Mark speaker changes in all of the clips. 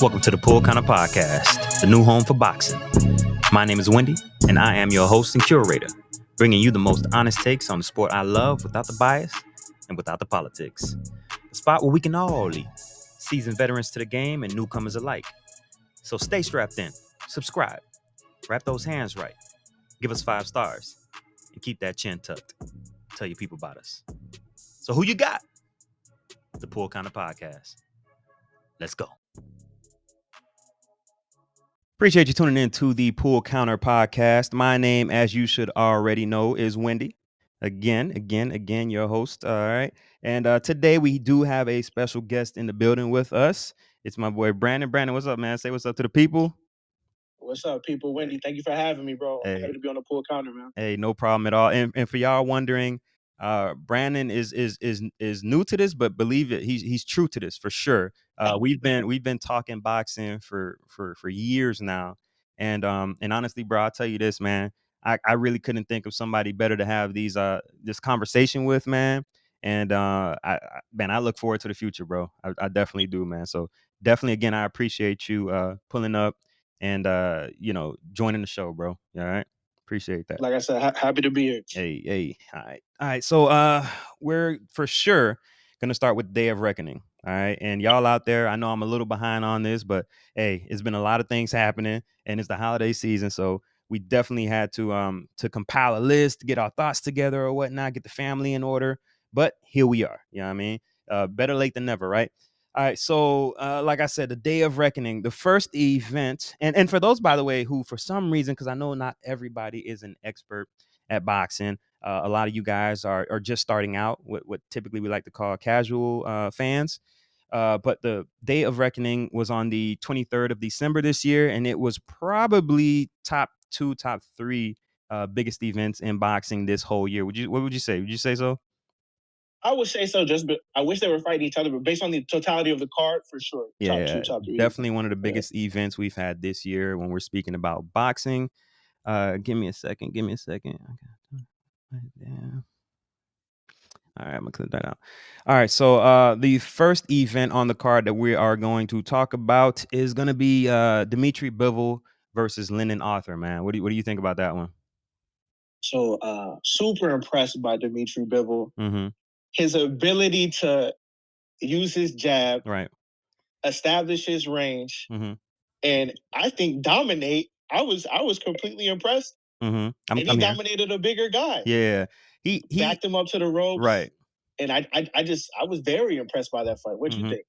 Speaker 1: Welcome to the Pool Kind of Podcast, the new home for boxing. My name is Wendy, and I am your host and curator, bringing you the most honest takes on the sport I love without the bias and without the politics. A spot where we can all lead, seasoned veterans to the game and newcomers alike. So stay strapped in, subscribe, wrap those hands right, give us 5 stars, and keep that chin tucked. Tell your people about us. So who you got? The Pool Kind of Podcast. Let's go. Appreciate you tuning in to the Pool Counter Podcast. My name, as you should already know, is Wendy. Again, your host. All right. And today we do have a special guest in the building with us. It's my boy Brandon. Brandon, what's up, man? Say what's up to the people.
Speaker 2: What's up, people? Wendy, thank you for having me, bro.
Speaker 1: Hey.
Speaker 2: I'm happy to be on the Pool Counter, man.
Speaker 1: Hey, no problem at all. And for y'all wondering, Brandon is new to this, but believe it, he's true to this for sure. We've been talking boxing for years now, and honestly, bro, I'll tell you this, man. I really couldn't think of somebody better to have this conversation with, man. And I look forward to the future, bro. I definitely do, man. So definitely, again, I appreciate you pulling up and joining the show, bro. All right. Appreciate that.
Speaker 2: Like I said, happy to be here.
Speaker 1: Hey. All right. So we're for sure gonna start with Day of Reckoning. All right. And y'all out there, I know I'm a little behind on this, but hey, it's been a lot of things happening and it's the holiday season. So we definitely had to compile a list, get our thoughts together or whatnot, get the family in order. But here we are. You know what I mean? Better late than never, right? All right, so like I said, the Day of Reckoning, the first event, and for those, by the way, who for some reason, because I know not everybody is an expert at boxing, a lot of you guys are just starting out, what typically we like to call casual fans. But the Day of Reckoning was on the 23rd of December this year, and it was probably top 2, top 3 biggest events in boxing this whole year. What would you say? Would you say so?
Speaker 2: I would say so. I wish they were fighting each other, but based on the totality of the card, for sure.
Speaker 1: Yeah,
Speaker 2: top 2, top 3.
Speaker 1: definitely one of the biggest events we've had this year when we're speaking about boxing. Give me a second. Okay. Yeah. All right, I'm gonna click that out. All right, so the first event on the card that we are going to talk about is going to be Dimitri Bivol versus Lyndon Arthur. Man, what do you think about that one?
Speaker 2: So super impressed by Dimitri Bivol.
Speaker 1: Mm-hmm.
Speaker 2: His ability to use his jab,
Speaker 1: Right,
Speaker 2: establish his range,
Speaker 1: mm-hmm.
Speaker 2: and I think dominate. I was completely impressed.
Speaker 1: Mm-hmm.
Speaker 2: He dominated a bigger guy.
Speaker 1: Yeah, he
Speaker 2: backed him up to the ropes.
Speaker 1: Right.
Speaker 2: And I was very impressed by that fight. What do you think?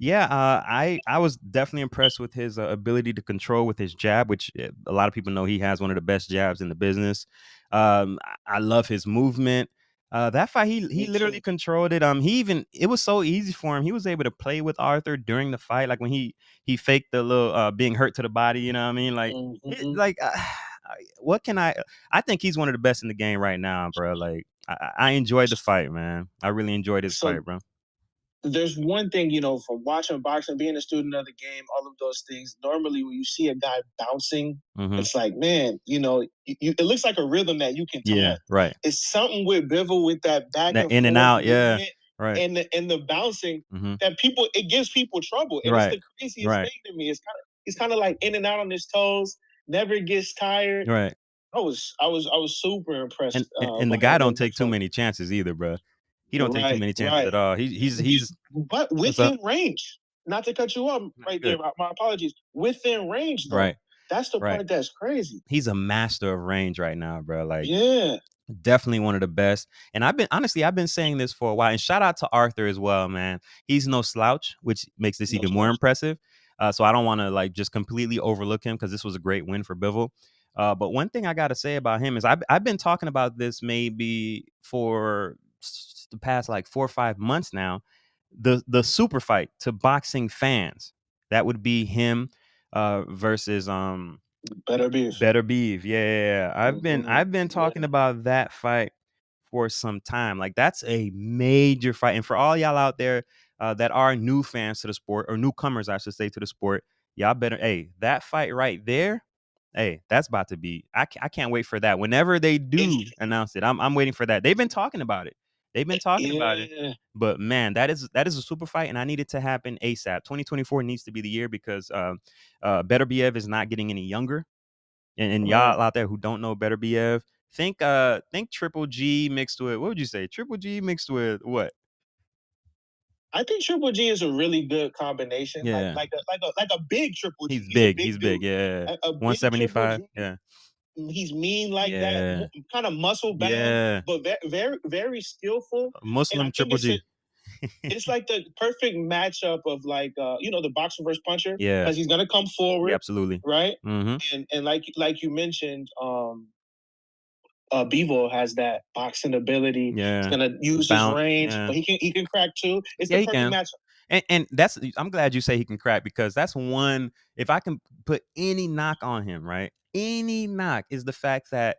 Speaker 1: Yeah, I was definitely impressed with his ability to control with his jab, which a lot of people know he has one of the best jabs in the business. I love his movement. That fight, he literally controlled it. It was so easy for him. He was able to play with Arthur during the fight, like when he faked the little being hurt to the body. You know what I mean? Like, what can I think he's one of the best in the game right now, bro. Like, I enjoyed the fight, man. I really enjoyed his fight, bro.
Speaker 2: There's one thing, from watching boxing, being a student of the game, all of those things. Normally, when you see a guy bouncing, it's like, man, it looks like a rhythm that you can time.
Speaker 1: Yeah, right.
Speaker 2: It's something with Bivol with that back and
Speaker 1: in and out,
Speaker 2: movement,
Speaker 1: yeah, right.
Speaker 2: And the bouncing that it gives people trouble. And it's the craziest thing to me. He's kind of like in and out on his toes, never gets tired.
Speaker 1: Right.
Speaker 2: I was super impressed.
Speaker 1: And the guy don't take too many chances either, bro. He don't take too many chances at all. He's
Speaker 2: but within range. Not to cut you off right there. My apologies. Within range, though. Right. That's the part that's crazy.
Speaker 1: He's a master of range right now, bro. Like,
Speaker 2: yeah,
Speaker 1: definitely one of the best. And I've been saying this for a while. And shout out to Arthur as well, man. He's no slouch, which makes this even more impressive. So I don't want to just completely overlook him because this was a great win for Bivol. But one thing I got to say about him is I've been talking about this maybe for the past 4 or 5 months now. The super fight to boxing fans, that would be him versus
Speaker 2: Better
Speaker 1: Beef. Yeah. I've been talking about that fight for some time. Like, that's a major fight. And for all y'all out there that are new fans to the sport, or newcomers, I should say, to the sport, y'all better, that fight right there, that's about to be, I can't wait for that. Whenever they do announce it, I'm waiting for that. They've been talking about it. They've been talking about it.
Speaker 2: Yeah.
Speaker 1: But man, that is a super fight, and I need it to happen ASAP. 2024 needs to be the year because Better BF is not getting any younger. And
Speaker 2: Right.
Speaker 1: y'all out there who don't know Better BF, think Triple G mixed with what would you say? Triple G mixed with what?
Speaker 2: I think Triple G is a really good combination. Like
Speaker 1: Yeah.
Speaker 2: a big Triple G.
Speaker 1: He's
Speaker 2: He's a
Speaker 1: big.
Speaker 2: big
Speaker 1: He's big.
Speaker 2: dude.
Speaker 1: Yeah.
Speaker 2: A big Triple
Speaker 1: 175.
Speaker 2: G.
Speaker 1: Yeah.
Speaker 2: He's mean like that,
Speaker 1: Yeah.
Speaker 2: kind of muscle bound,
Speaker 1: Yeah.
Speaker 2: but very very skillful. And I
Speaker 1: Muslim
Speaker 2: think
Speaker 1: Triple G.
Speaker 2: it's like the perfect matchup of like the boxer versus puncher
Speaker 1: Yeah.
Speaker 2: because he's gonna come
Speaker 1: Yeah,
Speaker 2: forward,
Speaker 1: absolutely.
Speaker 2: right?
Speaker 1: Mhm.
Speaker 2: And like you mentioned, Bevo has that boxing ability. He's
Speaker 1: Yeah.
Speaker 2: gonna use his
Speaker 1: Bounce.
Speaker 2: range,
Speaker 1: Yeah.
Speaker 2: but he can crack too. It's
Speaker 1: Yeah,
Speaker 2: the
Speaker 1: he
Speaker 2: perfect
Speaker 1: can.
Speaker 2: matchup.
Speaker 1: And that's I'm glad you say he can crack because that's one if I can put any knock on him, right? Any knock is the fact that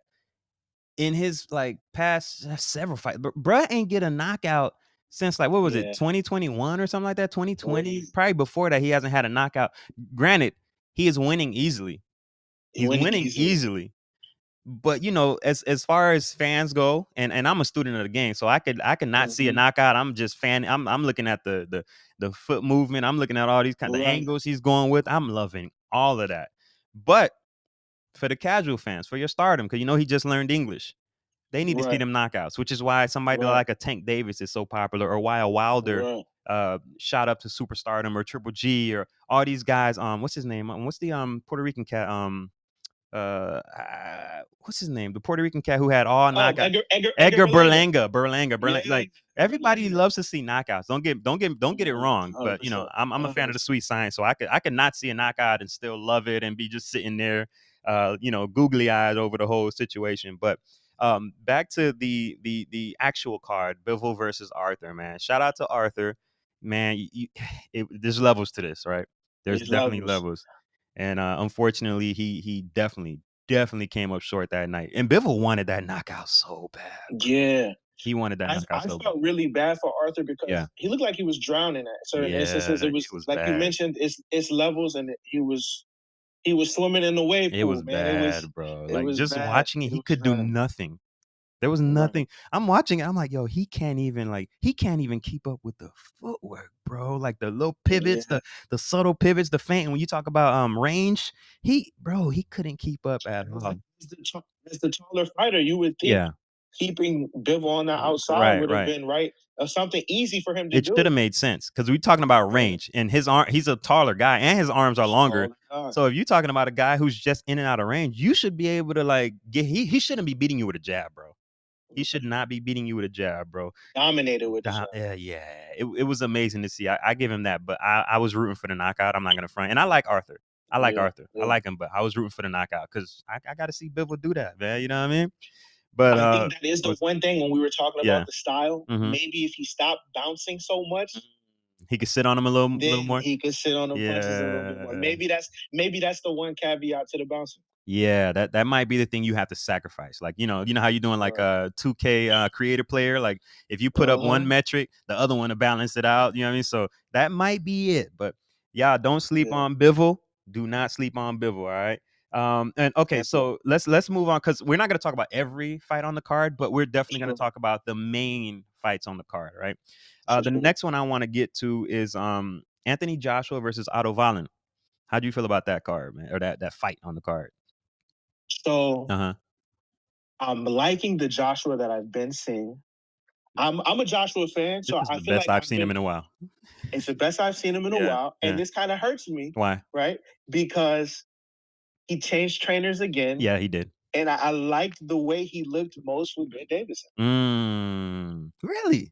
Speaker 1: in his like past several fights, bruh ain't get a knockout since like what was it,
Speaker 2: Yeah,
Speaker 1: 2021 or something like that? 2020?
Speaker 2: winning,
Speaker 1: Probably before that he hasn't had a knockout. Granted, he is winning easily. He's
Speaker 2: winning
Speaker 1: winning
Speaker 2: easily.
Speaker 1: easily. But as far as fans go, and I'm a student of the game, so I could not see a
Speaker 2: Hmm.
Speaker 1: knockout. I'm just fan. I'm looking at the foot movement. I'm looking at all these kind of
Speaker 2: Right,
Speaker 1: angles he's going with. I'm loving all of that. But for the casual fans, for your stardom, because he just learned English, they need to see
Speaker 2: right,
Speaker 1: them knockouts, which is why somebody
Speaker 2: right,
Speaker 1: like a Tank Davis is so popular, or why a Wilder
Speaker 2: right.
Speaker 1: shot up to superstardom, or Triple G, or all these guys. What's his name? What's the Puerto Rican cat? What's his name? The Puerto Rican cat who had all
Speaker 2: Oh,
Speaker 1: knockout.
Speaker 2: Edgar
Speaker 1: Edgar
Speaker 2: Berlanga.
Speaker 1: Berlanga.
Speaker 2: Yeah,
Speaker 1: Like everybody
Speaker 2: Berlanga.
Speaker 1: loves to see knockouts. Don't get it wrong.
Speaker 2: Hundred
Speaker 1: But
Speaker 2: percent,
Speaker 1: I'm a fan of
Speaker 2: 100%.
Speaker 1: the sweet science, so I could not see a knockout and still love it and be just sitting there, googly eyed over the whole situation. But back to the actual card, Bivol versus Arthur. Man, shout out to Arthur. Man, there's levels to this, right? There's
Speaker 2: These
Speaker 1: definitely
Speaker 2: levels.
Speaker 1: levels. And unfortunately, he definitely came up short that night. And Bivol wanted that knockout so bad, bro.
Speaker 2: Yeah.
Speaker 1: He wanted that knockout
Speaker 2: I
Speaker 1: so bad.
Speaker 2: felt really bad for Arthur
Speaker 1: Yeah.
Speaker 2: because he looked like he was drowning at certain instances.
Speaker 1: Yeah,
Speaker 2: It
Speaker 1: it
Speaker 2: was
Speaker 1: was
Speaker 2: like you
Speaker 1: bad.
Speaker 2: mentioned, it's levels, and he was swimming in the wave
Speaker 1: It
Speaker 2: pool,
Speaker 1: was
Speaker 2: man. It was
Speaker 1: bad, bro.
Speaker 2: it
Speaker 1: Like,
Speaker 2: was
Speaker 1: just
Speaker 2: bad.
Speaker 1: watching it,
Speaker 2: It
Speaker 1: he
Speaker 2: was
Speaker 1: could do
Speaker 2: bad.
Speaker 1: nothing. There was
Speaker 2: Right.
Speaker 1: nothing. I'm watching it, I'm like, "Yo, he can't even keep up with the footwork, bro." Like, the little pivots,
Speaker 2: Yeah.
Speaker 1: the subtle pivots, the feint. When you talk about, range, he couldn't keep up at
Speaker 2: As,
Speaker 1: all.
Speaker 2: as the taller fighter, you would think
Speaker 1: Yeah.
Speaker 2: keeping Bivol on the outside
Speaker 1: Right,
Speaker 2: would have
Speaker 1: right.
Speaker 2: been right something easy for him to
Speaker 1: It shoulda
Speaker 2: do.
Speaker 1: made sense because we talking about
Speaker 2: Right.
Speaker 1: range, and he's a taller guy, and his arms are longer.
Speaker 2: Taller guy.
Speaker 1: So if you're talking about a guy who's just in and out of range, you should be able to, like, he shouldn't be beating you with a jab, bro. He should not be beating you with a jab, bro.
Speaker 2: Dominated with the shot.
Speaker 1: Yeah, yeah. It was amazing to see. I give him that, but I was rooting for the knockout. I'm not gonna front. And I like Arthur. I like
Speaker 2: Yeah.
Speaker 1: Arthur. I
Speaker 2: Yeah.
Speaker 1: like him, but I was rooting for the knockout because I gotta see Bivol do that, man. You know what I mean? But
Speaker 2: I think that is the
Speaker 1: was
Speaker 2: one thing when we were talking about
Speaker 1: yeah.
Speaker 2: the style.
Speaker 1: Hmm.
Speaker 2: Maybe if he stopped bouncing so much,
Speaker 1: He could sit on him a little
Speaker 2: then
Speaker 1: more.
Speaker 2: he could sit on the punches a little bit more.
Speaker 1: Yeah.
Speaker 2: Maybe that's the one caveat to the bouncing.
Speaker 1: Yeah, that might be the thing you have to sacrifice. Like, you know how you doing like
Speaker 2: Right.
Speaker 1: a 2K creative player. Like, if you put up one
Speaker 2: Uh-huh.
Speaker 1: metric, the other one to balance it out. You know what I mean? So that might be it. But yeah, don't sleep
Speaker 2: Yeah.
Speaker 1: on Bivol. Do not sleep on Bivol. All right. And okay,
Speaker 2: Definitely.
Speaker 1: so let's move on because we're not gonna talk about every fight on the card, but we're definitely gonna
Speaker 2: Sure.
Speaker 1: talk about the main fights on the card. Right.
Speaker 2: For
Speaker 1: The
Speaker 2: sure.
Speaker 1: next one I want to get to is Anthony Joshua versus Otto Wallen. How do you feel about that card, man, or that fight on the card?
Speaker 2: So
Speaker 1: Uh huh.
Speaker 2: I'm liking the Joshua that I've been seeing. I'm a Joshua fan,
Speaker 1: This
Speaker 2: so
Speaker 1: is
Speaker 2: I
Speaker 1: the
Speaker 2: feel
Speaker 1: best
Speaker 2: like
Speaker 1: I've
Speaker 2: I've
Speaker 1: seen him
Speaker 2: been
Speaker 1: in a while.
Speaker 2: it's the best I've seen him in a
Speaker 1: Yeah,
Speaker 2: while. And
Speaker 1: yeah.
Speaker 2: this kind of hurts me,
Speaker 1: Why?
Speaker 2: right? Because he changed trainers again.
Speaker 1: Yeah, he did.
Speaker 2: And I liked the way he looked most with Ben Davison.
Speaker 1: Really?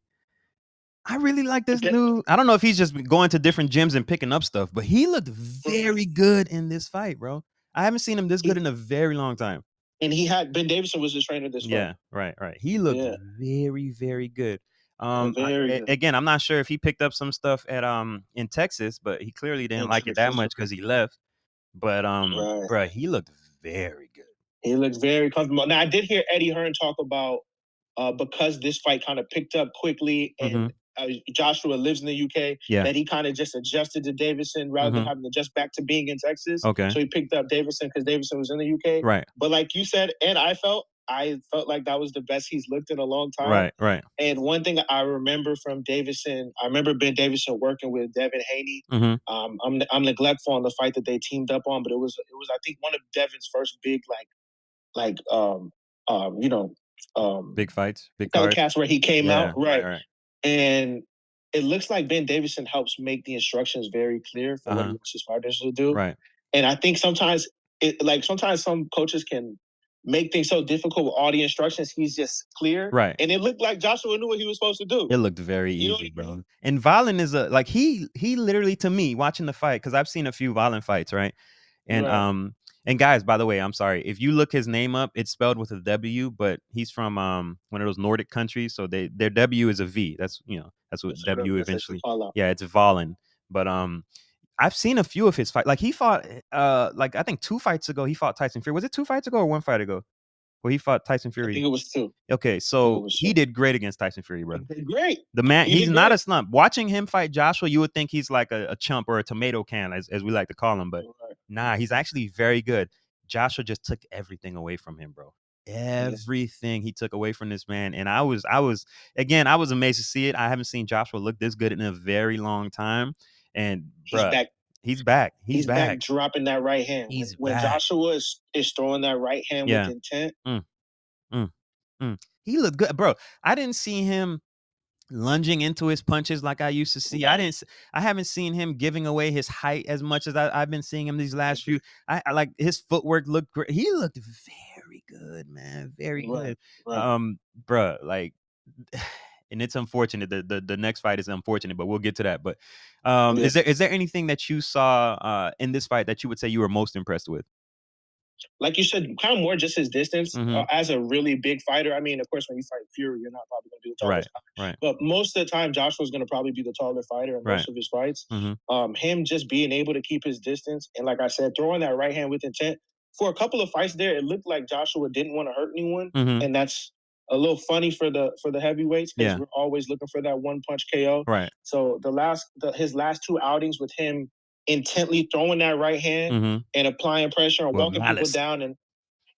Speaker 1: I really like this
Speaker 2: That,
Speaker 1: new I don't know if he's just been going to different gyms and picking up stuff, but he looked
Speaker 2: right.
Speaker 1: very good in this fight, bro. I haven't seen him this good
Speaker 2: He,
Speaker 1: in a very long time.
Speaker 2: and he had Ben Davison was his trainer this fight.
Speaker 1: Yeah, right, right. He looked
Speaker 2: Yeah,
Speaker 1: very, very good.
Speaker 2: very good.
Speaker 1: Again, I'm not sure if he picked up some stuff at in Texas, but he clearly didn't
Speaker 2: In
Speaker 1: like it that
Speaker 2: Texas,
Speaker 1: much because he left. But
Speaker 2: right?
Speaker 1: bro, he looked very good.
Speaker 2: He looks very comfortable. Now I did hear Eddie Hearn talk about because this fight kind of picked up quickly
Speaker 1: Hmm.
Speaker 2: and Joshua lives in the UK,
Speaker 1: Yeah.
Speaker 2: that he kind of just adjusted to Davison rather than
Speaker 1: Hmm.
Speaker 2: having to adjust back to being in Texas.
Speaker 1: Okay.
Speaker 2: So he picked up Davison because Davison was in the UK.
Speaker 1: Right.
Speaker 2: But like you said, and I felt I felt like that was the best he's looked in a long time.
Speaker 1: Right, right.
Speaker 2: And one thing I remember from Davison, I remember Ben Davison working with Devin Haney.
Speaker 1: Mhm.
Speaker 2: I'm neglectful on the fight that they teamed up on, but it was I think one of Devin's first big like you know
Speaker 1: Big fights, big cards.
Speaker 2: telecast where he came out,
Speaker 1: Yeah, right,
Speaker 2: right?
Speaker 1: right.
Speaker 2: And it looks like Ben Davison helps make the instructions very clear for what he
Speaker 1: Uh-huh.
Speaker 2: wants his fighters to do.
Speaker 1: Right,
Speaker 2: And I think sometimes sometimes some coaches can make things so difficult with all the instructions. He's just clear.
Speaker 1: right.
Speaker 2: And it looked like Joshua knew what he was supposed to do.
Speaker 1: It looked very
Speaker 2: You know what
Speaker 1: easy,
Speaker 2: I mean?
Speaker 1: bro. And Valen is a like he literally to me watching the fight because I've seen a few Valen fights, right? And
Speaker 2: Right.
Speaker 1: and guys, by the way, I'm sorry if you look his name up, it's spelled with a W, but he's from one of those Nordic countries, so their W is a V. That's that's what W
Speaker 2: That's a
Speaker 1: eventually.
Speaker 2: call out.
Speaker 1: Yeah, it's Valen. But I've seen a few of his fights. Like he fought like I think 2 fights ago he fought Tyson Fury. Was it 2 fights ago or 1 fight ago? Where he fought Tyson
Speaker 2: I
Speaker 1: Fury.
Speaker 2: think it was two.
Speaker 1: Okay,
Speaker 2: I think it
Speaker 1: so
Speaker 2: was
Speaker 1: he
Speaker 2: two.
Speaker 1: did great against Tyson Fury, bro.
Speaker 2: He did great.
Speaker 1: The man,
Speaker 2: He
Speaker 1: he's
Speaker 2: did
Speaker 1: not a
Speaker 2: great.
Speaker 1: slump. Watching him fight Joshua, you would think he's like a chump or a tomato can, as we like to call him. But
Speaker 2: Right.
Speaker 1: nah, he's actually very good. Joshua just took everything away from him, bro.
Speaker 2: Yeah.
Speaker 1: Everything he took away from this man. And I was again, I was amazed to see it. I haven't seen Joshua look this good in a very long time. And
Speaker 2: He's
Speaker 1: bruh,
Speaker 2: back.
Speaker 1: he's back. He's
Speaker 2: He's back
Speaker 1: back.
Speaker 2: dropping that right hand. When
Speaker 1: He's
Speaker 2: when
Speaker 1: back.
Speaker 2: Joshua is throwing that right hand with
Speaker 1: Yeah.
Speaker 2: intent,
Speaker 1: Mm, mm, mm. He looked good, bro. I didn't see him lunging into his punches like I used to see.
Speaker 2: right.
Speaker 1: I haven't seen him giving away his height as much as I've been seeing him these last few. I like his footwork looked great. He looked very good, man. Very
Speaker 2: Right.
Speaker 1: good.
Speaker 2: Right.
Speaker 1: Bruh, like and it's unfortunate. The next fight is unfortunate, but we'll get to that. But
Speaker 2: Yeah.
Speaker 1: is there anything that you saw in this fight that you would say you were most impressed with?
Speaker 2: Like you said, kind of more just his distance
Speaker 1: Mm-hmm.
Speaker 2: as a really big fighter. I mean, of course, when you fight Fury, you're not probably going to be the
Speaker 1: Right.
Speaker 2: tallest guy,
Speaker 1: Right.
Speaker 2: but most of the time, Joshua's going to probably be the taller fighter in
Speaker 1: Right.
Speaker 2: most of his fights.
Speaker 1: Mm-hmm.
Speaker 2: Him just being able to keep his distance and, like I said, throwing that right hand with intent. For a couple of fights there, it looked like Joshua didn't want to hurt anyone,
Speaker 1: Mm-hmm.
Speaker 2: and that's a little funny for the heavyweights because
Speaker 1: Yeah.
Speaker 2: we're always looking for that one punch KO.
Speaker 1: Right.
Speaker 2: So his last two outings with him intently throwing that right hand
Speaker 1: Mm-hmm.
Speaker 2: and applying pressure and
Speaker 1: With
Speaker 2: walking people
Speaker 1: malice.
Speaker 2: down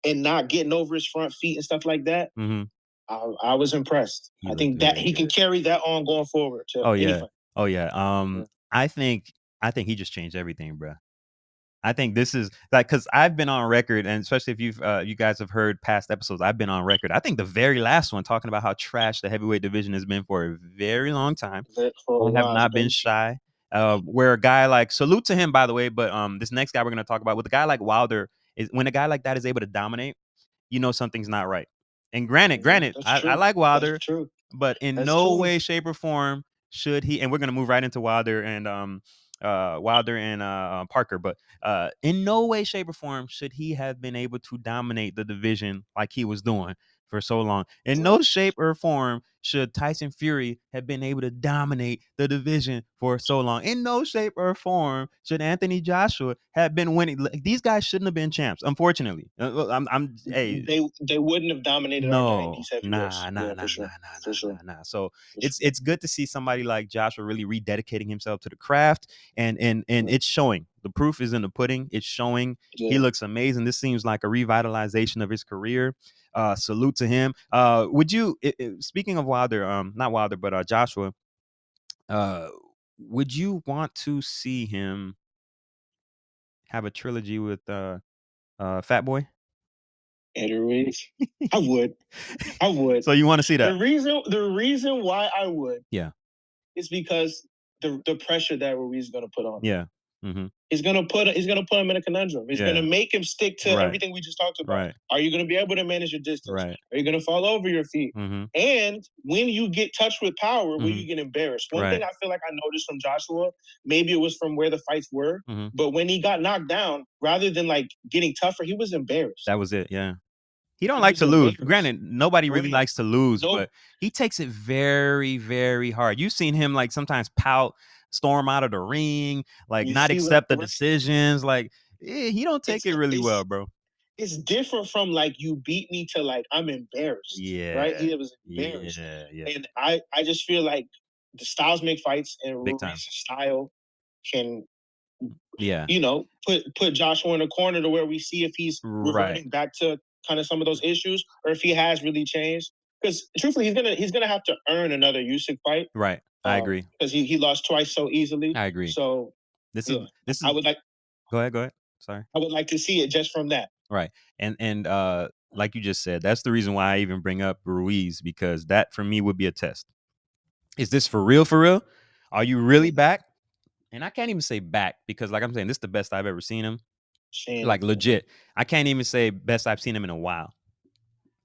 Speaker 2: and not getting over his front feet and stuff like that,
Speaker 1: Mm-hmm.
Speaker 2: I was impressed.
Speaker 1: He
Speaker 2: I
Speaker 1: looked
Speaker 2: think that
Speaker 1: very
Speaker 2: he can
Speaker 1: good.
Speaker 2: carry that on going forward to
Speaker 1: Oh
Speaker 2: any
Speaker 1: yeah.
Speaker 2: fight.
Speaker 1: Oh yeah.
Speaker 2: Yeah.
Speaker 1: I think he just changed everything, bro. I think this is like because I've been on record, and especially if you guys have heard past episodes, I've been on record. I think the very last one talking about how trash the heavyweight division has been for a very long time.
Speaker 2: For a
Speaker 1: I have
Speaker 2: while, it's
Speaker 1: not been
Speaker 2: been
Speaker 1: shy. Where a guy like salute to him, by the way, but this next guy we're gonna talk about with a guy like Wilder is when a guy like that is able to dominate, you know something's not right. And
Speaker 2: yeah,
Speaker 1: granted,
Speaker 2: that's
Speaker 1: I
Speaker 2: true.
Speaker 1: like
Speaker 2: That's
Speaker 1: Wilder,
Speaker 2: true.
Speaker 1: but in
Speaker 2: That's
Speaker 1: no
Speaker 2: true.
Speaker 1: way, shape, or form should he. And we're gonna move right into Wilder and Parker, but in no way, shape, or form should he have been able to dominate the division like he was doing for so long. In
Speaker 2: Right.
Speaker 1: no shape or form should Tyson Fury have been able to dominate the division for so long. In no shape or form should Anthony Joshua have been winning. These guys shouldn't have been champs, unfortunately. Hey,
Speaker 2: They wouldn't have dominated our
Speaker 1: no,
Speaker 2: '90s heavyweights.
Speaker 1: nah, nah,
Speaker 2: Yeah,
Speaker 1: nah,
Speaker 2: for
Speaker 1: nah,
Speaker 2: sure.
Speaker 1: nah,
Speaker 2: For
Speaker 1: nah,
Speaker 2: sure.
Speaker 1: nah, nah. So
Speaker 2: For sure.
Speaker 1: it's good to see somebody like Joshua really rededicating himself to the craft, and
Speaker 2: Right.
Speaker 1: it's showing. The proof is in the pudding. It's showing. He
Speaker 2: Yeah.
Speaker 1: looks amazing. This seems like a revitalization of his career. Salute to him. Would you? Speaking of Wilder, not Wilder, but Joshua. Uh, would you want to see him have a trilogy with Fat Boy?
Speaker 2: Andrew Ruiz. I would. I would.
Speaker 1: So you want to see that?
Speaker 2: The reason why I would
Speaker 1: Yeah.
Speaker 2: is because the pressure that Ruiz is gonna put on him.
Speaker 1: Yeah. Mm-hmm.
Speaker 2: He's gonna put him in a conundrum. He's gonna
Speaker 1: Yeah.
Speaker 2: make him stick to
Speaker 1: Right.
Speaker 2: everything we just talked about.
Speaker 1: Right.
Speaker 2: Are you gonna be able to manage your distance?
Speaker 1: Right.
Speaker 2: Are you gonna fall over your feet?
Speaker 1: Mhm.
Speaker 2: And when you get touched with power, will
Speaker 1: Mhm.
Speaker 2: you get embarrassed? One thing
Speaker 1: Right.
Speaker 2: I feel like I noticed from Joshua, maybe it was from where the fights were,
Speaker 1: Mhm.
Speaker 2: but when he got knocked down, rather than like getting tougher, he was embarrassed.
Speaker 1: That was it, yeah. He don't
Speaker 2: He
Speaker 1: like
Speaker 2: was
Speaker 1: to lose.
Speaker 2: embarrassed.
Speaker 1: Granted, nobody really
Speaker 2: Right.
Speaker 1: likes to lose,
Speaker 2: Nope.
Speaker 1: but he takes it very, very hard. You've seen him, like, sometimes pout, storm out of the ring, like,
Speaker 2: You
Speaker 1: not
Speaker 2: see what
Speaker 1: accept the
Speaker 2: right?
Speaker 1: decisions, like, he don't take
Speaker 2: It's
Speaker 1: it really well,
Speaker 2: it's
Speaker 1: bro.
Speaker 2: it's different from like you beat me to like I'm embarrassed, right?
Speaker 1: Yeah.
Speaker 2: He was embarrassed,
Speaker 1: Yeah, yeah.
Speaker 2: and I just feel like the styles make fights, and
Speaker 1: Big time.
Speaker 2: Ruiz's style can
Speaker 1: Yeah.
Speaker 2: put Joshua in a corner to where we see if he's
Speaker 1: Right.
Speaker 2: reverting back to kind of some of those issues, or if he has really changed. Because truthfully, he's gonna have to earn another Usyk fight,
Speaker 1: Right. I agree.
Speaker 2: because he lost twice so easily.
Speaker 1: I agree.
Speaker 2: So
Speaker 1: This is
Speaker 2: yeah,
Speaker 1: this
Speaker 2: I
Speaker 1: is
Speaker 2: would like
Speaker 1: Go ahead, go ahead. Sorry.
Speaker 2: I would like to see it just from that.
Speaker 1: Right. And like you just said, that's the reason why I even bring up Ruiz, because that for me would be a test. Is this for real? For real? Are you really
Speaker 2: Mhm.
Speaker 1: back? And I can't even say back because, like I'm saying, this is the best I've ever seen him.
Speaker 2: Shane.
Speaker 1: Like legit, I can't even say best I've seen him in a while.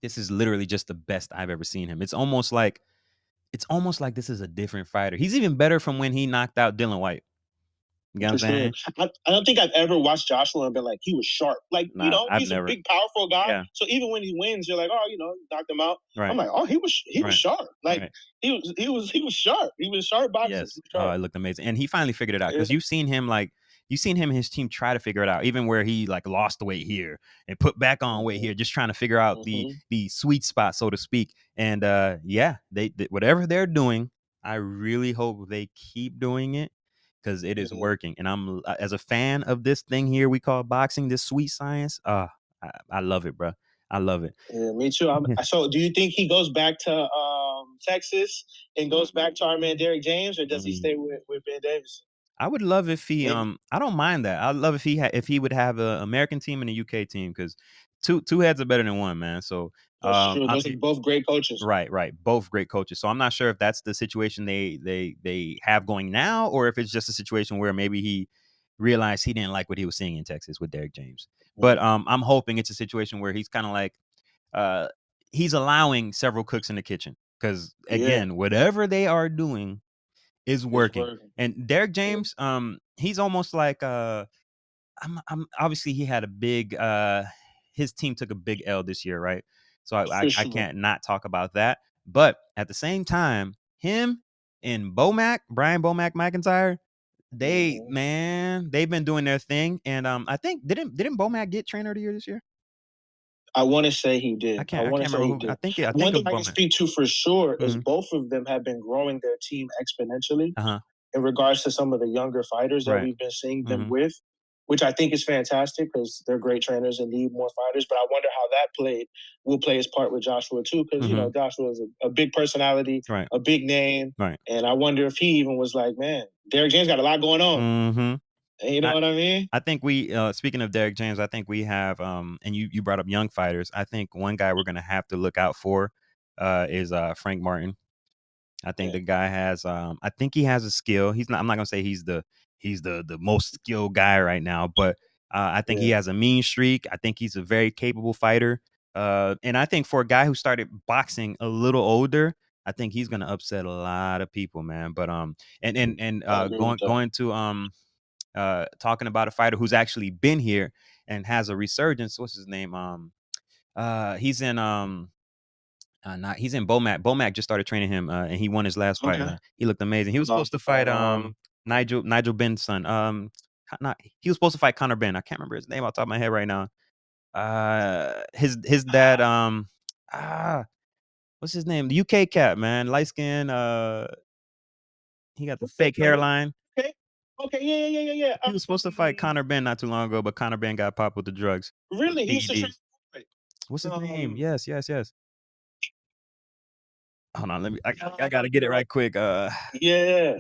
Speaker 1: This is literally just the best I've ever seen him. It's almost like this is a different fighter. He's even better from when he knocked out Dylan White. You know what
Speaker 2: For
Speaker 1: I'm
Speaker 2: sure.
Speaker 1: saying?
Speaker 2: I don't think I've ever watched Joshua and been like, he was sharp. Like,
Speaker 1: Nah, I've
Speaker 2: he's a
Speaker 1: never.
Speaker 2: big, powerful guy.
Speaker 1: Yeah.
Speaker 2: So even when he wins, you're like, oh, knocked him out. I'm
Speaker 1: Right.
Speaker 2: like, oh, he was
Speaker 1: Right.
Speaker 2: sharp. Like
Speaker 1: Right.
Speaker 2: he was sharp. He was sharp boxer. He
Speaker 1: Yes.
Speaker 2: was
Speaker 1: Oh,
Speaker 2: sharp.
Speaker 1: it looked amazing. And he finally figured it out,
Speaker 2: Yeah.
Speaker 1: because you've seen him and his team try to figure it out, even where he like lost weight here and put back on weight
Speaker 2: Mm-hmm.
Speaker 1: here, just trying to figure out the
Speaker 2: Mm-hmm.
Speaker 1: the sweet spot, so to speak. And yeah, they whatever they're doing, I really hope they keep doing it, because it is
Speaker 2: Yeah.
Speaker 1: working. And I'm as a fan of this thing here we call boxing, this sweet science. I love it, bro. I love it.
Speaker 2: Yeah, me too.
Speaker 1: Yeah.
Speaker 2: So, do you think he goes back to Texas and goes back to our man
Speaker 1: Mm.
Speaker 2: Derrick James, or does he
Speaker 1: Mm.
Speaker 2: stay with Ben Davis?
Speaker 1: I would love if he
Speaker 2: Maybe
Speaker 1: I don't mind that. I'd love if he would have a American team and a UK team, because two heads are better than one, man. So
Speaker 2: that's true.
Speaker 1: I'm
Speaker 2: Those are both great coaches.
Speaker 1: right, right. Both great coaches. So I'm not sure if that's the situation they have going now, or if it's just a situation where maybe he realized he didn't like what he was seeing in Texas with Derrick James. But
Speaker 2: Mm.
Speaker 1: I'm hoping it's a situation where he's kind of like uh he's allowing several cooks in the kitchen, because
Speaker 2: Yeah,
Speaker 1: again, whatever they are doing is
Speaker 2: it's
Speaker 1: working.
Speaker 2: working.
Speaker 1: And Derrick
Speaker 2: Yeah,
Speaker 1: James, he's almost like I'm obviously he had a big his team took a big L this year, right? So I, I
Speaker 2: for
Speaker 1: I
Speaker 2: sure.
Speaker 1: can't not talk about that. But at the same time, him and Brian Bomac McIntyre,
Speaker 2: Mhm.
Speaker 1: they've been doing their thing. And I think didn't Bomac get trainer of the year this year?
Speaker 2: I want to say he did. I
Speaker 1: I
Speaker 2: want to
Speaker 1: can't
Speaker 2: say
Speaker 1: remember
Speaker 2: he
Speaker 1: who.
Speaker 2: did.
Speaker 1: I think
Speaker 2: One
Speaker 1: it
Speaker 2: thing
Speaker 1: was
Speaker 2: I can
Speaker 1: Bomac.
Speaker 2: speak to for sure is
Speaker 1: Hmm.
Speaker 2: both of them have been growing their team exponentially
Speaker 1: Uh-huh.
Speaker 2: in regards to some of the younger fighters that
Speaker 1: Right.
Speaker 2: we've been seeing them
Speaker 1: Hmm.
Speaker 2: with, which I think is fantastic because they're great trainers and need more fighters. But I wonder how that will play its part with Joshua too, because
Speaker 1: Hmm.
Speaker 2: Joshua is a big personality,
Speaker 1: Right.
Speaker 2: a big name,
Speaker 1: Right.
Speaker 2: and I wonder if he even was like, man, Derrick James got a lot going on.
Speaker 1: Hmm.
Speaker 2: You know
Speaker 1: I
Speaker 2: what I mean?
Speaker 1: I think we speaking of Derrick James, I think we have and you brought up young fighters. I think one guy we're gonna have to look out for is Frank Martin. I think
Speaker 2: Yeah,
Speaker 1: the guy has I think he has a skill. I'm not gonna say he's the most skilled guy right now, but I think he
Speaker 2: yeah.
Speaker 1: has a mean streak. I think he's a very capable fighter. And I think for a guy who started boxing a little older, I think he's gonna upset a lot of people, man. But and
Speaker 2: I agree with that.
Speaker 1: going to talking about a fighter who's actually been here and has a resurgence. What's his name? He's in not he's in Bomac. Bomac just started training him, and he won his last fight.
Speaker 2: Okay.
Speaker 1: He looked amazing. He was supposed to fight Nigel Ben's son. Not he was supposed to fight Conor Ben. I can't remember his name off the top of my head right now. His dad ah what's his name? The UK cat, man, light skin. He got the
Speaker 2: Okay,
Speaker 1: fake hairline.
Speaker 2: okay, okay. Yeah, yeah, yeah, yeah, yeah.
Speaker 1: He was supposed to fight Conor Ben not too long ago, but Conor Ben got popped with the drugs, the
Speaker 2: Really, he used to train.
Speaker 1: PEDs. What's his name?
Speaker 2: Um,
Speaker 1: Yes, yes, yes. Hold on, let me. I gotta get it right quick.
Speaker 2: yeah.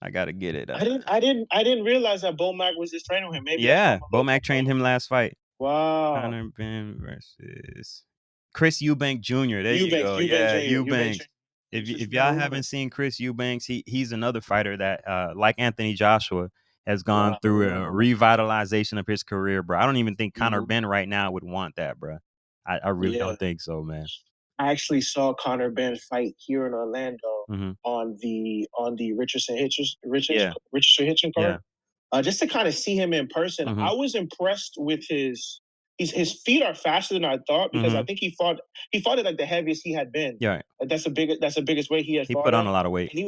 Speaker 1: I gotta get it.
Speaker 2: I didn't realize that Bo Mack was just training with him. Maybe that's why
Speaker 1: Yeah,
Speaker 2: I'm a little
Speaker 1: Bomac trained him last fight.
Speaker 2: wow.
Speaker 1: Conor Ben versus Chris Eubank Jr. There you
Speaker 2: Eubanks,
Speaker 1: go.
Speaker 2: Eubank
Speaker 1: Yeah,
Speaker 2: Jr., Eubank
Speaker 1: Eubanks.
Speaker 2: Jr. He just
Speaker 1: If y'all
Speaker 2: remember.
Speaker 1: haven't seen Chris Eubanks, he's another fighter that like Anthony Joshua has gone
Speaker 2: Wow.
Speaker 1: through a revitalization of his career, bro. I don't even think Conor
Speaker 2: Mhm.
Speaker 1: Ben right now would want that, bro. I really
Speaker 2: Yeah.
Speaker 1: don't think so, man.
Speaker 2: I actually saw Conor Ben fight here in Orlando
Speaker 1: Hmm.
Speaker 2: on the
Speaker 1: Yeah,
Speaker 2: Richardson Hitchin card.
Speaker 1: yeah.
Speaker 2: Just to kind of see him in person,
Speaker 1: Hmm.
Speaker 2: I was impressed with his feet are faster than I thought because I
Speaker 1: Hmm.
Speaker 2: think he fought at like the heaviest he had been.
Speaker 1: Yeah, right.
Speaker 2: Like, that's the biggest weight he had
Speaker 1: He
Speaker 2: fought
Speaker 1: put on
Speaker 2: at,
Speaker 1: a lot of weight.
Speaker 2: and he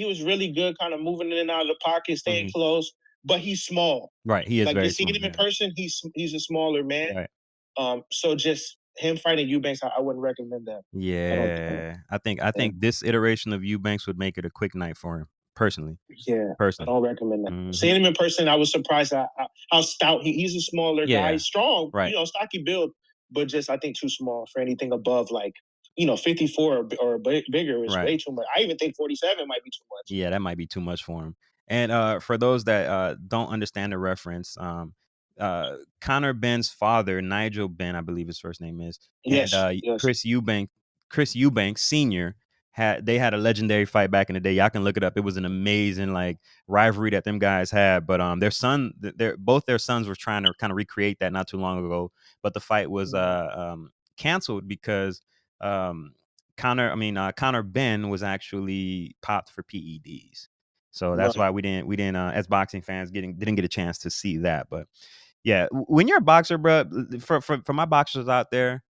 Speaker 2: was really good, kind of moving in and out of the pocket, staying
Speaker 1: Hmm.
Speaker 2: close. But he's small.
Speaker 1: Right, he is
Speaker 2: Like
Speaker 1: very
Speaker 2: just seeing
Speaker 1: small.
Speaker 2: him in
Speaker 1: Yeah,
Speaker 2: person, he's a smaller man.
Speaker 1: right.
Speaker 2: So just him fighting Eubanks, I wouldn't recommend that. I don't.
Speaker 1: Yeah, I
Speaker 2: Yeah,
Speaker 1: think this iteration of Eubanks would make it a quick night for him, personally.
Speaker 2: yeah, I
Speaker 1: Personally.
Speaker 2: don't recommend that.
Speaker 1: Hmm.
Speaker 2: Seeing him in person, I was surprised at how stout he's a smaller guy.
Speaker 1: Yeah,
Speaker 2: He's strong,
Speaker 1: right.
Speaker 2: stocky build, but just I think too small for anything above like 54 or bigger is
Speaker 1: Right.
Speaker 2: way too much. I even think 47 might be too much.
Speaker 1: Yeah, that might be too much for him. And for those that don't understand the reference, Connor Ben's father, Nigel Ben, I believe his first name is, and
Speaker 2: Yes, yes.
Speaker 1: Chris Eubank Senior had a legendary fight back in the day. Y'all can look it up. It was an amazing like rivalry that them guys had. But their son, both their sons were trying to kind of recreate that not too long ago. But the fight was canceled because um, Connor Ben was actually popped for PEDs. So that's
Speaker 2: Right.
Speaker 1: why we didn't as boxing fans didn't get a chance to see that. But yeah, when you're a boxer, bro, for my boxers out there,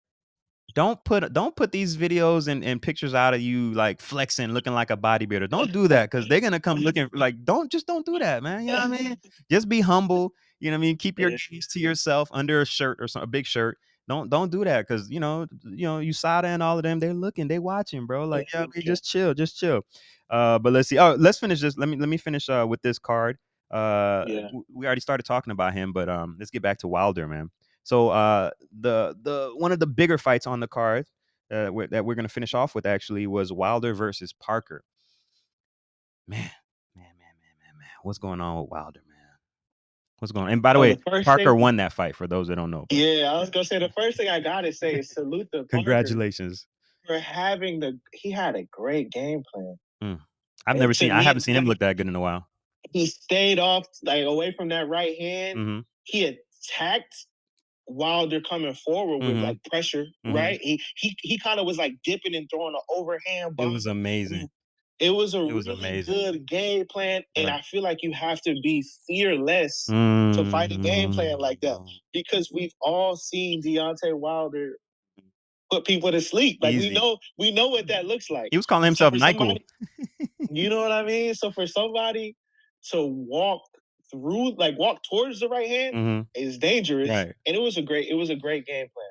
Speaker 1: don't put these videos and pictures out of you like flexing, looking like a bodybuilder. Don't do that because they're gonna come looking like don't do that, man. You know what I mean? Just be humble. You know what I mean? Keep your gaze to yourself under a shirt or some a big shirt. Don't do that because USADA and all of them, they're looking, they watching, bro. Like, yeah, I mean, just chill. But let's see. Oh, let's finish this. Let me finish with this card.
Speaker 2: Yeah.
Speaker 1: We already started talking about him, but let's get back to Wilder, man. So the one of the bigger fights on the card that we're gonna finish off with actually was Wilder versus Parker. Man. What's going on with Wilder, man? What's going on? And by the
Speaker 2: So
Speaker 1: way,
Speaker 2: the first
Speaker 1: Parker
Speaker 2: thing,
Speaker 1: won that fight for those that don't know, but
Speaker 2: yeah, I was gonna say the first thing I gotta say is salute to Parker
Speaker 1: congratulations.
Speaker 2: for having he had a great game plan.
Speaker 1: Mm.
Speaker 2: And to
Speaker 1: I
Speaker 2: me,
Speaker 1: haven't seen him look that good in a while.
Speaker 2: he stayed off like away from that right hand.
Speaker 1: Mhm.
Speaker 2: He attacked while they're coming forward with
Speaker 1: Mhm.
Speaker 2: like pressure,
Speaker 1: Mhm.
Speaker 2: right? He kind of was like dipping and throwing an overhand
Speaker 1: It
Speaker 2: bomb.
Speaker 1: was amazing.
Speaker 2: It was a
Speaker 1: It was
Speaker 2: really
Speaker 1: amazing.
Speaker 2: good game plan, and
Speaker 1: Right.
Speaker 2: I feel like you have to be fearless to fight a game
Speaker 1: Mm.
Speaker 2: plan like that because we've all seen Deontay Wilder put people to sleep. Like
Speaker 1: Easy.
Speaker 2: we know what that looks like.
Speaker 1: He was calling
Speaker 2: So
Speaker 1: himself
Speaker 2: for
Speaker 1: Nyquil.
Speaker 2: somebody, you know what I mean? So for somebody to walk towards the right hand
Speaker 1: Mhm.
Speaker 2: is dangerous.
Speaker 1: Right.
Speaker 2: And it was a great game plan.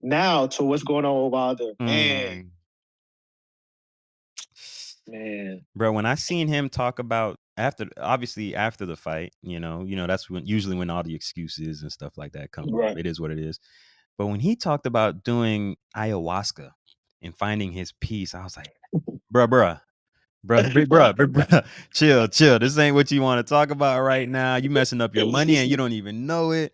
Speaker 2: Now to what's going on with Wilder. Man,
Speaker 1: Mm.
Speaker 2: man.
Speaker 1: Bro, when I seen him talk about obviously after the fight, that's when usually when all the excuses and stuff like that come up.
Speaker 2: Right.
Speaker 1: It is what it is. But when he talked about doing ayahuasca and finding his peace, I was like, bruh, bruh, chill. This ain't what you want to talk about right now. You messing up your money and you don't even know it.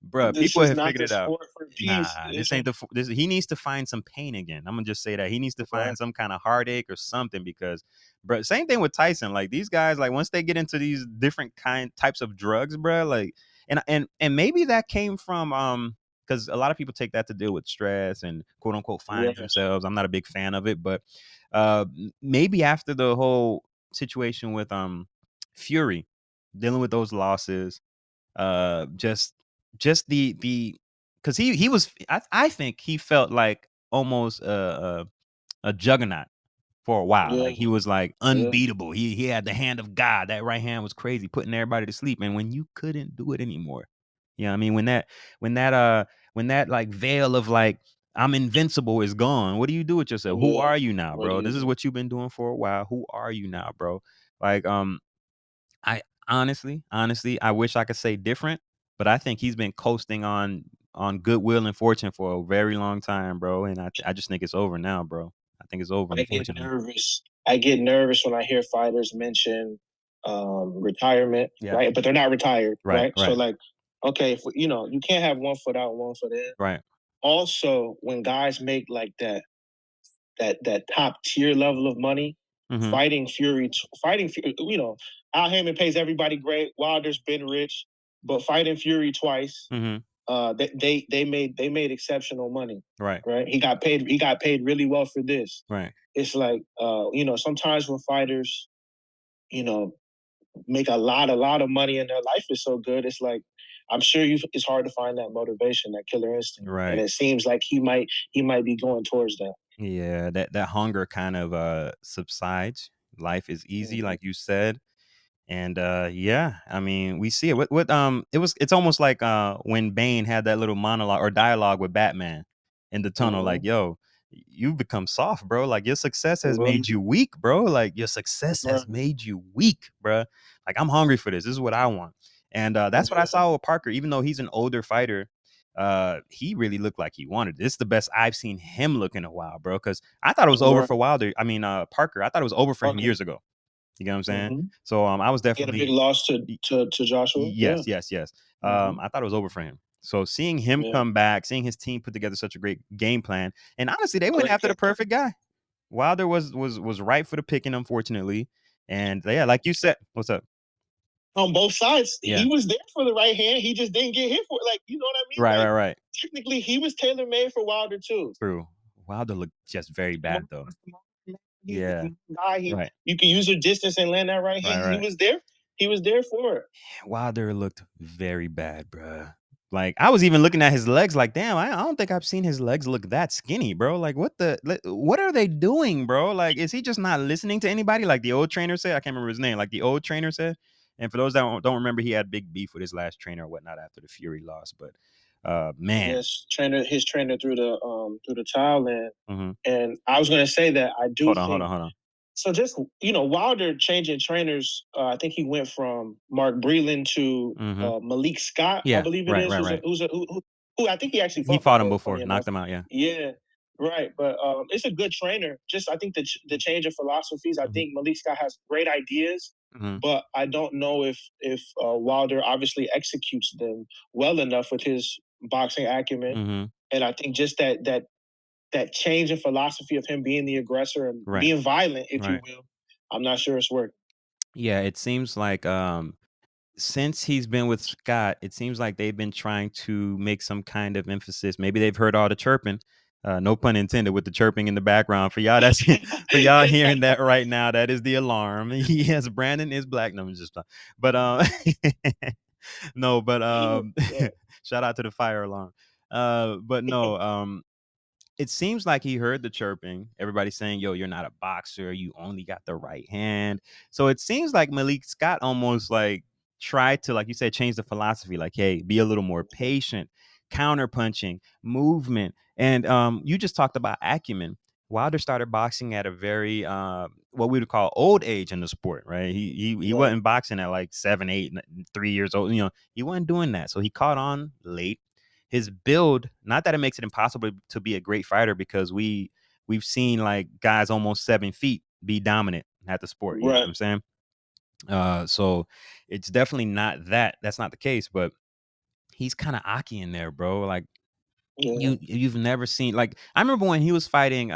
Speaker 1: Bruh,
Speaker 2: This
Speaker 1: people
Speaker 2: is
Speaker 1: have
Speaker 2: not
Speaker 1: figured
Speaker 2: the
Speaker 1: it out.
Speaker 2: sport for peace.
Speaker 1: Nah, this ain't he needs to find some pain again. I'm gonna just say that. He needs to
Speaker 2: Right.
Speaker 1: find some kind of heartache or something because bro, same thing with Tyson. Like these guys, like once they get into these different types of drugs, bro, like and maybe that came from because a lot of people take that to deal with stress and quote unquote find
Speaker 2: Right.
Speaker 1: themselves. I'm not a big fan of it, but maybe after the whole situation with Fury, dealing with those losses, just the because he was I think he felt like almost a juggernaut for a while.
Speaker 2: Yeah.
Speaker 1: Like he was like
Speaker 2: Yeah.
Speaker 1: unbeatable. He had the hand of God. That right hand was crazy, putting everybody to sleep. And when you couldn't do it anymore, you know what I mean? When that like veil of like I'm invincible is gone, what do you do with yourself? Who
Speaker 2: Yeah.
Speaker 1: are you now,
Speaker 2: What do
Speaker 1: bro?
Speaker 2: you
Speaker 1: This is
Speaker 2: do?
Speaker 1: what you've been doing for a while. Who are you now, bro? Like I honestly, I wish I could say different, but I think he's been coasting on goodwill and fortune for a very long time, bro. And I just think it's over now, bro. I think it's over,
Speaker 2: I get
Speaker 1: unfortunately.
Speaker 2: nervous. I get nervous when I hear fighters mention retirement,
Speaker 1: Yeah.
Speaker 2: right? But they're not retired,
Speaker 1: Right.
Speaker 2: right? So
Speaker 1: Right.
Speaker 2: like, okay, if you can't have one foot out, one foot in.
Speaker 1: Right.
Speaker 2: Also, when guys make like that top tier level of money,
Speaker 1: Mm-hmm.
Speaker 2: fighting Fury, Al Heyman pays everybody great. Wilder's been rich, but fighting Fury twice,
Speaker 1: Mm-hmm.
Speaker 2: they made exceptional money,
Speaker 1: Right.
Speaker 2: right? He got paid really well for this.
Speaker 1: Right.
Speaker 2: It's like sometimes when fighters, you know, make a lot of money and their life is so good, it's like I'm sure it's hard to find that motivation, that killer instinct. And
Speaker 1: Right.
Speaker 2: it seems like he might be going towards that.
Speaker 1: Yeah, that hunger kind of subsides. Life is easy,
Speaker 2: Mhm.
Speaker 1: like you said. And yeah, I mean, we see it. It's almost like when Bane had that little monologue or dialogue with Batman in the tunnel, like,
Speaker 2: Mhm.
Speaker 1: yo, you've become soft, bro. Like your success has
Speaker 2: Right.
Speaker 1: made you weak, bro. Like your success has made you weak, bro. Like I'm hungry for this. This is what I want. And that's what I
Speaker 2: Yeah.
Speaker 1: saw with Parker, even though he's an older fighter. he really looked like he wanted it. This is the best I've seen him look in a while, bro. Because I thought it was over
Speaker 2: Right.
Speaker 1: for Wilder. I mean, Parker. I thought it was over for him
Speaker 2: Okay.
Speaker 1: years ago. You get what I'm saying?
Speaker 2: Mm-hmm.
Speaker 1: So I was
Speaker 2: He had a big
Speaker 1: definitely
Speaker 2: loss to Joshua. Yeah.
Speaker 1: yes, yes, yes.
Speaker 2: Mm-hmm.
Speaker 1: I thought it was over for him. So seeing him
Speaker 2: Yeah.
Speaker 1: come back, seeing his team put together such a great game plan, and honestly, they went
Speaker 2: Great
Speaker 1: after the
Speaker 2: game plan.
Speaker 1: perfect guy. Wilder was right for the picking, unfortunately. And yeah, like you said, what's up?
Speaker 2: On both sides,
Speaker 1: Yeah,
Speaker 2: he was there for the right hand. He just didn't get hit for it. Like, you know what I mean?
Speaker 1: right,
Speaker 2: Like,
Speaker 1: right, right.
Speaker 2: technically, he was tailor made for Wilder too.
Speaker 1: True. Wilder looked just very bad though.
Speaker 2: He's a
Speaker 1: Yeah,
Speaker 2: guy.
Speaker 1: right,
Speaker 2: You can use your distance and land that right hand.
Speaker 1: right,
Speaker 2: He
Speaker 1: right.
Speaker 2: was there. He was there for it.
Speaker 1: Wilder looked very bad, bruh. Like I was even looking at his legs, like, damn, I don't think I've seen his legs look that skinny, bro. Like, what are they doing, bro? Like, is he just not listening to anybody? Like the old trainer said, I can't remember his name. Like the old trainer said, and for those that don't remember, he had big beef with his last trainer or whatnot after the Fury loss. But, man,
Speaker 2: Yes, his trainer through the towel,
Speaker 1: hmm
Speaker 2: and I was gonna say that I do
Speaker 1: hold on, hold
Speaker 2: think
Speaker 1: on, hold on.
Speaker 2: so. Just Wilder changing trainers. I think he went from Mark Breland to
Speaker 1: Hmm.
Speaker 2: Malik Scott, I
Speaker 1: Yeah,
Speaker 2: believe it
Speaker 1: right,
Speaker 2: is.
Speaker 1: right, right.
Speaker 2: Who I think he actually
Speaker 1: He
Speaker 2: fought
Speaker 1: fought him
Speaker 2: before.
Speaker 1: before,
Speaker 2: Funny enough.
Speaker 1: knocked him out. Yeah.
Speaker 2: Yeah, right. But it's a good trainer. Just I think the change of philosophies. I
Speaker 1: Hmm.
Speaker 2: think Malik Scott has great ideas,
Speaker 1: Hmm.
Speaker 2: but I don't know if Wilder obviously executes them well enough with his boxing acumen.
Speaker 1: Hmm.
Speaker 2: And I think just that change in philosophy of him being the aggressor and
Speaker 1: Right,
Speaker 2: being violent, if you
Speaker 1: right.
Speaker 2: will, I'm not sure it's working.
Speaker 1: Yeah, it seems like since he's been with Scott, it seems like they've been trying to make some kind of emphasis. Maybe they've heard all the chirping. No pun intended with the chirping in the background. For y'all, that's for y'all hearing that right now. That is the alarm. Yes, Brandon is black. No, I'm just, but no, but
Speaker 2: Yeah.
Speaker 1: shout out to the fire alarm. But no, it seems like he heard the chirping. Everybody saying, "Yo, you're not a boxer. You only got the right hand." So it seems like Malik Scott almost like tried to, like you said, change the philosophy. Like, hey, be a little more patient, counter punching, movement, and you just talked about acumen. Wilder started boxing at a very what we would call old age in the sport, right? He
Speaker 2: Right.
Speaker 1: wasn't boxing at like 7, 8, 3 years old. He wasn't doing that. So he caught on late. His build, not that it makes it impossible to be a great fighter, because we've seen like guys almost 7 feet be dominant at the sport. You know what
Speaker 2: Right.
Speaker 1: I'm saying? So it's definitely not that. That's not the case, but he's kind of Aki in there, bro. Like
Speaker 2: Yeah.
Speaker 1: you've never seen, like, I remember when he was fighting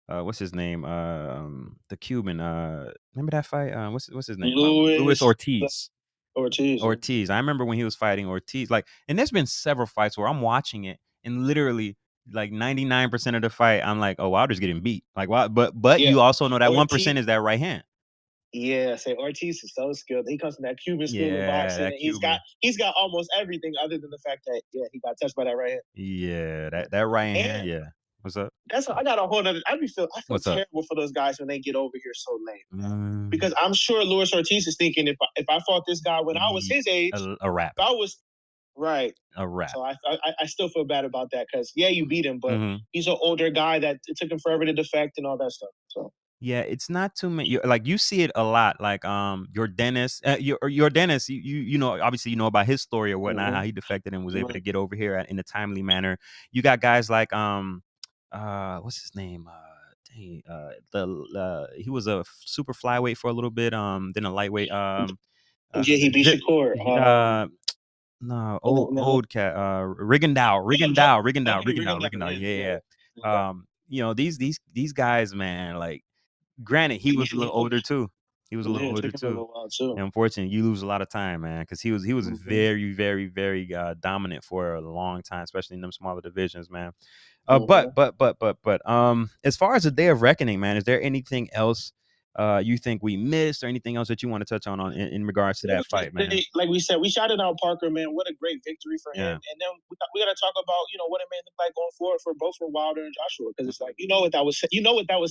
Speaker 1: what's his name? The Cuban. Remember that fight? What's his name? Luis
Speaker 2: Louis
Speaker 1: Ortiz.
Speaker 2: Ortiz. Yeah.
Speaker 1: Ortiz. I remember when he was fighting Ortiz, like, and there's been several fights where I'm watching it and literally like 99% of the fight, I'm like, oh, Wilder's getting beat. Like, why? But
Speaker 2: Yeah.
Speaker 1: you also know that
Speaker 2: Ortiz.
Speaker 1: 1% is that right hand.
Speaker 2: Yeah, say Ortiz is so skilled. He comes from that Cuban school of
Speaker 1: Yeah,
Speaker 2: boxing,
Speaker 1: that
Speaker 2: and
Speaker 1: Cuban.
Speaker 2: he's got almost everything other than the fact that he got touched by that right hand.
Speaker 1: Yeah, that right hand.
Speaker 2: And
Speaker 1: Yeah. What's up?
Speaker 2: I got a whole other. I feel
Speaker 1: What's up?
Speaker 2: terrible for those guys when they get over here so late, man.
Speaker 1: Mm,
Speaker 2: Because I'm sure Luis Ortiz is thinking if I fought this guy when I was his age,
Speaker 1: a rap.
Speaker 2: if I was right.
Speaker 1: A rap.
Speaker 2: So I still feel bad about that because yeah, you beat him, but
Speaker 1: Hmm.
Speaker 2: he's an older guy that it took him forever to defect and all that stuff. So
Speaker 1: Yeah, it's not too many. Like you see it a lot. Like your dentist, your dentist. You know, obviously you know about his story or whatnot, how
Speaker 2: mm-hmm.
Speaker 1: he defected and was able to
Speaker 2: Right.
Speaker 1: get over here in a timely manner. You got guys like what's his name? Dang, he was a super flyweight for a little bit. Then a lightweight.
Speaker 2: Yeah, he beat
Speaker 1: Vi-
Speaker 2: Shakur.
Speaker 1: no,
Speaker 2: No,
Speaker 1: old cat. Rigondeaux,
Speaker 2: oh,
Speaker 1: Rigondeaux, Rigondeaux,
Speaker 2: okay,
Speaker 1: Rigondeaux,
Speaker 2: Rigondeaux.
Speaker 1: Rigondeaux.
Speaker 2: Yeah,
Speaker 1: Yeah,
Speaker 2: yeah.
Speaker 1: yeah. These guys, man, like. Granted, he was a little older too. He was a little
Speaker 2: Yeah, it
Speaker 1: older
Speaker 2: took him a
Speaker 1: too.
Speaker 2: little while too.
Speaker 1: And unfortunately, you lose a lot of time, man, because he was
Speaker 2: Mm-hmm.
Speaker 1: very, very, very dominant for a long time, especially in them smaller divisions, man.
Speaker 2: Mm-hmm.
Speaker 1: As far as the Day of Reckoning, man, is there anything else you think we missed, or anything else that you want to touch on in regards to
Speaker 2: I
Speaker 1: that
Speaker 2: would just
Speaker 1: fight, man?
Speaker 2: say, like we said, we shouted out Parker, man. What a great victory for him.
Speaker 1: Yeah.
Speaker 2: And then we got to talk about, what it may look like going forward for both for Wilder and Joshua, because it's like you know what that was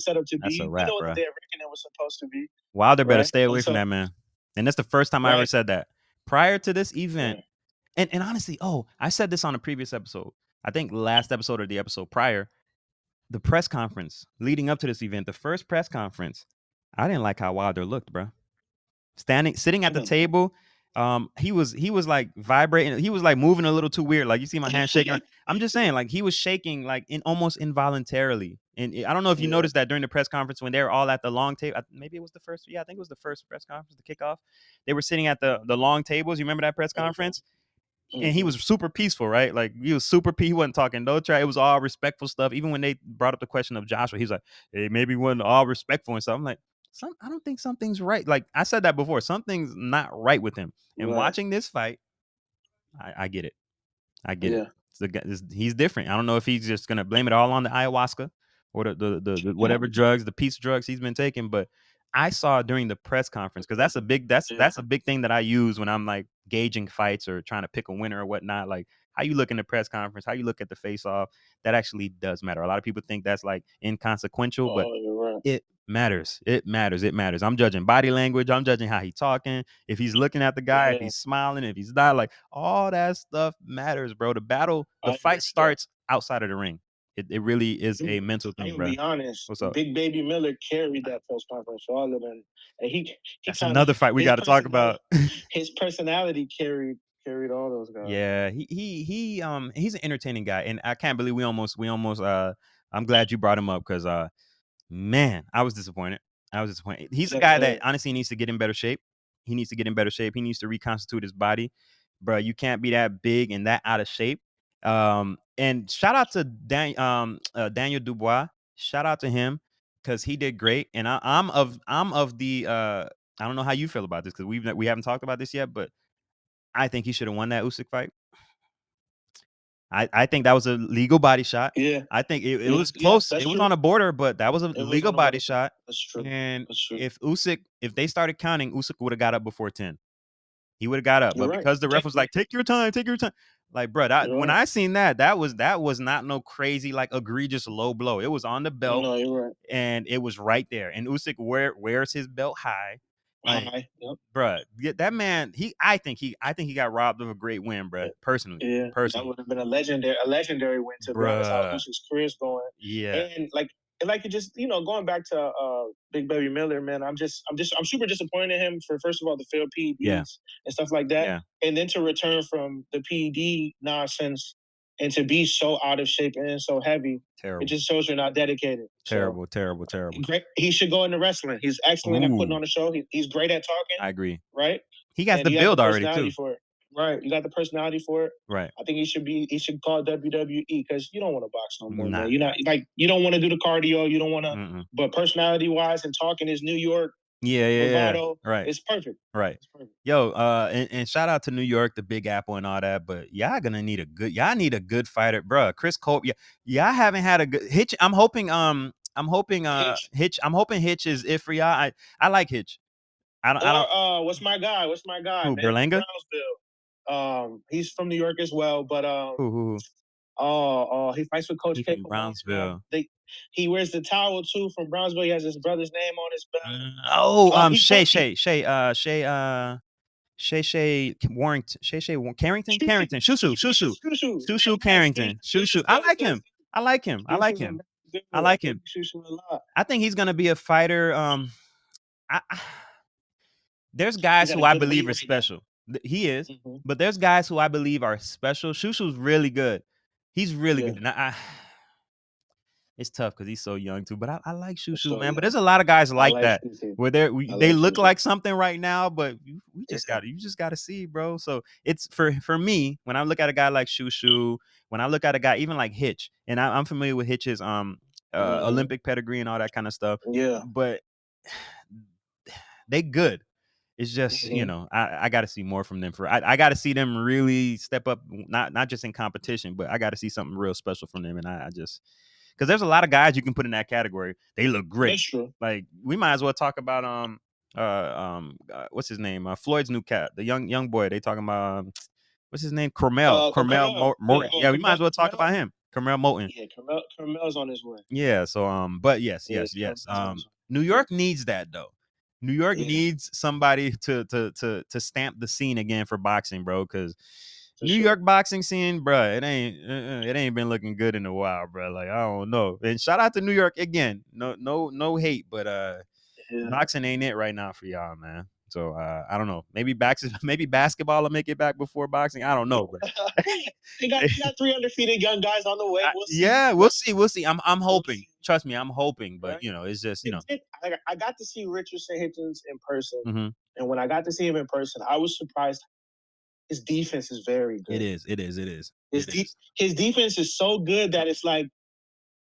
Speaker 2: set up to
Speaker 1: That's a
Speaker 2: be. You know
Speaker 1: wrap,
Speaker 2: what the
Speaker 1: bro.
Speaker 2: day of reckoning was supposed to be,
Speaker 1: Wilder better
Speaker 2: right?
Speaker 1: stay
Speaker 2: And
Speaker 1: away from
Speaker 2: so,
Speaker 1: that, man. And that's the first time I ever
Speaker 2: right,
Speaker 1: said that. Prior to this event,
Speaker 2: right,
Speaker 1: and honestly, I said this on a previous episode. I think last episode or the episode prior, the press conference leading up to this event, the first press conference, I didn't like how Wilder looked, bro. Sitting
Speaker 2: I
Speaker 1: at the
Speaker 2: didn't.
Speaker 1: table, He was like vibrating. He was like moving a little too weird. Like you see my hand shaking. I'm just saying, like he was shaking like in almost involuntarily. And I don't know if you
Speaker 2: Yeah.
Speaker 1: noticed that during the press conference when they were all at the long table. Maybe it was the first. Yeah, I think it was the first press conference, the kickoff. They were sitting at the long tables. You remember that press conference? And he
Speaker 2: Hmm.
Speaker 1: was super peaceful, right? Like he was super he wasn't talking no trash. It was all respectful stuff. Even when they brought up the question of Joshua, he's like, "Hey, maybe he wasn't all respectful and stuff." I'm like, I don't think something's right. Like I said that before, something's not right with him. And
Speaker 2: Right.
Speaker 1: watching this fight, I get it. I get it.
Speaker 2: Yeah.
Speaker 1: He's different. I don't know if he's just gonna blame it all on the ayahuasca or the whatever drugs, the peace drugs he's been taking. But I saw during the press conference because that's a big
Speaker 2: Yeah.
Speaker 1: that's a big thing that I use when I'm like gauging fights or trying to pick a winner or whatnot. Like how you look in the press conference, how you look at the face off, that actually does matter. A lot of people think that's like inconsequential, but
Speaker 2: Oh, you're right.
Speaker 1: it matters. It matters. It matters. I'm judging body language. I'm judging how he's talking. If he's looking at the guy, if
Speaker 2: Yeah.
Speaker 1: he's smiling, if he's not, like all that stuff matters, bro. The
Speaker 2: I
Speaker 1: fight
Speaker 2: agree with that.
Speaker 1: starts outside of the ring. It really is a
Speaker 2: I'm
Speaker 1: mental
Speaker 2: I'm
Speaker 1: thing,
Speaker 2: gonna
Speaker 1: bro.
Speaker 2: be honest.
Speaker 1: What's up?
Speaker 2: Big Baby Miller carried that press conference for all of them, and he
Speaker 1: That's
Speaker 2: kind of
Speaker 1: another fight we
Speaker 2: his
Speaker 1: got to talk
Speaker 2: personality
Speaker 1: about.
Speaker 2: his personality carried all those guys.
Speaker 1: Yeah, he's an entertaining guy, and I can't believe we almost I'm glad you brought him up because man, I was disappointed. I was disappointed. He's a
Speaker 2: Same
Speaker 1: guy that
Speaker 2: here.
Speaker 1: honestly needs to get in better shape. He needs to get in better shape. He needs to reconstitute his body. Bro, you can't be that big and that out of shape. And shout out to Daniel Dubois. Shout out to him because he did great. And I'm of the I don't know how you feel about this because we haven't talked about this yet, but I think he should have won that Usyk fight. I think that was a legal body shot.
Speaker 2: Yeah,
Speaker 1: I think it
Speaker 2: yeah,
Speaker 1: was
Speaker 2: yeah.
Speaker 1: close.
Speaker 2: That's
Speaker 1: It was
Speaker 2: true.
Speaker 1: on a border, but that was a
Speaker 2: It was
Speaker 1: legal
Speaker 2: on the
Speaker 1: body
Speaker 2: border.
Speaker 1: shot.
Speaker 2: That's true.
Speaker 1: And
Speaker 2: That's true.
Speaker 1: if they started counting, Usyk would have got up before 10. He would have got up.
Speaker 2: You're
Speaker 1: But
Speaker 2: right.
Speaker 1: because the ref was like, take your time, take your time. Like, bro,
Speaker 2: You're
Speaker 1: when
Speaker 2: right.
Speaker 1: I seen that was not no crazy, like egregious low blow. It was on the belt
Speaker 2: No, you're right.
Speaker 1: and it was right there. And Usyk wears his belt high. Like,
Speaker 2: Hi. Yep.
Speaker 1: bruh, that man, I think he got robbed of a great win, bruh.
Speaker 2: Yeah.
Speaker 1: Personally.
Speaker 2: Yeah, that
Speaker 1: Personally.
Speaker 2: would have been a legendary win, to be honest. How
Speaker 1: Bruh.
Speaker 2: Usyk's career's going,
Speaker 1: Yeah.
Speaker 2: and it just going back to Big Baby Miller, man. I'm super disappointed in him for, first of all, the failed
Speaker 1: Yeah.
Speaker 2: PEDs and stuff like that,
Speaker 1: Yeah.
Speaker 2: and then to return from the PED nonsense and to be so out of shape and so heavy. It
Speaker 1: Terrible.
Speaker 2: just shows you're not dedicated. So
Speaker 1: Terrible, terrible, terrible.
Speaker 2: great. He should go into wrestling. He's excellent at putting
Speaker 1: Ooh,
Speaker 2: on a show. He's great at talking,
Speaker 1: I agree.
Speaker 2: right?
Speaker 1: He has
Speaker 2: And
Speaker 1: the
Speaker 2: he has the
Speaker 1: build already
Speaker 2: personality
Speaker 1: too.
Speaker 2: for it. Right. You got the personality for it.
Speaker 1: Right.
Speaker 2: I think he should call WWE because you don't want to box no more, man.
Speaker 1: Nah.
Speaker 2: You're not like you don't want to do the cardio. You don't want to,
Speaker 1: Mm-mm.
Speaker 2: but personality wise and talking his New York
Speaker 1: Yeah, yeah, yeah.
Speaker 2: bravado,
Speaker 1: Right.
Speaker 2: it's perfect.
Speaker 1: Right.
Speaker 2: It's perfect.
Speaker 1: Yo, and shout out to New York, the Big Apple, and all that. But y'all need a good fighter, bro. Chris Cole, yeah, y'all haven't had a good Hitch.
Speaker 2: Hitch
Speaker 1: I'm hoping Hitch is it for y'all. I like Hitch. I
Speaker 2: or
Speaker 1: don't
Speaker 2: what's my guy? What's my guy,
Speaker 1: who
Speaker 2: man, from
Speaker 1: Berlanga?
Speaker 2: Brownsville? He's from New York as well, but
Speaker 1: Who
Speaker 2: he fights with Coach
Speaker 1: he
Speaker 2: K
Speaker 1: from
Speaker 2: for Montreal.
Speaker 1: Brownsville?
Speaker 2: He wears the towel too from Brownsville. He has his brother's name on his belt.
Speaker 1: Oh,
Speaker 2: He's from
Speaker 1: Shay Warrington, Carrington,
Speaker 2: Shoo Shoo
Speaker 1: Carrington,
Speaker 2: Shoo Shoo Shoo. Yes,
Speaker 1: Carrington,
Speaker 2: yes,
Speaker 1: I
Speaker 2: yes,
Speaker 1: like
Speaker 2: yes.
Speaker 1: him. I like him. I
Speaker 2: Shoo
Speaker 1: like
Speaker 2: Shoo's a
Speaker 1: him.
Speaker 2: good
Speaker 1: I
Speaker 2: one.
Speaker 1: like
Speaker 2: Big
Speaker 1: him.
Speaker 2: Shoo Shoo a lot.
Speaker 1: I think he's gonna be a fighter. There's
Speaker 2: He's
Speaker 1: guys
Speaker 2: at
Speaker 1: who
Speaker 2: a
Speaker 1: I
Speaker 2: good
Speaker 1: believe
Speaker 2: weight
Speaker 1: are
Speaker 2: right now.
Speaker 1: special. He is,
Speaker 2: Hmm.
Speaker 1: but there's guys who I believe are special. Shushu's really good. He's really
Speaker 2: Yeah,
Speaker 1: good. And it's tough because he's so young too. But I like
Speaker 2: it's
Speaker 1: Shushu,
Speaker 2: so
Speaker 1: man. But
Speaker 2: young.
Speaker 1: there's a lot of guys
Speaker 2: I
Speaker 1: like
Speaker 2: like
Speaker 1: that
Speaker 2: Shoo Shoo.
Speaker 1: where
Speaker 2: I
Speaker 1: they
Speaker 2: like Shoo
Speaker 1: look
Speaker 2: Shoo.
Speaker 1: like something right now, but
Speaker 2: Yeah,
Speaker 1: you just gotta see, bro. So it's for me when I look at a guy like Shushu, when I look at a guy even like Hitch, and I'm familiar with Hitch's
Speaker 2: hmm,
Speaker 1: Olympic pedigree and all that kind of stuff,
Speaker 2: yeah,
Speaker 1: but they good. It's just
Speaker 2: hmm,
Speaker 1: I got to see more from them. I got to see them really step up, not just in competition, but I got to see something real special from them. And I just because there's a lot of guys you can put in that category. They look great.
Speaker 2: that's true.
Speaker 1: Like we might as well talk about what's his name? Floyd's new cat, the young boy. They talking about what's his name? Cormel
Speaker 2: Carmel. Yeah,
Speaker 1: Yeah, we might
Speaker 2: Carmel.
Speaker 1: as well talk
Speaker 2: Carmel.
Speaker 1: about him. Cormel Moten.
Speaker 2: Yeah, Carmel's on his way.
Speaker 1: Yeah. So but yes,
Speaker 2: Yeah,
Speaker 1: yes, yes.
Speaker 2: Carmel's on his
Speaker 1: New
Speaker 2: way.
Speaker 1: York needs that though. New York
Speaker 2: Yeah,
Speaker 1: needs somebody to stamp the scene again for boxing, bro. Because
Speaker 2: for
Speaker 1: New
Speaker 2: sure.
Speaker 1: York boxing scene, bro, it ain't been looking good in a while, bro. Like I don't know. And shout out to New York again. No hate, but
Speaker 2: Yeah.
Speaker 1: boxing ain't it right now for y'all, man. So I don't know. Maybe maybe basketball will make it back before boxing. I don't know, but
Speaker 2: they got 3 undefeated young guys on the way. We'll see.
Speaker 1: yeah, we'll see. We'll see. I'm
Speaker 2: We'll
Speaker 1: hoping.
Speaker 2: see.
Speaker 1: Trust me, I'm hoping. But
Speaker 2: Right?
Speaker 1: it's just
Speaker 2: I got to see Richardson Hitchens in person,
Speaker 1: hmm
Speaker 2: and when I got to see him in person, I was surprised. His defense is very
Speaker 1: it
Speaker 2: good.
Speaker 1: is. It is. It is.
Speaker 2: His
Speaker 1: It is.
Speaker 2: his defense is so good that it's like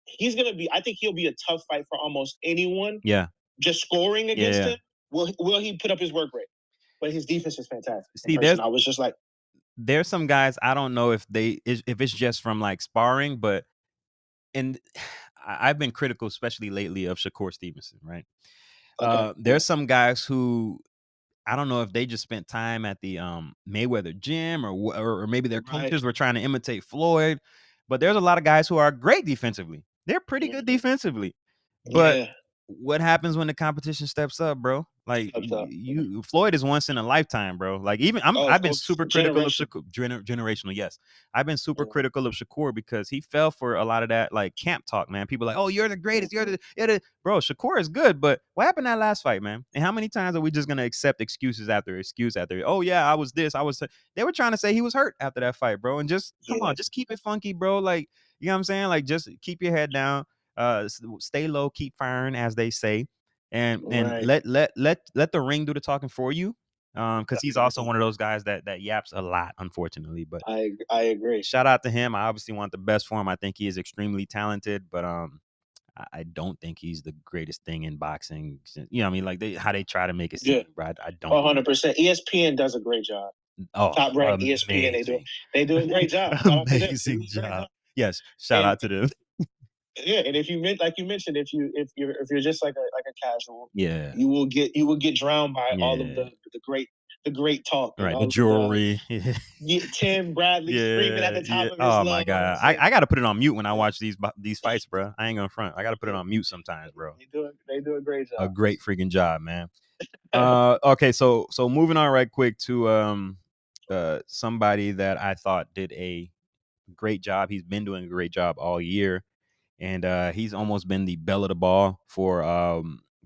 Speaker 2: he's gonna be. I think he'll be a tough fight for almost anyone.
Speaker 1: Yeah.
Speaker 2: Just scoring against
Speaker 1: Yeah.
Speaker 2: him, will he put up his work rate? But his defense is fantastic in
Speaker 1: See,
Speaker 2: person. I was just like,
Speaker 1: there's some guys I don't know if it's just from like sparring, but and I've been critical, especially lately, of Shakur Stevenson. Right.
Speaker 2: okay,
Speaker 1: There's some guys who I don't know if they just spent time at the Mayweather gym or maybe their
Speaker 2: right,
Speaker 1: coaches were trying to imitate Floyd, but there's a lot of guys who are great defensively. They're pretty good
Speaker 2: mm-hmm.
Speaker 1: defensively. But
Speaker 2: Yeah,
Speaker 1: what happens when the competition steps up, bro? Like
Speaker 2: steps up.
Speaker 1: you Floyd is once in a lifetime, bro. Like even
Speaker 2: Oh,
Speaker 1: I've been
Speaker 2: so
Speaker 1: super critical of
Speaker 2: generation.
Speaker 1: Shakur generational, yes. I've been super
Speaker 2: Mm-hmm.
Speaker 1: critical of Shakur because he fell for a lot of that like camp talk, man. People like, "Oh, you're the greatest. You're the bro, Shakur is good, but what happened that last fight, man? And how many times are we just gonna accept excuses after excuse after? Oh yeah, I was this, I was. They were trying to say he was hurt after that fight, bro. And just come
Speaker 2: Yeah,
Speaker 1: on, just keep it funky, bro. Like you know what I'm saying? Like just keep your head down. Stay low, keep firing, as they say, and
Speaker 2: right.
Speaker 1: let the ring do the talking for you. Because
Speaker 2: I
Speaker 1: he's also
Speaker 2: agree.
Speaker 1: one of those guys that yaps a lot, unfortunately. But
Speaker 2: I agree.
Speaker 1: shout out to him. I obviously want the best for him. I think he is extremely talented, but I don't think he's the greatest thing in boxing. You know what I mean? Like how they try to make it
Speaker 2: Yeah,
Speaker 1: seem, bro. I don't believe that.
Speaker 2: 100%. ESPN does a great job.
Speaker 1: Oh,
Speaker 2: Top ranked ESPN,
Speaker 1: amazing.
Speaker 2: they do a great job. Shout out to them. They do
Speaker 1: Amazing
Speaker 2: a great
Speaker 1: job.
Speaker 2: job.
Speaker 1: Yes, shout
Speaker 2: And
Speaker 1: out to them.
Speaker 2: yeah, and if you like you mentioned, if you're just like a casual,
Speaker 1: Yeah.
Speaker 2: you will get drowned by all of
Speaker 1: Yeah.
Speaker 2: the great talk and
Speaker 1: Right. The
Speaker 2: all of the
Speaker 1: jewelry.
Speaker 2: Tim Bradley screaming at
Speaker 1: Yeah,
Speaker 2: the top
Speaker 1: yeah.
Speaker 2: of his
Speaker 1: Oh my
Speaker 2: lungs
Speaker 1: god, I gotta put it on mute when I
Speaker 2: and
Speaker 1: watch these fights, bro. I ain't gonna front. I gotta put it on mute sometimes, bro.
Speaker 2: they do a great
Speaker 1: A
Speaker 2: job.
Speaker 1: great freaking job, man. Okay, so moving on right quick to somebody that I thought did a great job. He's been doing a great job all year, and he's almost been the belle of the ball for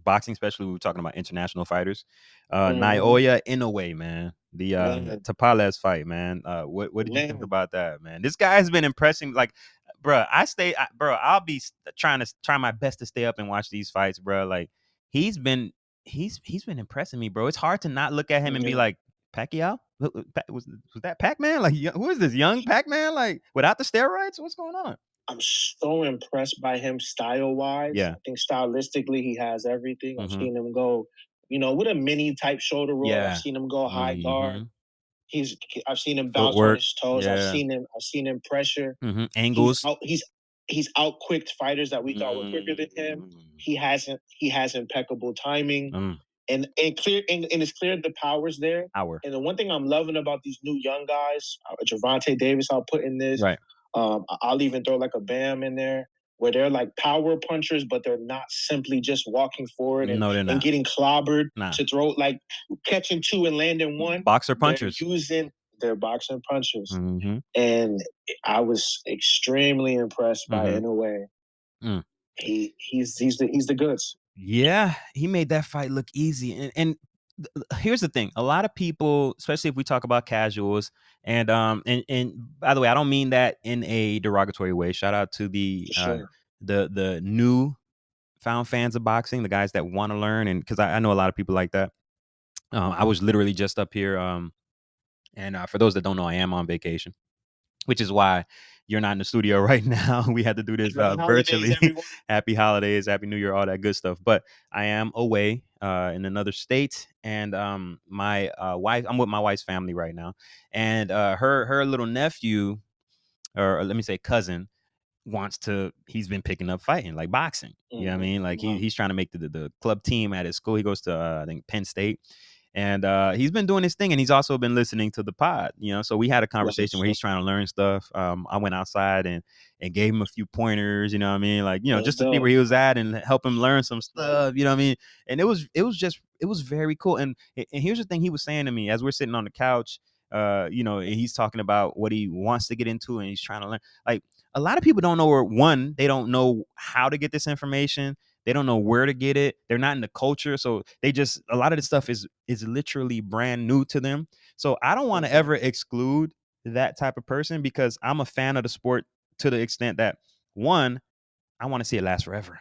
Speaker 1: boxing, especially when we're talking about international fighters.
Speaker 2: Mhm.
Speaker 1: Naoya Inoue, man, the
Speaker 2: Man,
Speaker 1: Tapales fight, man. What did you think
Speaker 2: man,
Speaker 1: about that, man? This guy has been impressing. Like, bro, bro, I'll be try my best to stay up and watch these fights, bro. Like, he's been he's been impressing me, bro. It's hard to not look at him and be
Speaker 2: yeah.
Speaker 1: like, Pacquiao? Was that Pac Man? Like, who is this young Pac Man? Like, without the steroids? What's going on?
Speaker 2: I'm so impressed by him style wise.
Speaker 1: Yeah.
Speaker 2: I think stylistically he has everything. I've
Speaker 1: Mhm.
Speaker 2: seen him go, with a mini type shoulder roll. I've
Speaker 1: Yeah.
Speaker 2: seen him go high guard.
Speaker 1: Mhm.
Speaker 2: He's I've seen him bounce on
Speaker 1: Footwork.
Speaker 2: his toes.
Speaker 1: Yeah.
Speaker 2: I've seen him pressure.
Speaker 1: Mhm.
Speaker 2: He's
Speaker 1: Angles.
Speaker 2: out he's outquicked fighters that we thought were quicker than him.
Speaker 1: Mm.
Speaker 2: He has impeccable timing
Speaker 1: Mm.
Speaker 2: and it's clear the power's there.
Speaker 1: Power.
Speaker 2: And the one thing I'm loving about these new young guys, Javante Davis, I'll put in this.
Speaker 1: Right.
Speaker 2: I'll even throw like a Bam in there, where they're like power punchers, but they're not simply just walking forward
Speaker 1: No, they're
Speaker 2: and
Speaker 1: not.
Speaker 2: getting clobbered
Speaker 1: Nah.
Speaker 2: to throw like catching two and landing one.
Speaker 1: Boxer
Speaker 2: They're
Speaker 1: punchers.
Speaker 2: using their boxing punches,
Speaker 1: Mhm.
Speaker 2: and I was extremely impressed by
Speaker 1: Mhm.
Speaker 2: Inoue.
Speaker 1: Mm.
Speaker 2: He's the goods.
Speaker 1: Yeah, he made that fight look easy. Here's the thing: a lot of people, especially if we talk about casuals, and by the way, I don't mean that in a derogatory way. Shout out to
Speaker 2: For sure.
Speaker 1: the new found fans of boxing, the guys that want to learn, and because I know a lot of people like that. I was literally just up here, and for those that don't know, I am on vacation, which is why you're not in the studio right now. We had to do this
Speaker 2: Happy holidays,
Speaker 1: virtually.
Speaker 2: everyone.
Speaker 1: Happy holidays, happy New Year, all that good stuff. But I am away in another state, and my wife. I'm with my wife's family right now, and her little nephew, or let me say cousin, he's been picking up fighting like boxing. You know what I
Speaker 2: Mm-hmm.
Speaker 1: mean? Like
Speaker 2: Wow.
Speaker 1: he's trying to make the club team at his school. He goes to I think Penn State. And he's been doing his thing, and he's also been listening to the pod. So we had a conversation where
Speaker 2: Let's
Speaker 1: he's trying to learn stuff. I went outside and gave him a few pointers. You know what I mean? Like
Speaker 2: that's
Speaker 1: just to see where
Speaker 2: dope.
Speaker 1: he was at and help him learn some stuff. You know what I mean? And it was very cool. And here's the thing he was saying to me as we're sitting on the couch. He's talking about what he wants to get into, and he's trying to learn. Like a lot of people don't know where they don't know how to get this information. They don't know where to get it. They're not in the culture, so they just a lot of the stuff is literally brand new to them. So I don't want to
Speaker 2: Mhm.
Speaker 1: ever exclude that type of person because I'm a fan of the sport to the extent that one, I want to see it last forever.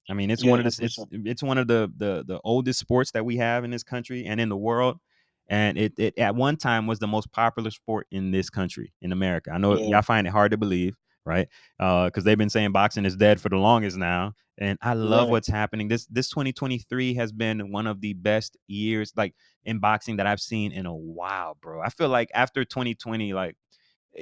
Speaker 1: I mean, it's
Speaker 2: Yeah,
Speaker 1: one of the
Speaker 2: 100%.
Speaker 1: it's one of the oldest sports that we have in this country and in the world. And it at one time was the most popular sport in this country, in America. I know
Speaker 2: Yeah,
Speaker 1: y'all find it hard to believe, right? Because they've been saying boxing is dead for the longest now. And I love
Speaker 2: right.
Speaker 1: what's happening. This 2023 has been one of the best years like in boxing that I've seen in a while, bro. I feel like after 2020, like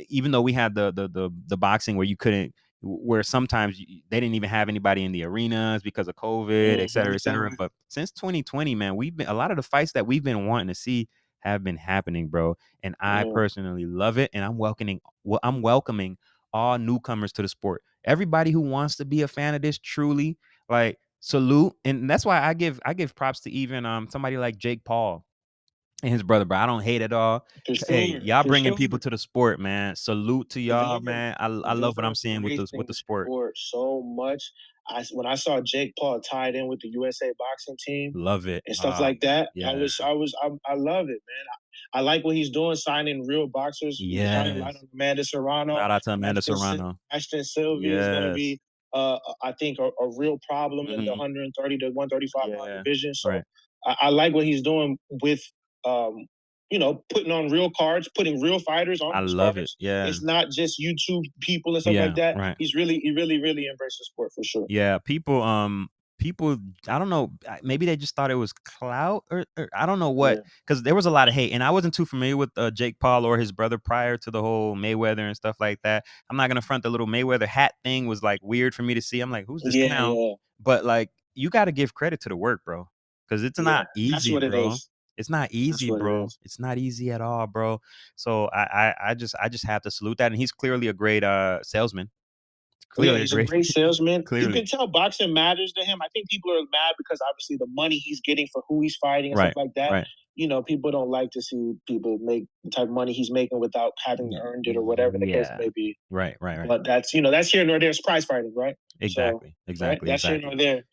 Speaker 1: even though we had the boxing where you couldn't where sometimes they didn't even have anybody in the arenas because of COVID, et cetera, et cetera.
Speaker 2: Mhm.
Speaker 1: But since 2020, man, we've been a lot of the fights that we've been wanting to see have been happening, bro. And I
Speaker 2: Yeah,
Speaker 1: personally love it. And I'm welcoming all newcomers to the sport. Everybody who wants to be a fan of this, truly, like salute. And that's why I give props to even somebody like Jake Paul and his brother, bro. I don't hate at all.
Speaker 2: for
Speaker 1: Hey,
Speaker 2: sure,
Speaker 1: y'all
Speaker 2: for
Speaker 1: bringing
Speaker 2: sure.
Speaker 1: people to the sport, man. Salute to y'all,
Speaker 2: They're
Speaker 1: man. I love what
Speaker 2: they're
Speaker 1: I'm seeing with
Speaker 2: embracing
Speaker 1: the
Speaker 2: the
Speaker 1: sport.
Speaker 2: sport so much. When I saw Jake Paul tied in with the USA boxing team
Speaker 1: Love it.
Speaker 2: and stuff like that,
Speaker 1: Yeah.
Speaker 2: I love it, man. I like what he's doing, signing real boxers, shining light
Speaker 1: Yes.
Speaker 2: on Amanda Serrano.
Speaker 1: Shout out to Amanda
Speaker 2: Ashton
Speaker 1: Serrano.
Speaker 2: Ashton Sylvie is going to
Speaker 1: Yes.
Speaker 2: be, I think, a real problem in the
Speaker 1: Mhm.
Speaker 2: 130 to 135 pound
Speaker 1: Yeah.
Speaker 2: division. So
Speaker 1: Right.
Speaker 2: I like what he's doing with, um, putting on real cards, putting real fighters on
Speaker 1: I
Speaker 2: these
Speaker 1: love it.
Speaker 2: cards.
Speaker 1: Yeah.
Speaker 2: It's not just YouTube people and stuff like
Speaker 1: Yeah.
Speaker 2: that.
Speaker 1: Right.
Speaker 2: He really, really embraced the sport for sure.
Speaker 1: Yeah, people, I don't know, maybe they just thought it was clout or I don't know what,
Speaker 2: Yeah,
Speaker 1: because there was a lot of hate, and I wasn't too familiar with Jake Paul or his brother prior to the whole Mayweather and stuff like that. I'm not gonna front the little Mayweather hat thing was like weird for me to see. I'm like, who's this
Speaker 2: yeah,
Speaker 1: clown?
Speaker 2: yeah,
Speaker 1: But like, you got to give credit to the work, bro, because it's
Speaker 2: yeah.
Speaker 1: not
Speaker 2: That's
Speaker 1: easy,
Speaker 2: what it
Speaker 1: bro.
Speaker 2: is.
Speaker 1: It's not
Speaker 2: That's
Speaker 1: easy,
Speaker 2: what it
Speaker 1: bro.
Speaker 2: is.
Speaker 1: It's not easy at all, bro. So I just have to salute that, and he's clearly a great salesman.
Speaker 2: Yeah,
Speaker 1: Clearly a
Speaker 2: he's a
Speaker 1: great,
Speaker 2: great salesman. You
Speaker 1: clearly,
Speaker 2: can tell boxing matters to him. I think people are mad because obviously the money he's getting for who he's fighting and stuff
Speaker 1: right,
Speaker 2: like that.
Speaker 1: right.
Speaker 2: People don't like to see people make the type of money he's making without having earned it or whatever the case
Speaker 1: Yeah.
Speaker 2: may be.
Speaker 1: Right, right, right.
Speaker 2: But that's here nor there. It's prize fighting, right? So,
Speaker 1: Exactly,
Speaker 2: right,
Speaker 1: exactly,
Speaker 2: that's here nor
Speaker 1: exactly,
Speaker 2: there.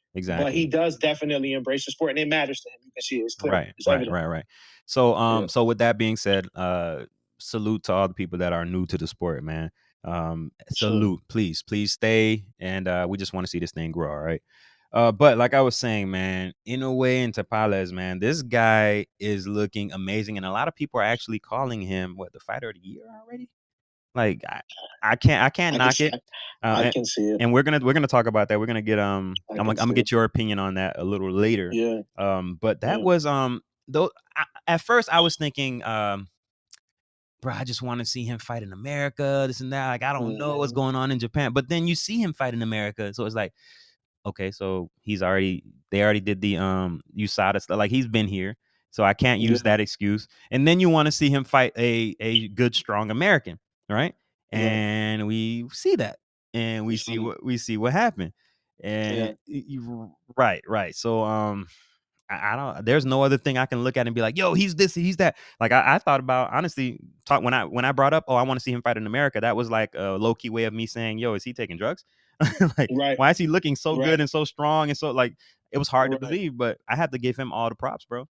Speaker 2: But he
Speaker 1: exactly.
Speaker 2: does definitely embrace the sport, and it matters to him. You can see it. It's clear.
Speaker 1: Right,
Speaker 2: It's
Speaker 1: right,
Speaker 2: evident.
Speaker 1: right, right. So,
Speaker 2: Yeah,
Speaker 1: so with that being said, salute to all the people that are new to the sport, man.
Speaker 2: for sure.
Speaker 1: Salute, please, please stay, and we just want to see this thing grow, all right? But like I was saying, man, Inoue and Tapales, man, this guy is looking amazing, and a lot of people are actually calling him what the fighter of the year already. Like I can't
Speaker 2: I can
Speaker 1: knock it. Uh,
Speaker 2: I
Speaker 1: and,
Speaker 2: can see it.
Speaker 1: and we're gonna talk about that. We're gonna get
Speaker 2: I
Speaker 1: I'm
Speaker 2: can
Speaker 1: gonna
Speaker 2: see it.
Speaker 1: get your opinion on that a little later.
Speaker 2: Yeah,
Speaker 1: But that
Speaker 2: yeah.
Speaker 1: was though at first I was thinking bro, I just want to see him fight in America, this and that. Like I don't know what's
Speaker 2: Hmm.
Speaker 1: going on in Japan. But then you see him fight in America. So it's like, okay, so they already did the USADA stuff. Like he's been here. So I can't use
Speaker 2: Yeah,
Speaker 1: that excuse. And then you want to see him fight a good, strong American, right?
Speaker 2: yeah.
Speaker 1: And we see that. And
Speaker 2: We see.
Speaker 1: we see what happened.
Speaker 2: Yeah.
Speaker 1: And right, right. So I don't. There's no other thing I can look at and be like, "Yo, he's this, he's that." Like I thought about honestly. Talk when I brought up, "Oh, I want to see him fight in America." That was like a low key way of me saying, "Yo, is he taking drugs?" Like,
Speaker 2: Right.
Speaker 1: why is he looking so
Speaker 2: Right.
Speaker 1: good and so strong and so like it was hard to
Speaker 2: Right.
Speaker 1: believe, but I have to give him all the props, bro.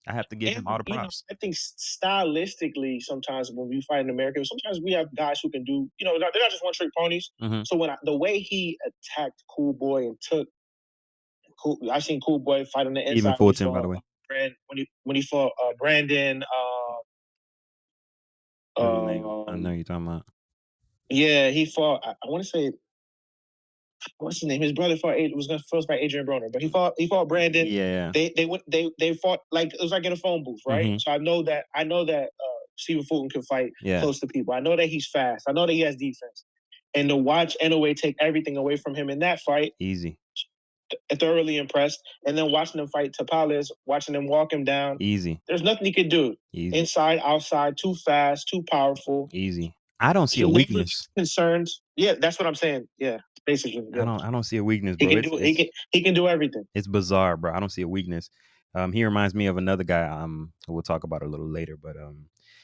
Speaker 1: I have to give him all
Speaker 2: And
Speaker 1: the props.
Speaker 2: I think stylistically, sometimes when we fight in America, sometimes we have guys who can do. They're not just one trick ponies.
Speaker 1: Hmm.
Speaker 2: So the way he attacked Cool Boy and took Cool, I seen Cool Boy fight on the
Speaker 1: Even
Speaker 2: inside when he
Speaker 1: Fulton, by the
Speaker 2: fought
Speaker 1: way.
Speaker 2: When he fought Brandon.
Speaker 1: I know you're talking about.
Speaker 2: Yeah, he fought. I want to say what's his name? His brother was going to first fight Adrian Broner, but he fought Brandon.
Speaker 1: Yeah.
Speaker 2: They fought like it was like in a phone booth, right?
Speaker 1: Hmm.
Speaker 2: So I know that Stephen Fulton can fight
Speaker 1: Yeah.
Speaker 2: close to people. I know that he's fast. I know that he has defense. And to watch Inoue take everything away from him in that fight,
Speaker 1: Easy.
Speaker 2: thoroughly impressed. And then watching him fight Tapales, watching him walk him down,
Speaker 1: Easy.
Speaker 2: there's nothing he could do.
Speaker 1: Easy.
Speaker 2: Inside, outside, too fast, too powerful.
Speaker 1: Easy. I don't see
Speaker 2: He
Speaker 1: a
Speaker 2: wavered
Speaker 1: weakness.
Speaker 2: concerns. Yeah, that's what I'm saying. Yeah, basically, yeah.
Speaker 1: I don't see a weakness,
Speaker 2: He
Speaker 1: bro.
Speaker 2: can do it. He can do everything.
Speaker 1: It's bizarre, bro. I don't see a weakness. He reminds me of another guy. We'll talk about it a little later, but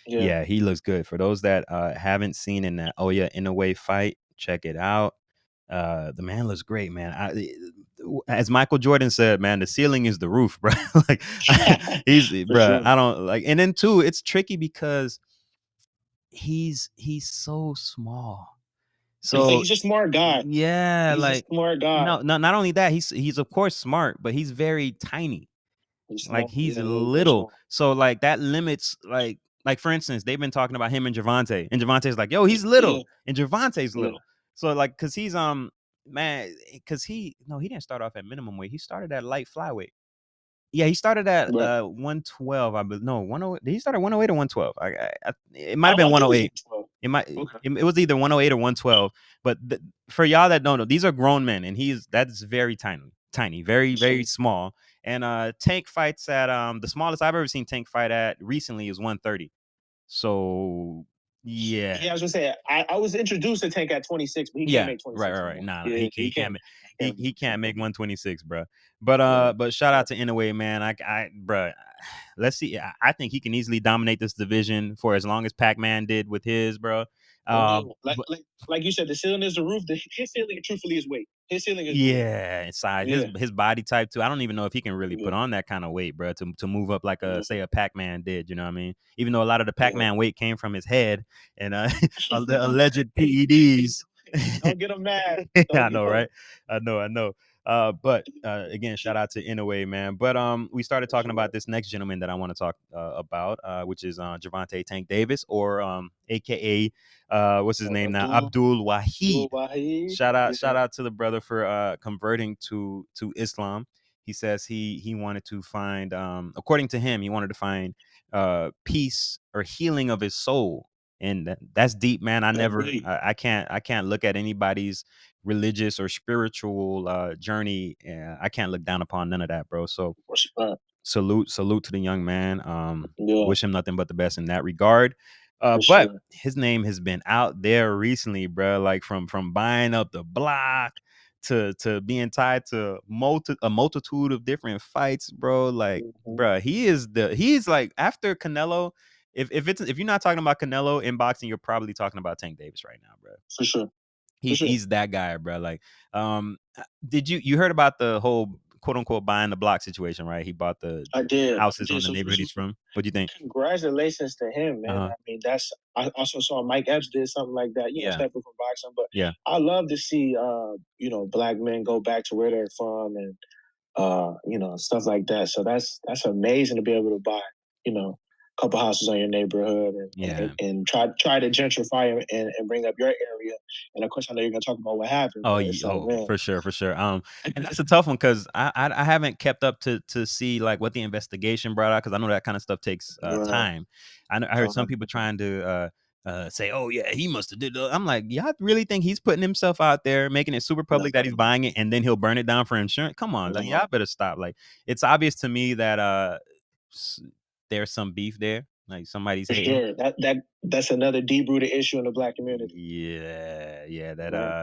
Speaker 2: Yeah.
Speaker 1: yeah, he looks good. For those that haven't seen in that, oh yeah, in a way fight, check it out. The man looks great, man. as Michael Jordan said, man, the ceiling is the roof, bro. Like he's
Speaker 2: For
Speaker 1: bro.
Speaker 2: sure.
Speaker 1: I don't like, and then too, it's tricky because he's so small. So
Speaker 2: He's a smart guy.
Speaker 1: yeah,
Speaker 2: He's a
Speaker 1: like
Speaker 2: smart guy.
Speaker 1: no, not only that, he's of course smart, but he's very tiny.
Speaker 2: He's
Speaker 1: Like
Speaker 2: small.
Speaker 1: he's
Speaker 2: Yeah, very
Speaker 1: little.
Speaker 2: small.
Speaker 1: So like that limits like for instance, they've been talking about him and Javante. And Javante's like, yo, he's
Speaker 2: Yeah,
Speaker 1: little. And Javante's
Speaker 2: yeah.
Speaker 1: little. So like cause he's man, cause he didn't start off at minimum weight. He started at light flyweight. Yeah, he started at
Speaker 2: Right.
Speaker 1: 112. I believe no 108. Did he start at 108 or 112? It might have been
Speaker 2: I think it was
Speaker 1: 108.
Speaker 2: 12.
Speaker 1: It might
Speaker 2: Okay.
Speaker 1: it was either 108 or 112. But for y'all that don't know, these are grown men, and that's very tiny, very very
Speaker 2: So,
Speaker 1: small. And Tank fights at the smallest I've ever seen Tank fight at recently is 130. So yeah,
Speaker 2: yeah, I was gonna say I was introduced to Tank at 26, but he can't
Speaker 1: yeah,
Speaker 2: make
Speaker 1: right,
Speaker 2: 26
Speaker 1: right,
Speaker 2: no
Speaker 1: right.
Speaker 2: more.
Speaker 1: Nah,
Speaker 2: Yeah,
Speaker 1: he can't
Speaker 2: he can't make
Speaker 1: he
Speaker 2: 26
Speaker 1: can't
Speaker 2: no
Speaker 1: make
Speaker 2: more.
Speaker 1: 126, bro.
Speaker 2: Yeah.
Speaker 1: But shout out to Inouye, man. Bruh, let's see. I think he can easily dominate this division for as long as Pac-Man did with his, bro.
Speaker 2: Oh yeah.
Speaker 1: But
Speaker 2: Like you said, the ceiling is the roof. His ceiling truthfully is weight. His ceiling is weight.
Speaker 1: yeah, size,
Speaker 2: Yeah.
Speaker 1: his body type too. I don't even know if he can really
Speaker 2: Yeah.
Speaker 1: put on that kind of weight, bro, to move up like a
Speaker 2: Yeah.
Speaker 1: say a Pac-Man did. You know what I mean? Even though a lot of the
Speaker 2: Yeah.
Speaker 1: Pac-Man weight came from his head and the alleged PEDs.
Speaker 2: Don't get him mad. Don't
Speaker 1: I
Speaker 2: get
Speaker 1: know,
Speaker 2: him.
Speaker 1: right? I know. But again, shout out to Inouye, man. But we started
Speaker 2: For
Speaker 1: talking
Speaker 2: sure.
Speaker 1: about this next gentleman that I want to talk about, which is Javante Tank Davis, or AKA what's his name now, Abdul
Speaker 2: Abdul
Speaker 1: Wahid.
Speaker 2: Wahid.
Speaker 1: Shout
Speaker 2: Yeah.
Speaker 1: out to the brother for converting to Islam. He says he wanted to find, according to him, he wanted to find peace or healing of his soul, and that's deep, man.
Speaker 2: That's deep.
Speaker 1: I can't look at anybody's religious or spiritual journey. I can't look down upon none of that, bro. So
Speaker 2: Respect.
Speaker 1: salute to the young man.
Speaker 2: Yeah,
Speaker 1: Wish him nothing but the best in that regard.
Speaker 2: for
Speaker 1: But
Speaker 2: sure.
Speaker 1: his name has been out there recently, bro. Like from buying up the block to being tied to a multitude of different fights, bro. Like,
Speaker 2: Hmm.
Speaker 1: bro, he's like after Canelo. If you're not talking about Canelo in boxing, you're probably talking about Tank Davis right now, bro.
Speaker 2: For sure. For sure.
Speaker 1: He's that guy, bro. Like, did you heard about the whole quote unquote buying the block situation, right? He bought the
Speaker 2: I did. I
Speaker 1: houses on
Speaker 2: did.
Speaker 1: the
Speaker 2: So
Speaker 1: neighborhood
Speaker 2: first,
Speaker 1: he's from. What do you think?
Speaker 2: congratulations to him,
Speaker 1: Uh
Speaker 2: man.
Speaker 1: huh.
Speaker 2: I mean, that's I also saw Mike Epps did something like that,
Speaker 1: Yeah.
Speaker 2: separate from boxing. But
Speaker 1: Yeah.
Speaker 2: I love to see black men go back to where they're from and stuff like that. So that's amazing to be able to buy, a couple houses on your neighborhood
Speaker 1: Yeah.
Speaker 2: and try to gentrify and bring up your area. And of course I know you're gonna talk about what happened, but it's like, man,
Speaker 1: For sure, for sure. And that's a tough one because I haven't kept up to see like what the investigation brought out because I know that kind of stuff takes
Speaker 2: right.
Speaker 1: time. I heard some people trying to say, "Oh yeah, he must have did." I'm like, y'all really think he's putting himself out there, making it super
Speaker 2: No,
Speaker 1: public that he's buying it, and then he'll burn it down for insurance? Come on, like,
Speaker 2: no,
Speaker 1: y'all better stop. Like, it's obvious to me that s- there's some beef there. Like somebody's
Speaker 2: for
Speaker 1: hating.
Speaker 2: sure. That's another deep rooted issue in the black community.
Speaker 1: Yeah, yeah.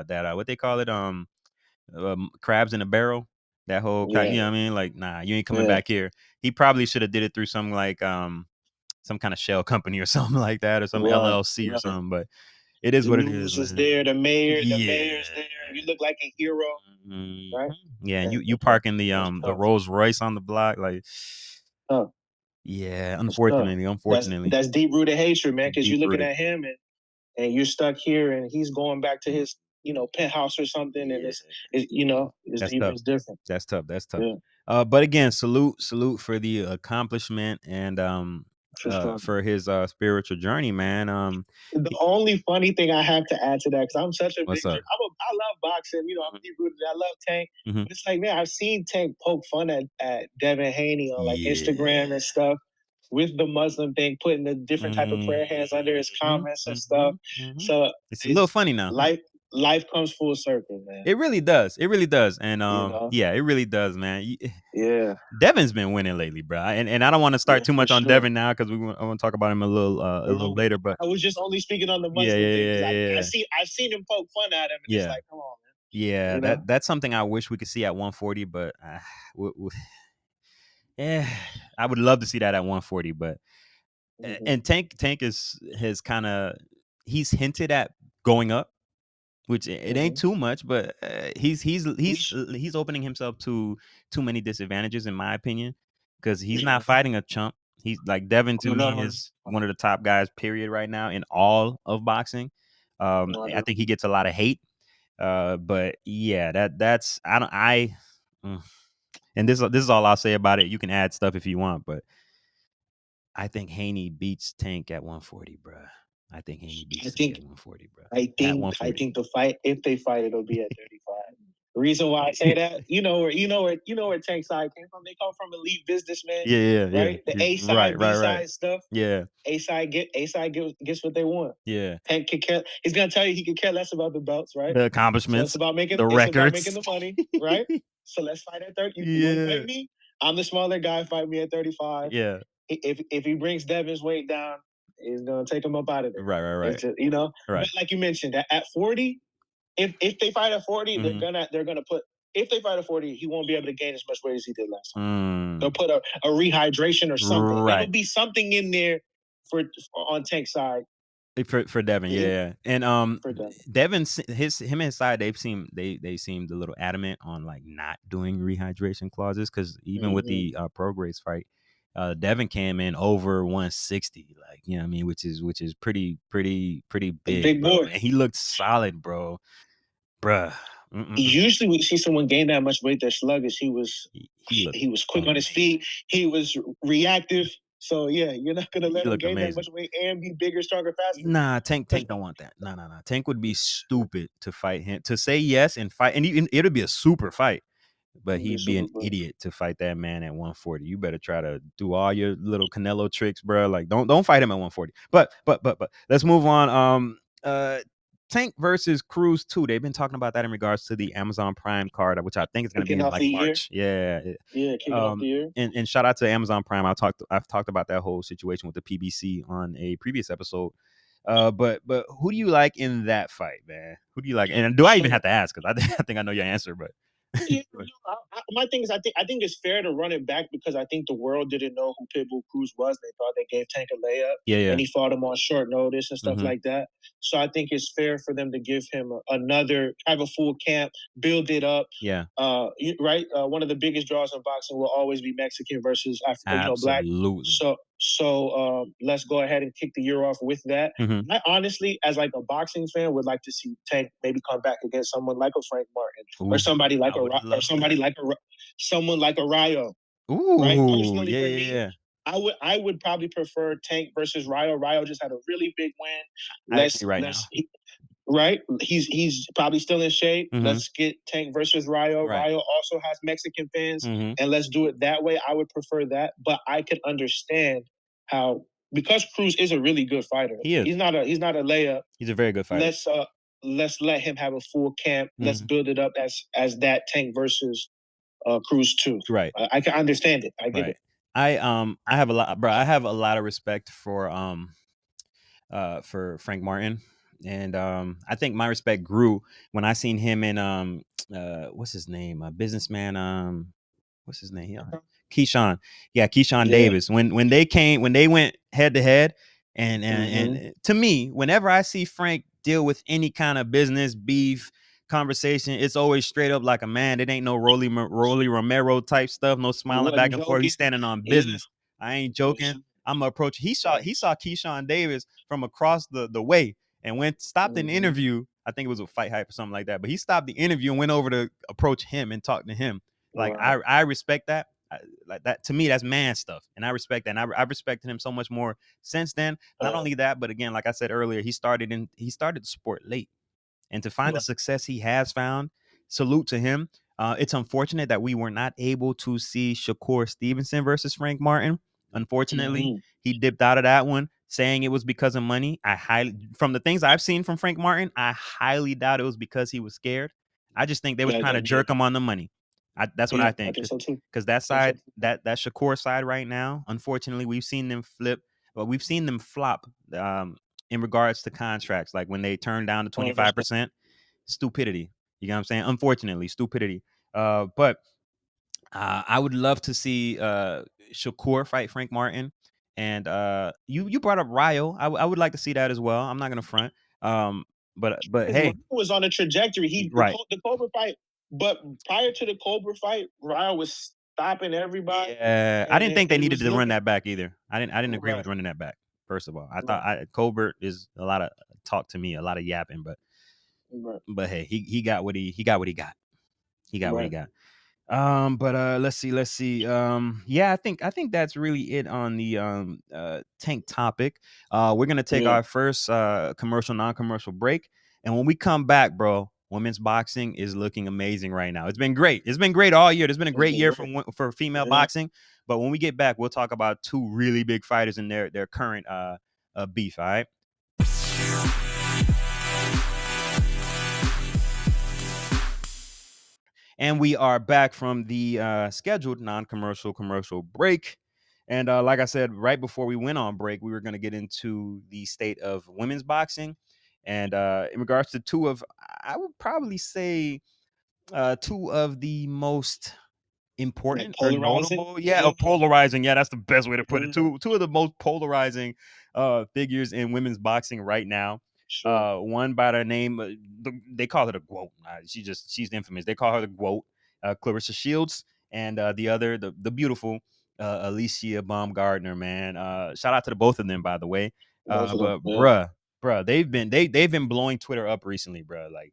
Speaker 2: Yeah.
Speaker 1: What they call it? Crabs in a barrel. That whole you
Speaker 2: Yeah.
Speaker 1: know what I mean? Like, nah, you ain't coming
Speaker 2: Yeah.
Speaker 1: back here. He probably should have did it through some like some kind of shell company or something like that, or some
Speaker 2: Right.
Speaker 1: LLC or
Speaker 2: Right.
Speaker 1: something. But it is
Speaker 2: The
Speaker 1: what it is,
Speaker 2: news was
Speaker 1: man.
Speaker 2: there, the
Speaker 1: Yeah.
Speaker 2: mayor's there. You look like a hero,
Speaker 1: Mhm.
Speaker 2: right?
Speaker 1: Yeah, and
Speaker 2: And
Speaker 1: you parking
Speaker 2: it's
Speaker 1: the
Speaker 2: tough.
Speaker 1: Rolls Royce on the block, like,
Speaker 2: Tough.
Speaker 1: yeah,
Speaker 2: It's tough.
Speaker 1: unfortunately,
Speaker 2: That's deep rooted hatred, man, because
Speaker 1: deep
Speaker 2: you're looking
Speaker 1: rooted.
Speaker 2: at him and you're stuck here and he's going back to his, penthouse or something and
Speaker 1: Yeah,
Speaker 2: it's
Speaker 1: that's tough.
Speaker 2: it's different.
Speaker 1: That's tough. That's tough.
Speaker 2: Yeah,
Speaker 1: But again, salute for the accomplishment and
Speaker 2: for sure.
Speaker 1: for his spiritual journey, man.
Speaker 2: The only funny thing I have to add to that, because I'm such a
Speaker 1: What's up?
Speaker 2: I love boxing. I'm deep rooted. I love Tank.
Speaker 1: Hmm.
Speaker 2: But it's like, man, I've seen Tank poke fun at Devin Haney on like Instagram and
Speaker 1: Yeah.
Speaker 2: stuff with the Muslim thing, putting the different type of prayer hands under his comments and stuff. So
Speaker 1: It's a little
Speaker 2: it's
Speaker 1: funny now.
Speaker 2: life comes full circle, man.
Speaker 1: It really does. It really does. And
Speaker 2: You know?
Speaker 1: yeah, it really does, man.
Speaker 2: Yeah,
Speaker 1: Devin's been winning lately, bro. And I don't want to start
Speaker 2: yeah,
Speaker 1: too
Speaker 2: for
Speaker 1: much on
Speaker 2: sure.
Speaker 1: Devin now because I want to talk about him a little
Speaker 2: Mhm.
Speaker 1: later. But
Speaker 2: I was just only speaking on the
Speaker 1: yeah,
Speaker 2: Muslim
Speaker 1: yeah,
Speaker 2: thing because
Speaker 1: yeah, yeah,
Speaker 2: I've seen him poke fun at him, and it's
Speaker 1: yeah,
Speaker 2: like, come on, man.
Speaker 1: yeah.
Speaker 2: You know?
Speaker 1: That's something I wish we could see at 140, but yeah, I would love to see that at 140. But
Speaker 2: Hmm.
Speaker 1: and Tank has kind of he's hinted at going up. which it ain't
Speaker 2: Mm-hmm.
Speaker 1: too much, but
Speaker 2: We sh-
Speaker 1: he's opening himself to too many disadvantages in my opinion, because he's not
Speaker 2: yeah.
Speaker 1: fighting a chump. He's like Devin to
Speaker 2: No,
Speaker 1: me
Speaker 2: no, no.
Speaker 1: is one of the top guys period right now in all of boxing.
Speaker 2: I
Speaker 1: I think he gets a lot of hate, but yeah, that's I don't I. mm, And this is all I'll say about it. You can add stuff if you want, but I think Haney beats Tank at 140, bruh. I think Haney
Speaker 2: I
Speaker 1: beats Tank
Speaker 2: think
Speaker 1: at 140, bruh.
Speaker 2: I
Speaker 1: At
Speaker 2: think I
Speaker 1: 140.
Speaker 2: think the fight, if they fight, it'll be at 35. The reason why I say that, you know where Tank side came from. They come from elite businessmen,
Speaker 1: Yeah, yeah, yeah.
Speaker 2: right? The A
Speaker 1: Right,
Speaker 2: side, B
Speaker 1: right, right.
Speaker 2: side stuff.
Speaker 1: Yeah,
Speaker 2: A side gets what they want.
Speaker 1: yeah.
Speaker 2: Tank can care. He's gonna tell you he could care less about the belts, right?
Speaker 1: The
Speaker 2: So it's
Speaker 1: accomplishments,
Speaker 2: about making
Speaker 1: the
Speaker 2: it's about making
Speaker 1: records.
Speaker 2: the money, right? So let's fight at 30. You want to
Speaker 1: Yeah,
Speaker 2: fight me? I'm the smaller guy. Fight me at 35.
Speaker 1: yeah.
Speaker 2: If he brings Devin's weight down, he's gonna take him up out of there.
Speaker 1: Right, right,
Speaker 2: It's
Speaker 1: right,
Speaker 2: just but
Speaker 1: right.
Speaker 2: like you mentioned, at 40, if they fight at 40, they're
Speaker 1: Mhm.
Speaker 2: gonna put. If they fight at 40, he won't be able to gain as much weight as he did last time. They'll
Speaker 1: Mm.
Speaker 2: put a rehydration or something. It'll
Speaker 1: Right.
Speaker 2: be something in there for on Tank's side
Speaker 1: For Devin,
Speaker 2: eh,
Speaker 1: yeah. And
Speaker 2: for them.
Speaker 1: Devin, him and his side, they seemed a little adamant on like not doing rehydration clauses, because even with
Speaker 2: Mm-hmm.
Speaker 1: the Pro Grades fight, Devin came in over 160, like, you know what I mean, which is pretty big,
Speaker 2: Big
Speaker 1: bro,
Speaker 2: boy.
Speaker 1: and he looked solid, bro, bruh. Mm-mm-mm.
Speaker 2: Usually, we see someone gain that much weight, they're sluggish. He was
Speaker 1: He looked
Speaker 2: he was quick on his
Speaker 1: amazing.
Speaker 2: feet. He was reactive. So yeah, you're not gonna
Speaker 1: He
Speaker 2: let him
Speaker 1: looked
Speaker 2: gain that
Speaker 1: amazing.
Speaker 2: much weight and be bigger, stronger, faster.
Speaker 1: Nah,
Speaker 2: Because
Speaker 1: Tank don't want that. Nah, nah, nah. Tank would be stupid to fight him, to say yes and fight, and even it'll be a super fight, but
Speaker 2: be
Speaker 1: he'd be
Speaker 2: super
Speaker 1: an
Speaker 2: quick.
Speaker 1: idiot to fight that man at 140. You better try to do all your little Canelo tricks, bro. Like, don't fight him at 140. But let's move on. Tank versus Cruz 2. They've been talking about that in regards to the Amazon Prime card, which I think is going to be
Speaker 2: Kicking
Speaker 1: in
Speaker 2: off
Speaker 1: like
Speaker 2: the year.
Speaker 1: March. Yeah.
Speaker 2: Yeah, kicking off the year.
Speaker 1: And shout out to Amazon Prime. I've talked about that whole situation with the PBC on a previous episode. But who do you like in that fight, man? Who do you like? And do I even
Speaker 2: So
Speaker 1: have to ask? Because I think I know your answer, but
Speaker 2: yeah, no, my thing is, I think it's fair to run it back because I think the world didn't know who Pitbull Cruz was. They thought they gave Tank a layup,
Speaker 1: yeah, yeah.
Speaker 2: and he fought him on short notice and stuff
Speaker 1: Mm-hmm.
Speaker 2: like that. So I think it's fair for them to give him another, have a full camp, build it up.
Speaker 1: Yeah,
Speaker 2: Right. One of the biggest draws in boxing will always be Mexican versus Black.
Speaker 1: absolutely.
Speaker 2: So let's go ahead and kick the year off with that.
Speaker 1: Mm-hmm.
Speaker 2: I honestly, as like a boxing fan, would like to see Tank maybe come back against someone like a Frank Martin or
Speaker 1: Ooh,
Speaker 2: somebody like
Speaker 1: I would
Speaker 2: or
Speaker 1: love
Speaker 2: somebody
Speaker 1: that.
Speaker 2: like someone like a Rayo. Right.
Speaker 1: Ooh,
Speaker 2: Personally,
Speaker 1: yeah,
Speaker 2: for
Speaker 1: yeah,
Speaker 2: me,
Speaker 1: yeah.
Speaker 2: I would probably prefer Tank versus Rayo. Rayo just had a really big win.
Speaker 1: I agree
Speaker 2: Let's
Speaker 1: right
Speaker 2: let's
Speaker 1: now.
Speaker 2: right. He's probably still in shape.
Speaker 1: Mm-hmm.
Speaker 2: Let's get Tank versus Rayo.
Speaker 1: Right.
Speaker 2: Rayo also has Mexican fans,
Speaker 1: Mm-hmm.
Speaker 2: and let's do it that way. I would prefer that, but I could understand how, because Cruz is a really good fighter.
Speaker 1: He is.
Speaker 2: He's not a layup.
Speaker 1: He's a very good fighter.
Speaker 2: Let's let him have a full camp. Let's
Speaker 1: Mm-hmm.
Speaker 2: build it up as that Tank versus Cruz too.
Speaker 1: Right.
Speaker 2: I can understand it. I get
Speaker 1: Right.
Speaker 2: it.
Speaker 1: I have a lot, bro. I have a lot of respect for Frank Martin. And I think my respect grew when I seen him in what's his name? A businessman, what's his name? Keyshawn. Yeah, Keyshawn
Speaker 2: Yeah.
Speaker 1: Davis. When they went head to head,
Speaker 2: Mm-hmm.
Speaker 1: and to me, whenever I see Frank deal with any kind of business beef conversation, it's always straight up like a man. It ain't no Rolly Romero type stuff, no
Speaker 2: He
Speaker 1: smiling back
Speaker 2: wasn't
Speaker 1: and forth. He's
Speaker 2: joking.
Speaker 1: standing on
Speaker 2: Yeah.
Speaker 1: business. I ain't joking. I'm gonna approach. He
Speaker 2: Facts.
Speaker 1: saw Keyshawn Davis from across the way and went stopped an
Speaker 2: Mm-hmm.
Speaker 1: interview. I think it was a fight hype or something like that. But he stopped the interview and went over to approach him and talk to him. Like,
Speaker 2: Wow.
Speaker 1: I respect that. Like that, to me, that's man stuff, and I respect that. And I've respected him so much more since then. Not
Speaker 2: Uh,
Speaker 1: only that, but again, like I said earlier, he started the sport late, and to find the success he has found, salute to him. It's unfortunate that we were not able to see Shakur Stevenson versus Frank Martin. Unfortunately,
Speaker 2: mm-hmm.
Speaker 1: he dipped out of that one, saying it was because of money. From the things I've seen from Frank Martin, I highly doubt it was because he was scared. I just think they was
Speaker 2: Yeah,
Speaker 1: trying to jerk him on the money. That's what
Speaker 2: yeah,
Speaker 1: I
Speaker 2: I
Speaker 1: think.
Speaker 2: think so too.
Speaker 1: Because that
Speaker 2: I think so
Speaker 1: side,
Speaker 2: too.
Speaker 1: that Shakur side right now, unfortunately, we've seen them flip, but we've seen them flop in regards to contracts. Like when they turn down the
Speaker 2: 100%.
Speaker 1: 25%, stupidity. You know what I'm saying? Unfortunately, stupidity. But I would love to see Shakur fight Frank Martin. And you brought up Ryo. I would like to see that as well. I'm not gonna front. Um, but
Speaker 2: His
Speaker 1: hey,
Speaker 2: life was on a trajectory.
Speaker 1: right.
Speaker 2: The Cobra fight, but prior to the Cobra fight, Ryan was stopping everybody,
Speaker 1: Yeah, I
Speaker 2: and
Speaker 1: didn't think they
Speaker 2: it
Speaker 1: needed
Speaker 2: was
Speaker 1: to run
Speaker 2: looking
Speaker 1: that back either. I didn't agree with
Speaker 2: right,
Speaker 1: running that back. First of all, I thought
Speaker 2: right,
Speaker 1: Colbert is a lot of talk to me, a lot of yapping,
Speaker 2: right,
Speaker 1: but hey, he got what he got what he got. He got what he
Speaker 2: right.
Speaker 1: got. But let's see. Yeah, I think that's really it on the tank topic. We're gonna take
Speaker 2: Yeah,
Speaker 1: our first commercial, non-commercial break, and when we come back, bro, women's boxing is looking amazing right now. It's been great. It's been great all year. There's been a
Speaker 2: it's
Speaker 1: great
Speaker 2: been
Speaker 1: year
Speaker 2: great.
Speaker 1: for female
Speaker 2: Yeah,
Speaker 1: boxing. But when we get back, we'll talk about two really big fighters in their current beef. All right. And we are back from the scheduled non-commercial commercial break. And like I said, right before we went on break, we were going to get into the state of women's boxing. And in regards to I would probably say two of the most
Speaker 2: like
Speaker 1: important or
Speaker 2: polarizing.
Speaker 1: notable, yeah,
Speaker 2: Yeah,
Speaker 1: or polarizing, yeah, that's the best way to put it.
Speaker 2: yeah,
Speaker 1: Two of the most polarizing figures in women's boxing right now.
Speaker 2: sure.
Speaker 1: One by the name, they call her the GOAT. She's infamous. They call her the GOAT, Clarissa Shields, and the other, the beautiful Alicia Baumgardner. Man, shout out to the both of them, by the way.
Speaker 2: Both of them.
Speaker 1: But
Speaker 2: Yeah.
Speaker 1: bruh, they've been blowing Twitter up recently, bruh. Like,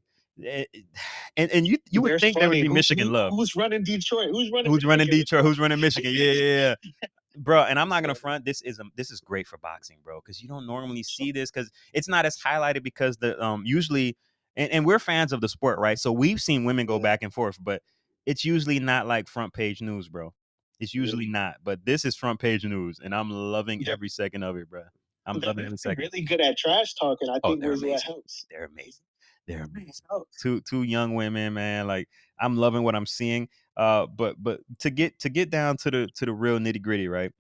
Speaker 1: and you would
Speaker 2: There's
Speaker 1: think there would
Speaker 2: funny.
Speaker 1: be Michigan love.
Speaker 2: Who's running Detroit? Who's running
Speaker 1: Who's running
Speaker 2: Michigan? Which
Speaker 1: Detroit?
Speaker 2: one?
Speaker 1: Who's running Michigan? Yeah, yeah, yeah. Bro, and I'm not gonna
Speaker 2: Yeah,
Speaker 1: front. This is great for boxing, bro, because you don't normally
Speaker 2: so,
Speaker 1: see this because it's not as highlighted because the usually and we're fans of the sport, right? So we've seen women go
Speaker 2: yeah,
Speaker 1: back and forth, but it's usually not like front page news, bro. It's
Speaker 2: yeah.
Speaker 1: usually not, but this is front page news, and I'm loving
Speaker 2: They're,
Speaker 1: every second of it, bro. I'm
Speaker 2: they're
Speaker 1: loving every
Speaker 2: really,
Speaker 1: second.
Speaker 2: really good at trash talking. I
Speaker 1: Oh,
Speaker 2: think
Speaker 1: they're
Speaker 2: was what
Speaker 1: amazing.
Speaker 2: helps.
Speaker 1: They're amazing. They're
Speaker 2: What
Speaker 1: amazing.
Speaker 2: helps.
Speaker 1: Two young women, man. Like I'm loving what I'm seeing. But to get down to the real nitty gritty, right?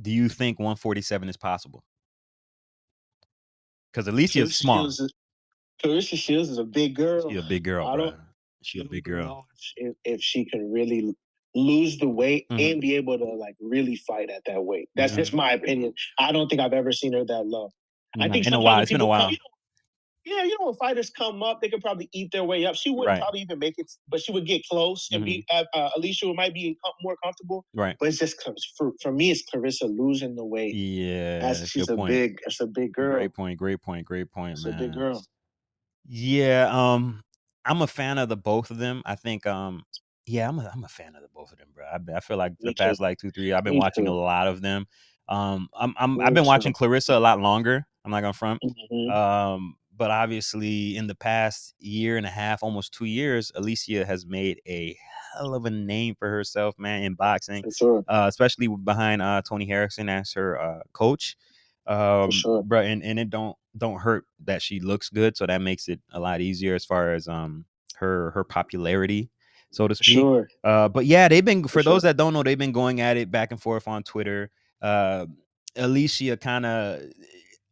Speaker 1: Do you think 147 is possible? Because Alicia is
Speaker 2: Clarissa
Speaker 1: small.
Speaker 2: Shields. Clarissa Shields is a big
Speaker 1: She
Speaker 2: girl.
Speaker 1: a big girl,
Speaker 2: I
Speaker 1: bro.
Speaker 2: don't,
Speaker 1: She a
Speaker 2: I
Speaker 1: big
Speaker 2: don't
Speaker 1: girl.
Speaker 2: know if she can really lose the weight
Speaker 1: Hmm.
Speaker 2: and be able to like really fight at that weight. That's just
Speaker 1: Hmm.
Speaker 2: my opinion. I don't think I've ever seen her that low. I
Speaker 1: Nah,
Speaker 2: think
Speaker 1: in a
Speaker 2: sometimes
Speaker 1: while.
Speaker 2: when
Speaker 1: It's been a
Speaker 2: people come,
Speaker 1: while.
Speaker 2: yeah, when fighters come up, they could probably eat their way up. She wouldn't
Speaker 1: Right.
Speaker 2: probably even make it, but she would get close and
Speaker 1: Hmm.
Speaker 2: be. Alicia might be more comfortable,
Speaker 1: Right.
Speaker 2: but it's just for me, it's Clarissa losing the weight.
Speaker 1: Yeah.
Speaker 2: She's
Speaker 1: Good point.
Speaker 2: that's a big girl.
Speaker 1: Great point. Great point. Great point,
Speaker 2: It's a big
Speaker 1: man.
Speaker 2: girl.
Speaker 1: Yeah, I'm a fan of the both of them. I think, yeah, I'm a fan of the both of them, bro. I feel like for the
Speaker 2: Me too.
Speaker 1: past like 2, 3 years, I've been
Speaker 2: Me
Speaker 1: watching a
Speaker 2: too.
Speaker 1: lot of them. I've
Speaker 2: Me
Speaker 1: been watching
Speaker 2: too.
Speaker 1: Clarissa a lot longer. I'm not gonna front.
Speaker 2: Hmm.
Speaker 1: But obviously in the past year and a half, almost 2 years, Alicia has made a hell of a name for herself, man, in boxing,
Speaker 2: For sure.
Speaker 1: especially behind Tony Harrison as her coach.
Speaker 2: For sure.
Speaker 1: Bro, and it don't hurt that she looks good, so that makes it a lot easier as far as her popularity, so to
Speaker 2: For
Speaker 1: speak.
Speaker 2: sure.
Speaker 1: But yeah, they've been,
Speaker 2: For
Speaker 1: for those
Speaker 2: sure.
Speaker 1: that don't know, they've been going at it back and forth on Twitter. Uh, Alicia kind of,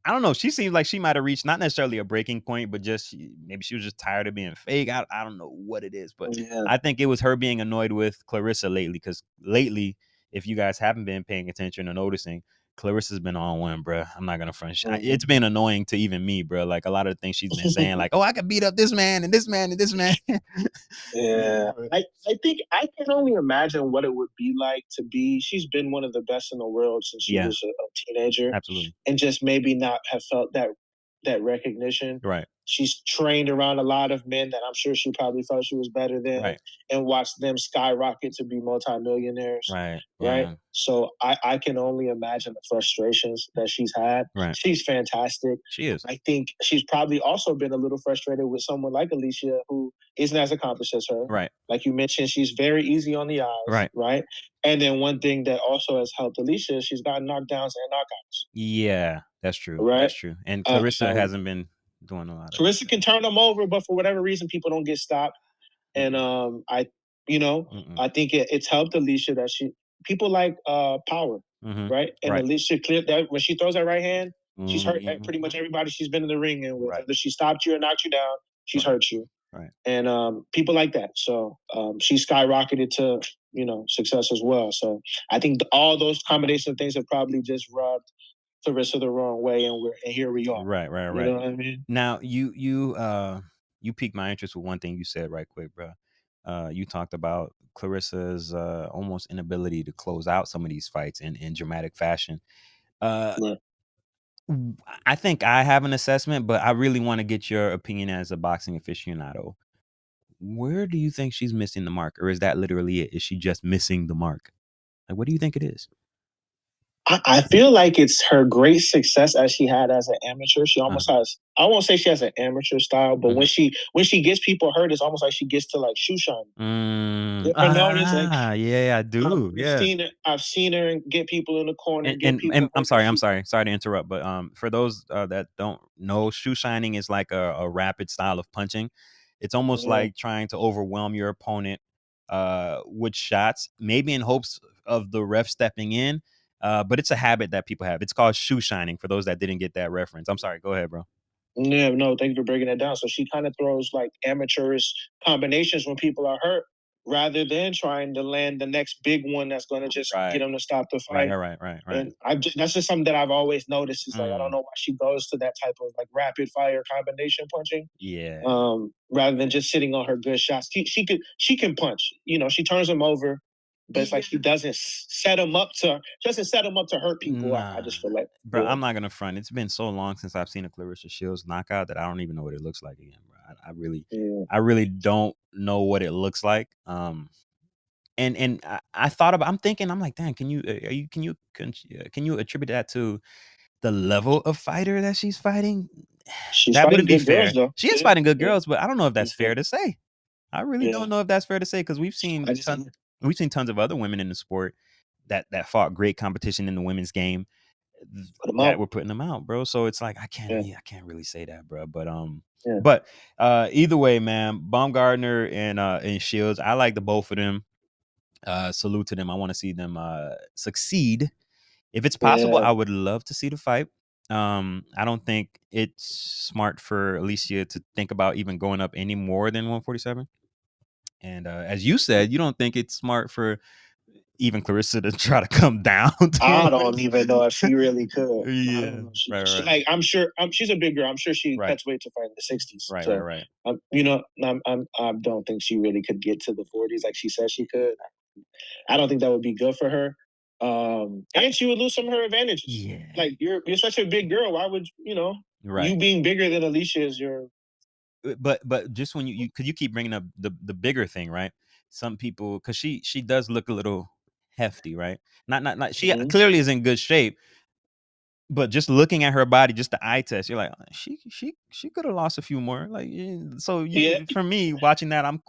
Speaker 1: I don't know. She seems like she might have reached not necessarily a breaking point, but just maybe she was just tired of being fake. I don't know what it is, but
Speaker 2: Yeah.
Speaker 1: I think it was her being annoyed with Clarissa lately. Because lately, if you guys haven't been paying attention or noticing, Clarissa's been on one, bro. I'm not gonna front.
Speaker 2: Hmm.
Speaker 1: It's been annoying to even me, bro. Like a lot of the things she's been saying, like, "Oh, I could beat up this man and this man and this man."
Speaker 2: Yeah,
Speaker 1: But
Speaker 2: I think I can only imagine what it would be like to be. She's been one of the best in the world since she
Speaker 1: yeah,
Speaker 2: was a teenager,
Speaker 1: absolutely.
Speaker 2: and just maybe not have felt that recognition.
Speaker 1: Right,
Speaker 2: She's trained around a lot of men that I'm sure she probably felt she was better than,
Speaker 1: right,
Speaker 2: and watched them skyrocket to be multimillionaires.
Speaker 1: right.
Speaker 2: Right.
Speaker 1: Yeah,
Speaker 2: So I can only imagine the frustrations that she's had.
Speaker 1: right.
Speaker 2: She's fantastic.
Speaker 1: She is.
Speaker 2: I think she's probably also been a little frustrated with someone like Alicia, who isn't as accomplished as her.
Speaker 1: Right,
Speaker 2: Like you mentioned, she's very easy on the eyes,
Speaker 1: right.
Speaker 2: right? And then one thing that also has helped Alicia is she's got knockdowns and knockouts,
Speaker 1: Yeah, that's true.
Speaker 2: right?
Speaker 1: That's true. And
Speaker 2: Uh,
Speaker 1: Clarissa
Speaker 2: um,
Speaker 1: hasn't been doing a lot of
Speaker 2: Carissa
Speaker 1: that.
Speaker 2: can turn them over, but for whatever reason, people don't get stopped. And
Speaker 1: Mm-mm,
Speaker 2: you know,
Speaker 1: mm-mm,
Speaker 2: I think it's helped Alicia that she people like power,
Speaker 1: mm-hmm.
Speaker 2: right? And
Speaker 1: Right.
Speaker 2: Alicia clear that when she throws that right hand, she's hurt
Speaker 1: Hmm.
Speaker 2: pretty much everybody she's been in the ring in with.
Speaker 1: Right.
Speaker 2: Whether she stopped you or knocked you down, she's
Speaker 1: Right.
Speaker 2: hurt you.
Speaker 1: Right.
Speaker 2: And people like that. So she skyrocketed to success as well. So I think all those combination of things have probably just rubbed Clarissa the wrong way, and here we are.
Speaker 1: Right, right,
Speaker 2: You
Speaker 1: right.
Speaker 2: know what I mean?
Speaker 1: Now you piqued my interest with one thing you said right quick, bro. You talked about Clarissa's almost inability to close out some of these fights in dramatic fashion. Uh,
Speaker 2: Right.
Speaker 1: I think I have an assessment, but I really want to get your opinion as a boxing aficionado. Where do you think she's missing the mark, or is that literally it? Is she just missing the mark? Like, what do you think it is?
Speaker 2: I feel like it's her great success as she had as an amateur. She almost
Speaker 1: Uh-huh.
Speaker 2: has. I won't say she has an amateur style, but when
Speaker 1: Mhm.
Speaker 2: she gets people hurt, it's almost like she gets to like shoe shine. You ever notice? Like
Speaker 1: Yeah, I do. Yeah.
Speaker 2: I've seen her get people in the corner, get
Speaker 1: And
Speaker 2: people
Speaker 1: I'm
Speaker 2: hurt, and she.
Speaker 1: sorry to interrupt, but for those that don't know, shoe shining is like a rapid style of punching. It's almost
Speaker 2: Yeah.
Speaker 1: like trying to overwhelm your opponent with shots, maybe in hopes of the ref stepping in. But it's a habit that people have. It's called shoe shining. For those that didn't get that reference, I'm sorry. Go ahead, bro.
Speaker 2: Yeah, no, thank you for breaking that down. So she kind of throws like amateurish combinations when people are hurt, rather than trying to land the next big one that's going to just get
Speaker 1: Right,
Speaker 2: them to stop the
Speaker 1: right,
Speaker 2: fight.
Speaker 1: right.
Speaker 2: And that's just something that I've always noticed is like I don't
Speaker 1: Mm,
Speaker 2: know why she goes to that type of like rapid fire combination punching,
Speaker 1: yeah.
Speaker 2: rather than just sitting on her good shots. She can punch. You know, she turns them over, but it's like she doesn't set them up to doesn't set them up to hurt people. I
Speaker 1: Nah,
Speaker 2: just feel like
Speaker 1: bro,
Speaker 2: yeah,
Speaker 1: I'm not gonna front. It's been so long since I've seen a Clarissa Shields knockout that I don't even know what it looks like again, bro.
Speaker 2: yeah.
Speaker 1: I really don't know what it looks like. And I thought about. I'm thinking. I'm like, damn. Can you attribute that to the level of fighter that she's fighting?
Speaker 2: She's
Speaker 1: That
Speaker 2: fighting
Speaker 1: wouldn't be
Speaker 2: good girls
Speaker 1: fair.
Speaker 2: though.
Speaker 1: She is
Speaker 2: Yeah,
Speaker 1: fighting good
Speaker 2: yeah,
Speaker 1: girls, but I don't know if that's
Speaker 2: yeah,
Speaker 1: fair to say. I really
Speaker 2: yeah.
Speaker 1: don't know if that's fair to say because
Speaker 2: I just
Speaker 1: we've seen tons of other women in the sport that fought great competition in the women's game
Speaker 2: put them
Speaker 1: that
Speaker 2: out.
Speaker 1: we're putting them out, bro. So it's like
Speaker 2: Yeah,
Speaker 1: I can't really say that, bro. But
Speaker 2: yeah,
Speaker 1: either way, man, Baumgartner and Shields, I like the both of them. Salute to them. I want to see them succeed. If it's possible,
Speaker 2: yeah.
Speaker 1: I would love to see the fight. I don't think it's smart for Alicia to think about even going up any more than 147. And as you said, you don't think it's smart for even Clarissa to try to come down to
Speaker 2: I don't even know if she really could. I
Speaker 1: yeah,
Speaker 2: don't know.
Speaker 1: right,
Speaker 2: She
Speaker 1: right,
Speaker 2: like I'm sure she's a big girl. I'm sure she
Speaker 1: right,
Speaker 2: cuts weight to fight in the 60s.
Speaker 1: right, right,
Speaker 2: So
Speaker 1: right.
Speaker 2: you know, I don't think she really could get to the 40s like she said she could. I don't think that would be good for her. And she would lose some of her advantages.
Speaker 1: Yeah,
Speaker 2: Like you're such a big girl. Why would
Speaker 1: right.
Speaker 2: you being bigger than Alicia is your
Speaker 1: But just when because you keep bringing up the bigger thing, right? Some people because she does look a little hefty, right? Not she
Speaker 2: Mhm.
Speaker 1: clearly is in good shape, but just looking at her body, just the eye test, you're like, she could have lost a few more. Like, so
Speaker 2: Yeah,
Speaker 1: you for me watching that, I'm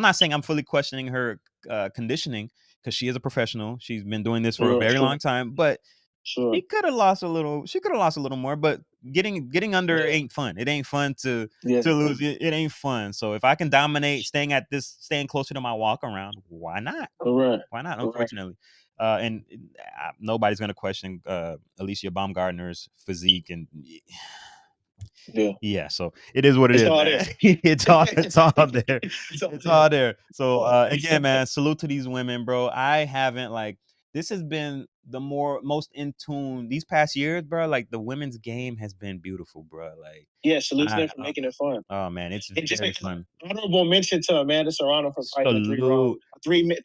Speaker 1: not saying I'm fully questioning her conditioning because she is a professional. She's been doing this for a
Speaker 2: sure,
Speaker 1: very
Speaker 2: sure,
Speaker 1: long time, but
Speaker 2: sure.
Speaker 1: she could have lost a little. She could have lost a little more, but getting under
Speaker 2: Yeah,
Speaker 1: ain't fun. It ain't fun
Speaker 2: yeah.
Speaker 1: to lose. It ain't fun. So if I can dominate, staying closer to my walk around, why not?
Speaker 2: Correct,
Speaker 1: Why not?
Speaker 2: correct.
Speaker 1: Unfortunately, and nobody's gonna question Alicia Baumgartner's physique, and
Speaker 2: Yeah.
Speaker 1: yeah, so it is what it
Speaker 2: It's
Speaker 1: is,
Speaker 2: all
Speaker 1: man.
Speaker 2: there.
Speaker 1: It's all there.
Speaker 2: It's all
Speaker 1: It's
Speaker 2: there.
Speaker 1: all there. So again, man, salute to these women, bro. I haven't like this has been the most in tune these past years, bro. Like the women's game has been beautiful, bro. Like
Speaker 2: Yeah, salute to
Speaker 1: I
Speaker 2: them for making it fun.
Speaker 1: oh man, it's
Speaker 2: And just
Speaker 1: very
Speaker 2: like
Speaker 1: fun.
Speaker 2: honorable mention to Amanda Serrano for fighting a
Speaker 1: Salute.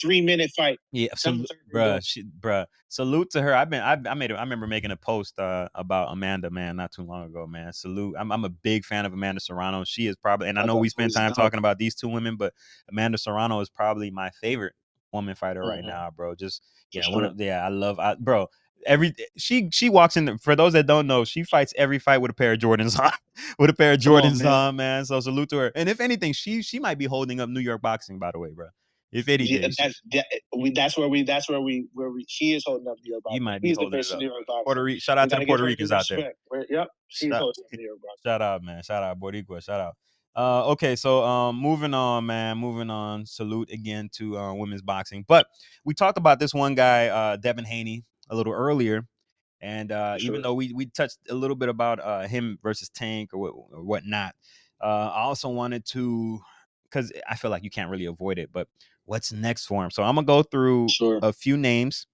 Speaker 2: 3 minute fight.
Speaker 1: Yeah,
Speaker 2: That
Speaker 1: so
Speaker 2: was her doing.
Speaker 1: bruh, salute to her. I remember making a post about Amanda, man, not too long ago, man. Salute. I'm a big fan of Amanda Serrano. She is probably, and I
Speaker 2: I
Speaker 1: know
Speaker 2: thought
Speaker 1: we
Speaker 2: that
Speaker 1: spend
Speaker 2: was
Speaker 1: time
Speaker 2: dope.
Speaker 1: talking about these two women, but Amanda Serrano is probably my favorite woman fighter right
Speaker 2: Mhm,
Speaker 1: now, bro. Just
Speaker 2: for
Speaker 1: yeah, one
Speaker 2: sure.
Speaker 1: of yeah, bro. Every she walks in. For those that don't know, she fights every fight with a pair of Jordans on, with a pair of
Speaker 2: Come on,
Speaker 1: Jordans
Speaker 2: man.
Speaker 1: on, man. So salute to her. And if anything, she might be holding up New York boxing, by the way, bro. If
Speaker 2: Yeah,
Speaker 1: anything,
Speaker 2: that's where we she is holding up New York
Speaker 1: you
Speaker 2: boxing.
Speaker 1: might be
Speaker 2: She's the
Speaker 1: holding
Speaker 2: face
Speaker 1: it
Speaker 2: of
Speaker 1: up.
Speaker 2: New York
Speaker 1: Puerto
Speaker 2: boxing.
Speaker 1: Rico, shout
Speaker 2: We
Speaker 1: out to
Speaker 2: got
Speaker 1: the
Speaker 2: to give
Speaker 1: Puerto
Speaker 2: her due
Speaker 1: Ricans out there.
Speaker 2: respect. Yep, she's
Speaker 1: Shout,
Speaker 2: hosting New York boxing.
Speaker 1: shout out, man. Shout out, Boricua. Shout out. Okay, so moving on, man. Moving on. Salute again to women's boxing. But we talked about this one guy, Devin Haney, a little earlier, and
Speaker 2: For
Speaker 1: even
Speaker 2: sure.
Speaker 1: though we touched a little bit about him versus Tank or whatnot, I also wanted to because I feel like you can't really avoid it. But what's next for him? So I'm gonna go through
Speaker 2: Sure.
Speaker 1: a few names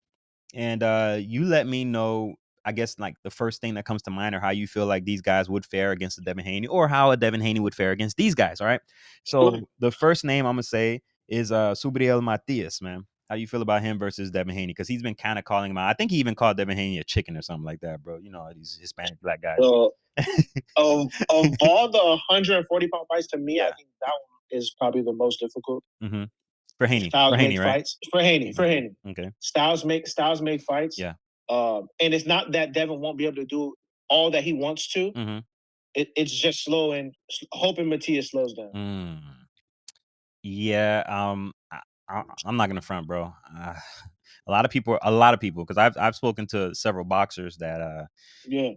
Speaker 1: and you let me know. I guess like the first thing that comes to mind, or how you feel like these guys would fare against a Devin Haney, or how a Devin Haney would fare against these guys. All right.
Speaker 2: Sure.
Speaker 1: So the first name I'm gonna say is Subriel Matias, man. How you feel about him versus Devin Haney? Because he's been kind of calling him out. I think he even called Devin Haney a chicken or something like that, bro. You know how these Hispanic black guys
Speaker 2: So
Speaker 1: be.
Speaker 2: of all the 140-pound fights, to me, I
Speaker 1: Yeah.
Speaker 2: think that one is probably the most difficult.
Speaker 1: Mm-hmm. For Haney. For
Speaker 2: Styles
Speaker 1: Haney,
Speaker 2: make
Speaker 1: right?
Speaker 2: fights for Haney. For
Speaker 1: Okay.
Speaker 2: Haney,
Speaker 1: Okay.
Speaker 2: Styles make fights.
Speaker 1: Yeah.
Speaker 2: And it's not that Devin won't be able to do all that he wants to.
Speaker 1: Mm-hmm.
Speaker 2: It's just slow and hoping Matias slows down.
Speaker 1: Mm. Yeah. I'm not gonna front, bro. A lot of people, because I've spoken to several boxers that
Speaker 2: Yeah,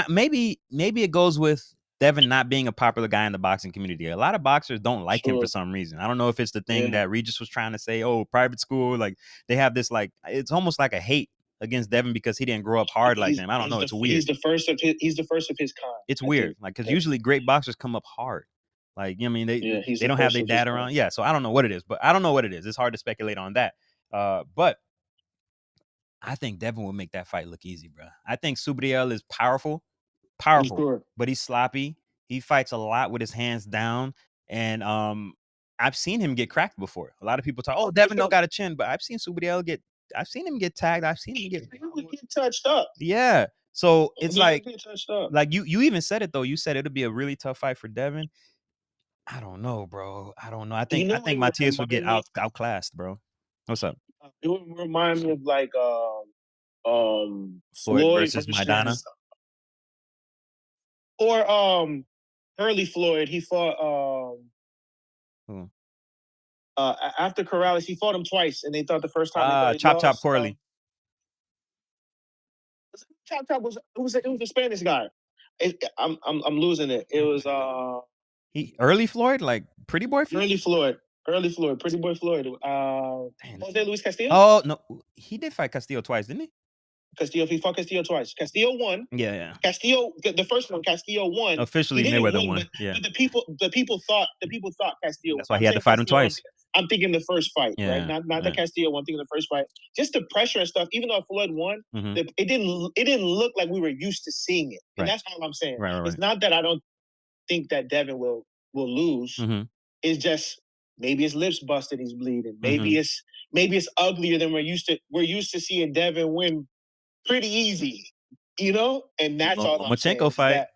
Speaker 1: maybe it goes with Devin not being a popular guy in the boxing community. A lot of boxers don't like him for
Speaker 2: sure.
Speaker 1: some reason. I don't know if it's the thing
Speaker 2: Yeah,
Speaker 1: that Regis was trying to say. Oh, private school, like they have this like it's almost like a hate against Devin because he didn't grow up hard like them. I don't know. It's weird.
Speaker 2: he's the first of his kind.
Speaker 1: It's
Speaker 2: I
Speaker 1: weird.
Speaker 2: think.
Speaker 1: Like because
Speaker 2: That,
Speaker 1: usually great boxers come up hard. Like you know what I mean
Speaker 2: yeah, he's
Speaker 1: they
Speaker 2: the
Speaker 1: don't have
Speaker 2: first
Speaker 1: their
Speaker 2: of his
Speaker 1: dad
Speaker 2: kind.
Speaker 1: around. Yeah, so I don't know what it is, but I don't know what it is. It's hard to speculate on that. But I think Devin will make that fight look easy, bro. I think Subriel is powerful,
Speaker 2: I'm
Speaker 1: powerful,
Speaker 2: sure.
Speaker 1: but he's sloppy. He fights a lot with his hands down, and I've seen him get cracked before. A lot of people talk, "Oh,
Speaker 2: For
Speaker 1: Devin don't
Speaker 2: sure.
Speaker 1: got a chin," but I've seen him get tagged. I've seen him get,
Speaker 2: He would get touched up.
Speaker 1: yeah. So it's
Speaker 2: He would get touched up.
Speaker 1: like you even said it though. You said it'll be a really tough fight for Devin. I don't know, bro. I don't know.
Speaker 2: You
Speaker 1: I
Speaker 2: know what
Speaker 1: think
Speaker 2: it would
Speaker 1: Matias would get
Speaker 2: remind me?
Speaker 1: outclassed, bro. What's up?
Speaker 2: It would remind me of like
Speaker 1: Floyd
Speaker 2: Floyd
Speaker 1: versus Maidana.
Speaker 2: versus or early Floyd. He fought
Speaker 1: Hmm.
Speaker 2: after Corrales. He fought him twice, and they thought the first time they thought he
Speaker 1: Chop Chop
Speaker 2: lost.
Speaker 1: Corley.
Speaker 2: Chop Chop was a Spanish guy. I'm losing it. It was
Speaker 1: He early Floyd, like Pretty Boy Floyd.
Speaker 2: Early Floyd, Pretty Boy Floyd.
Speaker 1: Damn.
Speaker 2: Jose Luis Castillo.
Speaker 1: Oh no, he did fight Castillo twice, didn't he?
Speaker 2: Castillo. He fought Castillo twice. Castillo won.
Speaker 1: Yeah, yeah.
Speaker 2: Castillo, the first one, Castillo won. He
Speaker 1: Officially,
Speaker 2: didn't
Speaker 1: Mayweather
Speaker 2: win,
Speaker 1: won. Yeah,
Speaker 2: but the people thought Castillo won.
Speaker 1: that's why he
Speaker 2: I'm
Speaker 1: had to
Speaker 2: saying
Speaker 1: fight him
Speaker 2: Castillo.
Speaker 1: twice.
Speaker 2: I'm thinking the first fight, right?
Speaker 1: Yeah,
Speaker 2: Not the
Speaker 1: yeah.
Speaker 2: Castillo one. I'm thinking the first fight. Just the pressure and stuff. Even though Floyd won,
Speaker 1: Mm-hmm.
Speaker 2: it didn't look like we were used to seeing it, and
Speaker 1: Right,
Speaker 2: that's all I'm saying.
Speaker 1: right, right,
Speaker 2: It's
Speaker 1: right.
Speaker 2: not that I don't think that Devin will lose.
Speaker 1: Mm-hmm.
Speaker 2: It's just maybe his lips busted, he's bleeding.
Speaker 1: Mm-hmm.
Speaker 2: Maybe it's uglier than we're used to seeing Devin win pretty easy, and that's all I'm saying
Speaker 1: Lomachenko
Speaker 2: is
Speaker 1: fight.
Speaker 2: that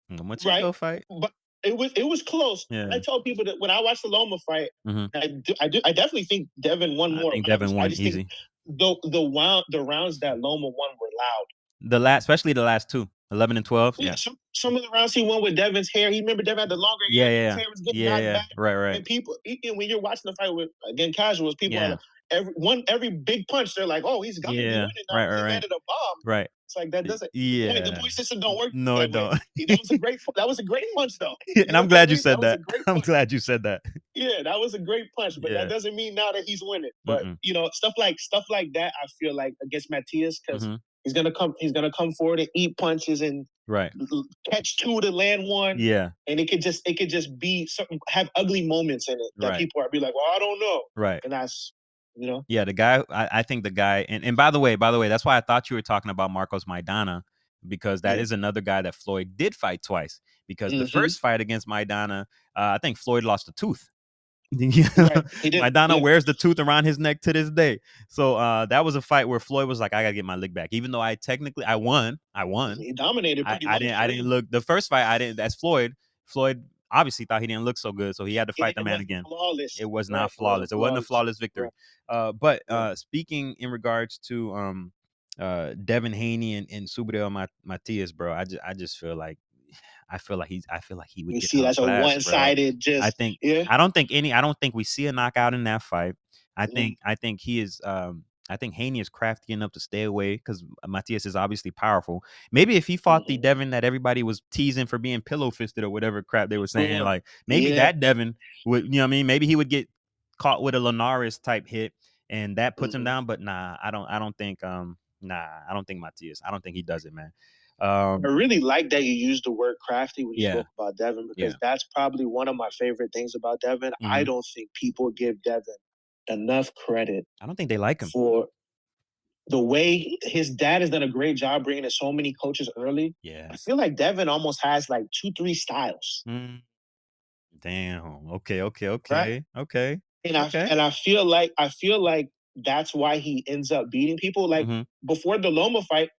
Speaker 2: right,
Speaker 1: Lomachenko fight.
Speaker 2: but it was close. I
Speaker 1: Yeah.
Speaker 2: told people that when I watched the Loma fight,
Speaker 1: Mm-hmm.
Speaker 2: I definitely think Devin won
Speaker 1: I
Speaker 2: more
Speaker 1: think
Speaker 2: rounds.
Speaker 1: Devin
Speaker 2: I
Speaker 1: won
Speaker 2: just think
Speaker 1: easy.
Speaker 2: the rounds that Loma won were loud.
Speaker 1: Especially the last two, 11 and 12.
Speaker 2: Yeah,
Speaker 1: Yeah.
Speaker 2: some of the rounds he won with Devin's hair. He remember Devin had the longer
Speaker 1: Yeah,
Speaker 2: hair. His
Speaker 1: yeah,
Speaker 2: hair was getting
Speaker 1: yeah,
Speaker 2: knocked
Speaker 1: yeah.
Speaker 2: back,
Speaker 1: Right, right.
Speaker 2: and people when you're watching the fight with again casuals, people are
Speaker 1: Yeah,
Speaker 2: like every big punch. They're like, oh, he's got to be
Speaker 1: yeah.
Speaker 2: winning now
Speaker 1: Right,
Speaker 2: because
Speaker 1: right,
Speaker 2: he
Speaker 1: right,
Speaker 2: landed a bomb.
Speaker 1: right.
Speaker 2: It's like that doesn't. The
Speaker 1: Yeah.
Speaker 2: point system don't work
Speaker 1: No,
Speaker 2: that
Speaker 1: it
Speaker 2: way.
Speaker 1: don't.
Speaker 2: That was a great punch though. You
Speaker 1: And
Speaker 2: know
Speaker 1: I'm
Speaker 2: what that
Speaker 1: glad you
Speaker 2: means? That
Speaker 1: said
Speaker 2: was a
Speaker 1: that.
Speaker 2: great
Speaker 1: I'm
Speaker 2: punch.
Speaker 1: glad you said that.
Speaker 2: Yeah, that was a great punch, but that
Speaker 1: Yeah.
Speaker 2: doesn't mean now that he's winning. But
Speaker 1: Mm-mm.
Speaker 2: stuff like that, I feel like against Matias because
Speaker 1: Mm-hmm.
Speaker 2: he's gonna come forward and eat punches and
Speaker 1: Right.
Speaker 2: catch two to land one,
Speaker 1: Yeah.
Speaker 2: and it could just be something have ugly moments in it that
Speaker 1: Right.
Speaker 2: people are be like, well, I don't know,
Speaker 1: Right.
Speaker 2: and that's.
Speaker 1: Yeah, the guy. I think the guy. And by the way, that's why I thought you were talking about Marcos Maidana, because that
Speaker 2: Yeah.
Speaker 1: is another guy that Floyd did fight twice. Because the
Speaker 2: Mm-hmm.
Speaker 1: first fight against Maidana, I think Floyd lost a tooth. You know,
Speaker 2: Right. He did.
Speaker 1: Maidana
Speaker 2: Yeah.
Speaker 1: wears the tooth around his neck to this day. So that was a fight where Floyd was like, "I gotta get my lick back," even though I won. I won.
Speaker 2: He dominated pretty much.
Speaker 1: I didn't look the first fight. I didn't. That's Floyd. Floyd obviously thought he didn't look so good, so he had to fight the
Speaker 2: It
Speaker 1: man
Speaker 2: wasn't
Speaker 1: again. It
Speaker 2: flawless.
Speaker 1: was
Speaker 2: Right.
Speaker 1: not
Speaker 2: It wasn't
Speaker 1: flawless. It wasn't a
Speaker 2: flawless.
Speaker 1: flawless
Speaker 2: Right.
Speaker 1: victory. But
Speaker 2: Right.
Speaker 1: speaking in regards to Devin Haney and Subriel Matias, bro, I feel like he would
Speaker 2: You
Speaker 1: get
Speaker 2: see, that's a
Speaker 1: outclassed, bro.
Speaker 2: one-sided.
Speaker 1: I
Speaker 2: Just
Speaker 1: think
Speaker 2: yeah.
Speaker 1: I don't think we see a knockout in that fight.
Speaker 2: Mm,
Speaker 1: I think he is I think Haney is crafty enough to stay away because Matias is obviously powerful. Maybe if he fought the
Speaker 2: mhm.
Speaker 1: Devin that everybody was teasing for being pillow fisted or whatever crap they were saying,
Speaker 2: Sure.
Speaker 1: like maybe
Speaker 2: Yeah.
Speaker 1: that Devin would, you know what I mean? Maybe he would get caught with a Linares type hit and that puts him
Speaker 2: Mhm.
Speaker 1: down. But nah, I don't think Matias. I don't think he does it, man.
Speaker 2: I
Speaker 1: Um,
Speaker 2: really like that you used the word crafty when you
Speaker 1: yeah,
Speaker 2: spoke about Devin
Speaker 1: yeah.
Speaker 2: because that's probably one of my favorite things about Devin. I
Speaker 1: Hmm.
Speaker 2: don't think people give Devin enough credit
Speaker 1: I don't think they like him.
Speaker 2: for. the way his dad has done a great job bringing in so many coaches early.
Speaker 1: Yeah.
Speaker 2: I feel like Devin almost has like 2, 3 styles,
Speaker 1: Mm, damn. Okay, okay,
Speaker 2: right?
Speaker 1: okay, okay,
Speaker 2: And I
Speaker 1: okay.
Speaker 2: and I feel like that's why he ends up beating people. Like
Speaker 1: Mhm.
Speaker 2: before the Loma fight,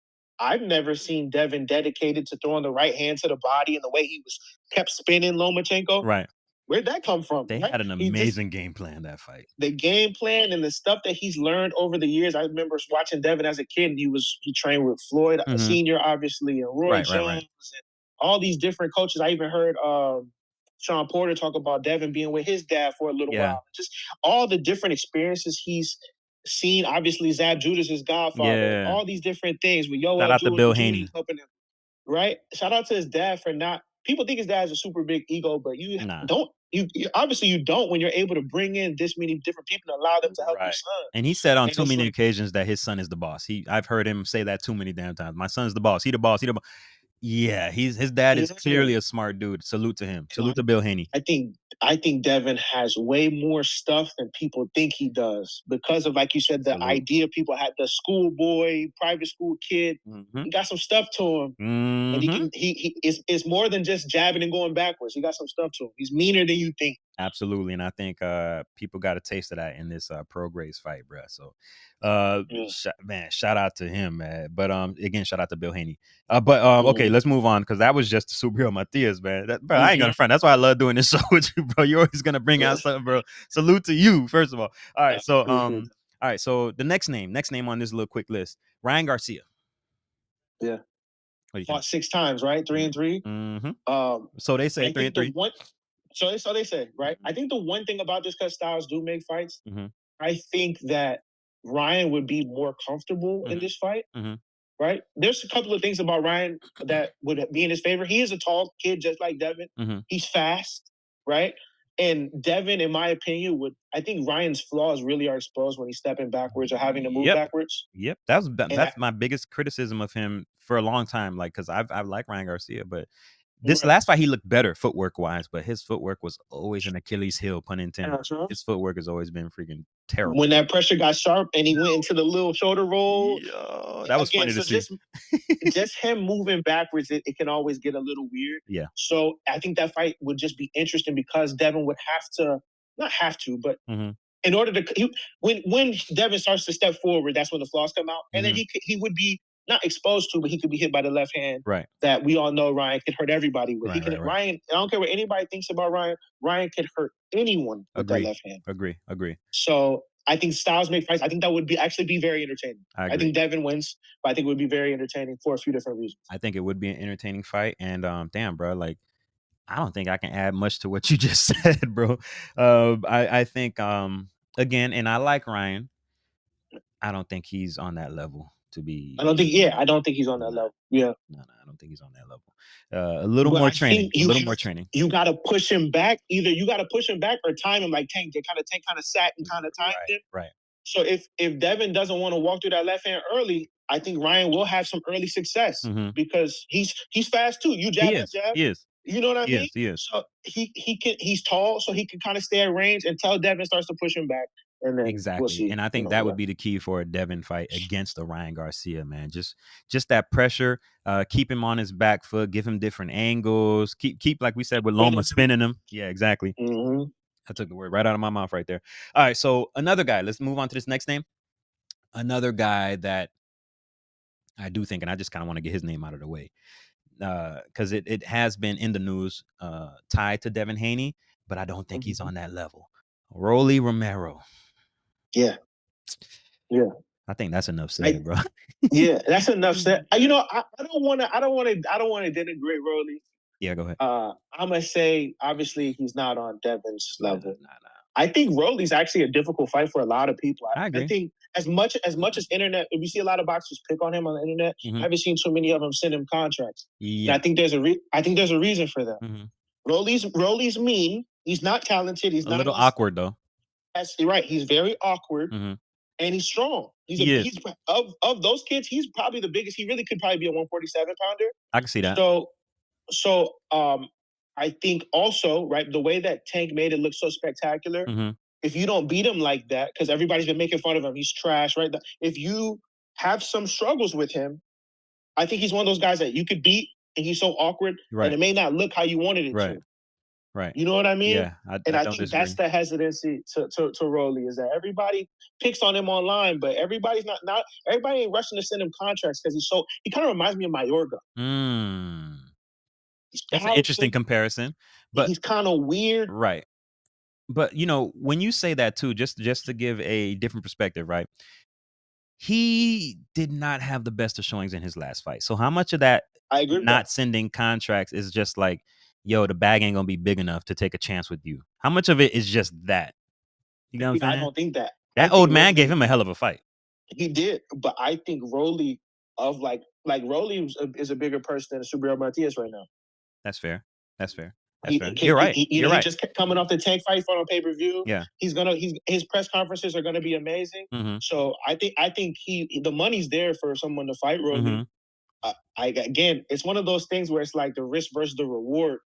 Speaker 2: I've never seen Devin dedicated to throwing the right hand to the body and the way he was kept spinning Lomachenko.
Speaker 1: Right.
Speaker 2: Where'd that come from?
Speaker 1: They
Speaker 2: Right?
Speaker 1: had an
Speaker 2: He just
Speaker 1: amazing game plan that fight.
Speaker 2: the game plan and the stuff that he's learned over the years. I remember watching Devin as a kid. He trained with Floyd
Speaker 1: Mhm.
Speaker 2: Senior, obviously, and Roy
Speaker 1: Right, right,
Speaker 2: Jones,
Speaker 1: right.
Speaker 2: and all these different coaches. I even heard Sean Porter talk about Devin being with his dad for a little
Speaker 1: Yeah.
Speaker 2: while. Just all the different experiences he's seen. Obviously, Zab Judas' his godfather.
Speaker 1: Yeah.
Speaker 2: All these different things with
Speaker 1: Shout
Speaker 2: Yoel
Speaker 1: out to Bill
Speaker 2: Julius
Speaker 1: Haney.
Speaker 2: helping him. Right? Shout out to his dad for not. People think his dad has a super big ego, but you
Speaker 1: Nah.
Speaker 2: don't. You obviously you don't when you're able to bring in this many different people and allow them to help your
Speaker 1: Right.
Speaker 2: son.
Speaker 1: And he said on
Speaker 2: And
Speaker 1: too
Speaker 2: it's
Speaker 1: many
Speaker 2: like,
Speaker 1: occasions that his son is the boss. I've heard him say that too many damn times. My son's the boss. He the boss. He the boss. Yeah, his dad is
Speaker 2: yeah.
Speaker 1: clearly a smart dude. Salute to him.
Speaker 2: So
Speaker 1: Salute to Bill Haney.
Speaker 2: I think I think Devin has way more stuff than people think he does because of, like you said, the
Speaker 1: Salute.
Speaker 2: idea people had, the schoolboy, private school kid.
Speaker 1: Mhm.
Speaker 2: He got some stuff to him, and he
Speaker 1: Mhm.
Speaker 2: can he is it's more than just jabbing and going backwards. He got some stuff to him. He's meaner than you think.
Speaker 1: Absolutely, and I think people got a taste of that in this Pro Grace fight, bro. So,
Speaker 2: Yeah.
Speaker 1: man, shout out to him, man. But again, shout out to Bill Haney. But okay,
Speaker 2: Mm-hmm.
Speaker 1: let's move on because that was just Superhero Matias, man. Bro, I ain't
Speaker 2: Mm-hmm.
Speaker 1: gonna front. That's why I love doing this show with you, bro. You're always gonna bring
Speaker 2: Yeah.
Speaker 1: out something, bro. Salute to you, first of all. All
Speaker 2: I
Speaker 1: right, so
Speaker 2: appreciate
Speaker 1: all right, so the next name on this little quick list, Ryan Garcia.
Speaker 2: that. Yeah.
Speaker 1: What do you think?
Speaker 2: Fought 6 times, right? 3-3.
Speaker 1: Mm-hmm.
Speaker 2: Um,
Speaker 1: So they say
Speaker 2: I
Speaker 1: three and
Speaker 2: think the
Speaker 1: three.
Speaker 2: one so they say, right? I think the one thing about this, because styles do make fights,
Speaker 1: Mm-hmm.
Speaker 2: I think that Ryan would be more comfortable in
Speaker 1: Mm-hmm.
Speaker 2: this fight,
Speaker 1: Mm-hmm.
Speaker 2: right? There's a couple of things about Ryan that would be in his favor. He is a tall kid, just like Devin.
Speaker 1: Mm-hmm.
Speaker 2: He's fast, right? And Devin, in my opinion, I think Ryan's flaws really are exposed when he's stepping backwards or having to move
Speaker 1: Yep.
Speaker 2: backwards.
Speaker 1: Yep,
Speaker 2: And
Speaker 1: that's my biggest criticism of him for a long time. Like, because I've liked Ryan Garcia, but this
Speaker 2: right.
Speaker 1: last fight he looked better footwork wise, but his footwork was always an Achilles heel, pun intended. His footwork has always been freaking
Speaker 2: When
Speaker 1: terrible.
Speaker 2: that pressure got sharp and he went into the little shoulder roll
Speaker 1: Yeah, that was
Speaker 2: again,
Speaker 1: funny to
Speaker 2: so
Speaker 1: see.
Speaker 2: just him moving backwards, it can always get a little weird.
Speaker 1: Yeah.
Speaker 2: So I think that fight would just be interesting because Devin would have to, not have to, but
Speaker 1: Mhm.
Speaker 2: in order to when Devin starts to step forward, that's when the flaws come out, and then
Speaker 1: Mhm.
Speaker 2: he would be not exposed to, but he could be hit by the left hand
Speaker 1: Right.
Speaker 2: that we all know Ryan can hurt everybody with. He
Speaker 1: Right.
Speaker 2: can
Speaker 1: Right. Right.
Speaker 2: Ryan. I don't care what anybody thinks about Ryan. Ryan can hurt anyone with that
Speaker 1: Agree.
Speaker 2: left hand.
Speaker 1: Agree. Agree.
Speaker 2: So I think styles make fights. I think that would be actually be very entertaining.
Speaker 1: I
Speaker 2: I
Speaker 1: agree.
Speaker 2: think Devin wins, but I think it would be very entertaining for a few different reasons.
Speaker 1: I think it would be an entertaining fight. And damn, bro, like I don't think I can add much to what you just said, bro. I think again, and I like Ryan. I don't think he's on that level to
Speaker 2: I don't think.
Speaker 1: be.
Speaker 2: Yeah, I don't think he's on that
Speaker 1: Nah,
Speaker 2: level. Yeah,
Speaker 1: no, I don't think he's on that level. A little
Speaker 2: but
Speaker 1: more
Speaker 2: I think
Speaker 1: training. A little more training.
Speaker 2: you got to push him back. Either you got to push him back or time him like Tank. Tank kind of sat and kind of timed
Speaker 1: Right.
Speaker 2: him.
Speaker 1: Right.
Speaker 2: So if Devin doesn't want to walk through that left hand early, I think Ryan will have some early success
Speaker 1: Mm-hmm.
Speaker 2: because he's fast too. You
Speaker 1: He
Speaker 2: jab, I
Speaker 1: is.
Speaker 2: jab.
Speaker 1: He is.
Speaker 2: You know what I
Speaker 1: He
Speaker 2: mean?
Speaker 1: is. He is.
Speaker 2: So he's tall, so he can kind of stay at range until Devin starts to push him back, and then we'll
Speaker 1: Exactly.
Speaker 2: see.
Speaker 1: And I
Speaker 2: You
Speaker 1: think
Speaker 2: know,
Speaker 1: that
Speaker 2: yeah.
Speaker 1: would be the key for a Devin fight against a Ryan Garcia, man. Just that pressure, keep him on his back foot, give him different angles, keep like we said with Loma spinning him. Yeah, exactly.
Speaker 2: Mm-hmm.
Speaker 1: I took the word right out of my mouth right there. All right, so another guy. Let's move on to this next name. Another guy that I do think, and I just kind of want to get his name out of the way, because it has been in the news, tied to Devin Haney, but I don't think he's
Speaker 2: Mm-hmm.
Speaker 1: on that level. Rolly Romero.
Speaker 2: Yeah, yeah.
Speaker 1: I think that's enough
Speaker 2: I,
Speaker 1: said, bro.
Speaker 2: yeah, that's enough said. You know, I don't want to. I don't want to denigrate Rolly.
Speaker 1: Yeah, go ahead.
Speaker 2: I'm gonna say obviously he's not on Devin's
Speaker 1: Nah,
Speaker 2: level.
Speaker 1: nah, nah.
Speaker 2: I think Rolly's actually a difficult fight for a lot of people.
Speaker 1: I
Speaker 2: I
Speaker 1: agree.
Speaker 2: think as much as internet, if you see a lot of boxers pick on him on the internet, I
Speaker 1: Mhm.
Speaker 2: haven't seen too many of them send him contracts. And
Speaker 1: Yeah.
Speaker 2: I think there's a reason for that.
Speaker 1: Mhm.
Speaker 2: Rolly's mean. He's not talented. He's
Speaker 1: A
Speaker 2: not
Speaker 1: little
Speaker 2: as
Speaker 1: awkward though.
Speaker 2: that's right. He's very awkward
Speaker 1: Mhm.
Speaker 2: and he's strong.
Speaker 1: He
Speaker 2: He's
Speaker 1: is.
Speaker 2: of those kids, he's probably the biggest. He really could probably be a 147 pounder.
Speaker 1: I can see that.
Speaker 2: So so I think also, right, the way that Tank made it look so spectacular,
Speaker 1: Mhm.
Speaker 2: if you don't beat him like that, because everybody's been making fun of him, he's trash, right? If you have some struggles with him. I think he's one of those guys that you could beat, and he's so awkward that
Speaker 1: Right.
Speaker 2: it may not look how you wanted it
Speaker 1: Right.
Speaker 2: to.
Speaker 1: Right.
Speaker 2: You know what I mean?
Speaker 1: Yeah,
Speaker 2: And
Speaker 1: I
Speaker 2: I
Speaker 1: don't
Speaker 2: think that's
Speaker 1: disagree.
Speaker 2: the hesitancy to Rolly, is that everybody picks on him online, but everybody's not everybody ain't rushing to send him contracts because he kind of reminds me of Mayorga.
Speaker 1: Mm.
Speaker 2: He's
Speaker 1: That's an interesting
Speaker 2: talented.
Speaker 1: comparison, but
Speaker 2: He's kind of weird.
Speaker 1: right. But, when you say that too, just to give a different perspective, right? He did not have the best of showings in his last fight. So how much of that
Speaker 2: I agree with that.
Speaker 1: not sending contracts is just like, yo, the bag ain't gonna be big enough to take a chance with you? How much of it is just that? You know what I'm
Speaker 2: I
Speaker 1: saying?
Speaker 2: don't think that. I
Speaker 1: That
Speaker 2: think
Speaker 1: old man gave
Speaker 2: Rolly,
Speaker 1: him a hell of a fight.
Speaker 2: he did, but I think Rolly of like Rolly is a bigger person than Subriel Martinez right now.
Speaker 1: That's fair. That's fair. That's fair.
Speaker 2: He,
Speaker 1: You're right. You're
Speaker 2: he
Speaker 1: right.
Speaker 2: just kept coming off the Tank fight on pay per view.
Speaker 1: Yeah.
Speaker 2: His press conferences are gonna be amazing.
Speaker 1: Mhm.
Speaker 2: So I think the money's there for someone to fight Rolly.
Speaker 1: Mhm.
Speaker 2: Again, it's one of those things where it's like the risk versus the reward.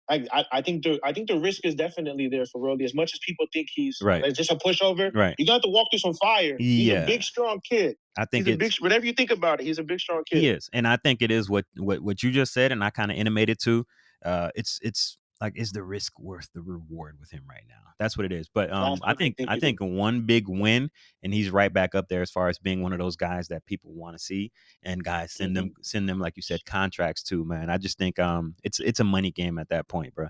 Speaker 2: I think the risk is definitely there for Rolly. As much as people think he's
Speaker 1: Right.
Speaker 2: like just a pushover,
Speaker 1: Right.
Speaker 2: you got to walk through some fire. He's a
Speaker 1: Yeah.
Speaker 2: big, strong kid.
Speaker 1: I think
Speaker 2: He's a
Speaker 1: it's
Speaker 2: big, whatever you think about it, he's a big, strong
Speaker 1: He
Speaker 2: kid.
Speaker 1: is, and I think it is what you just said, and I kind of intimated too. It's like, is the risk worth the reward with him right now? That's what it is. But
Speaker 2: That's
Speaker 1: I
Speaker 2: what I
Speaker 1: think
Speaker 2: think
Speaker 1: I
Speaker 2: it is.
Speaker 1: think one big win, and he's right back up there as far as being one of those guys that people want to see, and guys send them like you said contracts too, man. I just think it's a money game at that point, bro.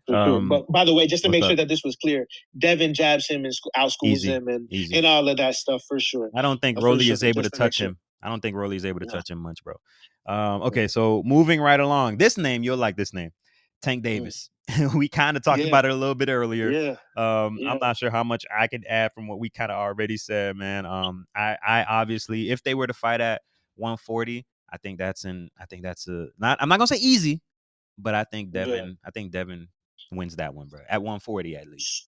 Speaker 2: For sure. But by the way, just to
Speaker 1: What's
Speaker 2: make sure
Speaker 1: up?
Speaker 2: that this was clear, Devin jabs him and outschools
Speaker 1: Easy,
Speaker 2: him
Speaker 1: easy.
Speaker 2: and all of that stuff for sure.
Speaker 1: I don't think
Speaker 2: For
Speaker 1: Rolly
Speaker 2: sure.
Speaker 1: is able to
Speaker 2: Just to make
Speaker 1: touch
Speaker 2: sure.
Speaker 1: him. I don't think Rolly is able to
Speaker 2: No.
Speaker 1: touch him much, bro. Okay, so moving right along. This name, you'll like this name. Tank
Speaker 2: Mm.
Speaker 1: Davis. We kind of talked
Speaker 2: Yeah.
Speaker 1: about it a little bit earlier.
Speaker 2: Yeah.
Speaker 1: I'm
Speaker 2: Yeah.
Speaker 1: not sure how much I could add from what we kind of already said, man. I obviously, if they were to fight at 140, I think that's a not. I'm not gonna say easy, but
Speaker 2: Yeah.
Speaker 1: I think Devin wins that one, bro. At 140 at least.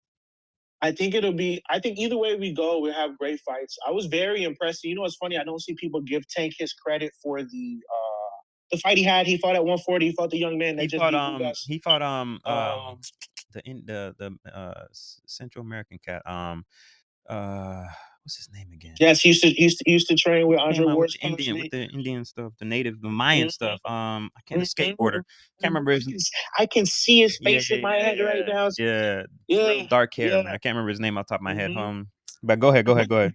Speaker 2: I think it'll be. I think either way we go, we have great fights. I was very impressed. You know what's funny? I don't see people give Tank his credit for the fight he had. He fought at 140. He fought the young man that just beat Ugas.
Speaker 1: He fought
Speaker 2: Um,
Speaker 1: Central American cat. What's his name again?
Speaker 2: yes, he used to train with
Speaker 1: He came
Speaker 2: Andre
Speaker 1: out
Speaker 2: Ward's
Speaker 1: with
Speaker 2: constantly.
Speaker 1: the Indian stuff, the Mayan
Speaker 2: Mhm,
Speaker 1: stuff. I can't, the skateboarder.
Speaker 2: mhm,
Speaker 1: Can't
Speaker 2: mhm.
Speaker 1: remember his.
Speaker 2: I can see his
Speaker 1: Yeah,
Speaker 2: face in my head right now.
Speaker 1: yeah. Real
Speaker 2: Yeah,
Speaker 1: dark hair,
Speaker 2: yeah.
Speaker 1: man. I can't remember his name off the top of my head.
Speaker 2: Mm-hmm.
Speaker 1: But go ahead, go ahead, go ahead.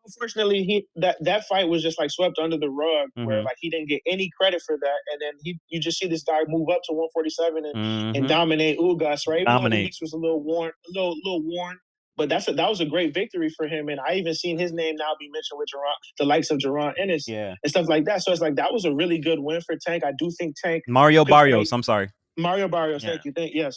Speaker 2: Unfortunately, that fight was just like swept under the rug, where
Speaker 1: Mm-hmm.
Speaker 2: like he didn't get any credit for that, and then you just see this guy move up to 147 and
Speaker 1: Mm-hmm.
Speaker 2: dominate Ugas, right? Even though
Speaker 1: Dominate.
Speaker 2: Ugas was a little worn, little worn, but that was a great victory for him, and I even seen his name now be mentioned with the likes of Jerron Ennis
Speaker 1: Yeah.
Speaker 2: and stuff like that. So it's like that was a really good win for Tank. I do think Tank
Speaker 1: Mario
Speaker 2: could fight
Speaker 1: Barrios. I'm sorry.
Speaker 2: Mario Barrios,
Speaker 1: Yeah.
Speaker 2: thank you. Yes,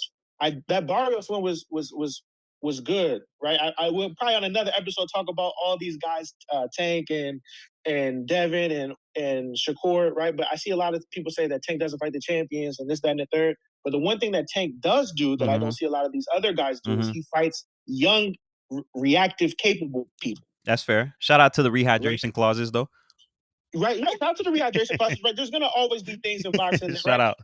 Speaker 2: that Barrios one was good, right? I will probably on another episode talk about all these guys, Tank and Devin and Shakur, right? But I see a lot of people say that Tank doesn't fight the champions and this, that, and the third. But the one thing that Tank does do that I
Speaker 1: Mm-hmm.
Speaker 2: don't see a lot of these other guys do is
Speaker 1: Mm-hmm.
Speaker 2: he fights young, reactive, capable people.
Speaker 1: That's fair. Shout out to the
Speaker 2: Right?
Speaker 1: rehydration clauses, though.
Speaker 2: Right, not to the rehydration process, right? There's gonna always be things in boxing,
Speaker 1: Shout
Speaker 2: right?
Speaker 1: out.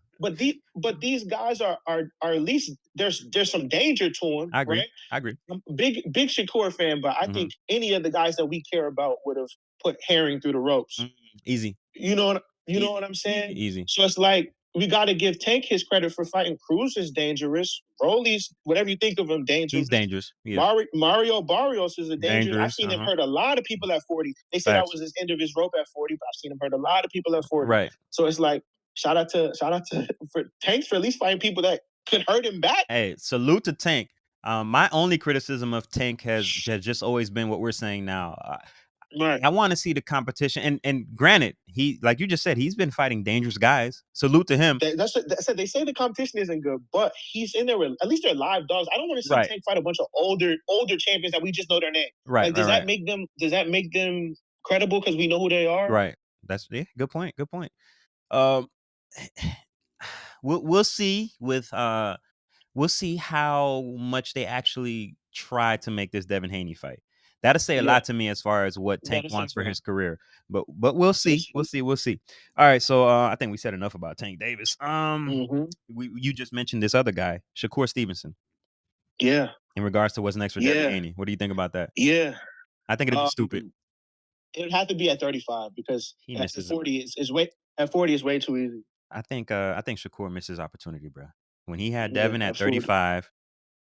Speaker 2: These guys are at least there's some danger to them,
Speaker 1: I agree.
Speaker 2: right?
Speaker 1: I agree.
Speaker 2: I'm a big Shakur fan, but I
Speaker 1: Mm-hmm.
Speaker 2: think any of the guys that we care about would have put Herring through the ropes.
Speaker 1: Easy.
Speaker 2: You know
Speaker 1: Easy.
Speaker 2: what I'm saying?
Speaker 1: Easy.
Speaker 2: So it's like we got to give Tank his credit for fighting. Cruz is dangerous. Rolly's whatever you think of him,
Speaker 1: He's
Speaker 2: dangerous.
Speaker 1: dangerous. He is
Speaker 2: Mario Barrios is a dangerous. I've
Speaker 1: dangerous.
Speaker 2: seen him hurt a lot of people at 40. They say that
Speaker 1: Facts.
Speaker 2: was his end of his rope at 40, but I've seen him hurt a lot of people at 40.
Speaker 1: Right.
Speaker 2: So it's like shout out to for Tanks for at least fighting people that could hurt him back.
Speaker 1: Hey, salute to Tank. My only criticism of Tank has just always been what we're saying now.
Speaker 2: Right.
Speaker 1: I want to see the competition, and granted, he like you just said, he's been fighting dangerous guys. Salute to him.
Speaker 2: That's what I said. They say the competition isn't good, but he's in there with at least they're live dogs. I don't want to see
Speaker 1: Right.
Speaker 2: Tank fight a bunch of older champions that we just know their name.
Speaker 1: Right.
Speaker 2: Like, does
Speaker 1: Right.
Speaker 2: that make them credible because we know who they are?
Speaker 1: Right. That's good point. Good point. Um, we'll see with we'll see how much they actually try to make this Devin Haney fight. That'll say a
Speaker 2: Yeah,
Speaker 1: lot to me as far as what Tank
Speaker 2: that is
Speaker 1: wants for
Speaker 2: something.
Speaker 1: his career. But we'll see. We'll see. We'll see. All right. So I think we said enough about Tank Davis.
Speaker 2: Mm-hmm.
Speaker 1: You just mentioned this other guy, Shakur Stevenson,
Speaker 2: Yeah,
Speaker 1: in regards to what's next for Devin
Speaker 2: yeah,
Speaker 1: Haney. What do you think about that?
Speaker 2: yeah.
Speaker 1: I think it'd be
Speaker 2: Um,
Speaker 1: stupid.
Speaker 2: It would have to be at 35 because
Speaker 1: He
Speaker 2: at
Speaker 1: misses.
Speaker 2: 40 is way at 40 is way too easy.
Speaker 1: I think Shakur missed his opportunity, bro. When he had
Speaker 2: Yeah,
Speaker 1: Devin at
Speaker 2: at 40.
Speaker 1: 35,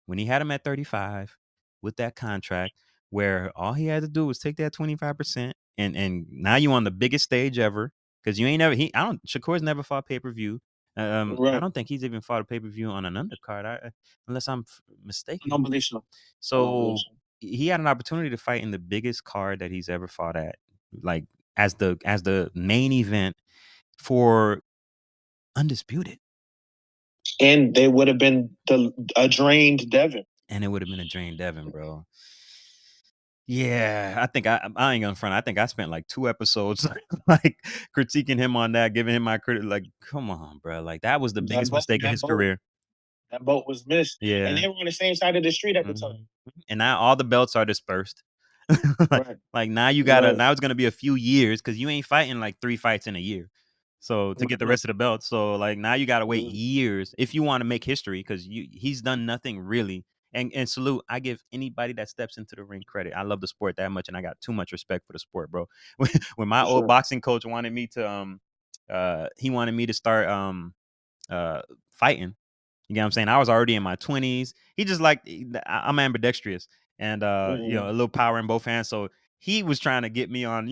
Speaker 1: when he had him at 35 with that contract, where all he had to do was take that 25%, and now you on the biggest stage ever because you ain't never he I don't Shakur's never fought pay per view. I
Speaker 2: Right.
Speaker 1: don't think he's even fought a pay per view on an undercard, unless I'm
Speaker 2: I
Speaker 1: mistaken.
Speaker 2: don't believe so. I don't believe
Speaker 1: So
Speaker 2: so.
Speaker 1: he had an opportunity to fight in the biggest card that he's ever fought at, like as the main event for undisputed,
Speaker 2: And they would have been the a drained Devin.
Speaker 1: and it would have been a Drain Devin, bro. Yeah, I think I ain't gonna front. I think I spent like 2 episodes like critiquing him on that, giving him my credit. Like, come on, bro. Like that was the
Speaker 2: That
Speaker 1: biggest
Speaker 2: boat,
Speaker 1: mistake of
Speaker 2: that
Speaker 1: his
Speaker 2: boat,
Speaker 1: career.
Speaker 2: that boat was missed, and
Speaker 1: Yeah.
Speaker 2: they were on the same side of the street at the time.
Speaker 1: Mhm. And now all the belts are dispersed. like,
Speaker 2: Right.
Speaker 1: like now you gotta
Speaker 2: Right.
Speaker 1: now it's gonna be a few years because you ain't fighting like 3 fights in a year. So to get the
Speaker 2: Right.
Speaker 1: rest of the belts, so like now you gotta wait
Speaker 2: Mhm.
Speaker 1: years if you want to make history because he's done nothing really. And salute, I give anybody that steps into the ring credit. I love the sport that much, and I got too much respect for the sport, bro. When my
Speaker 2: For
Speaker 1: old
Speaker 2: sure.
Speaker 1: boxing coach wanted me to he wanted me to start uh fighting, you get what I'm saying? I was already in my 20s. He just like I'm ambidextrous and
Speaker 2: Hmm.
Speaker 1: a little power in both hands. So he was trying to get me on,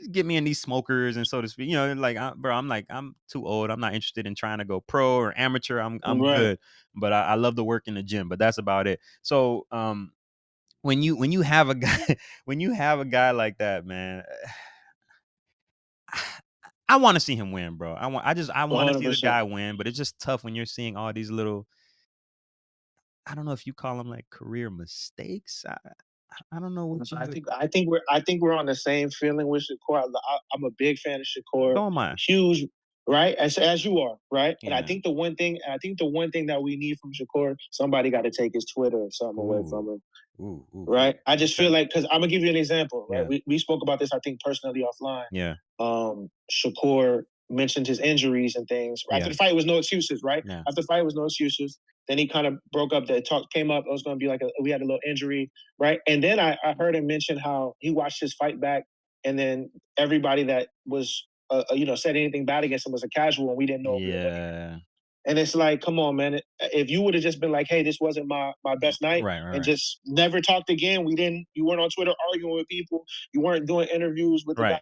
Speaker 1: get me in these smokers and so to speak. Like bro, I'm like I'm too old. I'm not interested in trying to go pro or amateur. I'm
Speaker 2: Right.
Speaker 1: good, but I love to work in the gym. But that's about it. So when you have a guy when you have a guy like that, man, I want to see him win, bro. I want to see the
Speaker 2: 100%.
Speaker 1: guy win, but it's just tough when you're seeing all these little, I don't know if you call them like career mistakes. I don't know what you would.
Speaker 2: I think we're on the same feeling with Shakur. I'm a big fan of Shakur.
Speaker 1: So am I.
Speaker 2: Huge, right? As you are, right? And
Speaker 1: Yeah.
Speaker 2: I think the one thing that we need from Shakur, somebody got to take his Twitter or something away
Speaker 1: Ooh.
Speaker 2: from him,
Speaker 1: Ooh. Ooh. Ooh.
Speaker 2: right? I just
Speaker 1: Okay.
Speaker 2: feel like because I'm gonna give you an example, right?
Speaker 1: Yeah.
Speaker 2: We spoke about this, I think, personally offline.
Speaker 1: Yeah.
Speaker 2: Shakur mentioned his injuries and things. After
Speaker 1: Yeah.
Speaker 2: the fight, it was no excuses, right?
Speaker 1: Yeah.
Speaker 2: After the fight, it was no excuses. Then he kind of broke up. The talk came up. It was going to be like we had a little injury, right? And then I heard him mention how he watched his fight back, and then everybody that was said anything bad against him was a casual, and we didn't know if we were looking at.
Speaker 1: Yeah.
Speaker 2: And it's like, come on, man. If you would have just been like, hey, this wasn't my best night,
Speaker 1: Right.
Speaker 2: and
Speaker 1: Right.
Speaker 2: just never talked again, you weren't on Twitter arguing with people, you weren't doing interviews with the guys
Speaker 1: Right.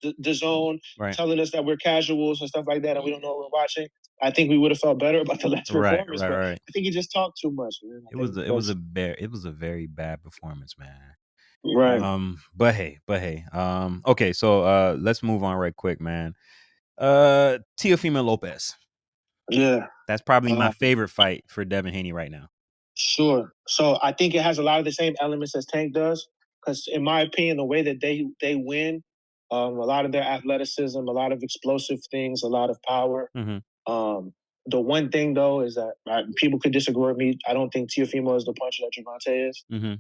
Speaker 2: from the zone
Speaker 1: Right.
Speaker 2: telling us that we're casuals and stuff like that, and we don't know
Speaker 1: Yeah.
Speaker 2: what we're watching. I think we would have felt better about the last
Speaker 1: Right.
Speaker 2: performance,
Speaker 1: Right.
Speaker 2: but
Speaker 1: Right.
Speaker 2: I think he just talked too much, man. I think that's
Speaker 1: It was a very bad performance, man.
Speaker 2: right.
Speaker 1: Okay, so let's move on right quick, man. Teofimo Lopez.
Speaker 2: Yeah.
Speaker 1: That's probably my
Speaker 2: Um,
Speaker 1: favorite fight for Devin Haney right now.
Speaker 2: Sure. So I think it has a lot of the same elements as Tank does, because in my opinion, the way that they win, a lot of their athleticism, a lot of explosive things, a lot of power.
Speaker 1: Mm-hmm.
Speaker 2: Um, the one thing though is that people could disagree with me. I don't think Teofimo is the puncher that Javante is.
Speaker 1: Mm-hmm.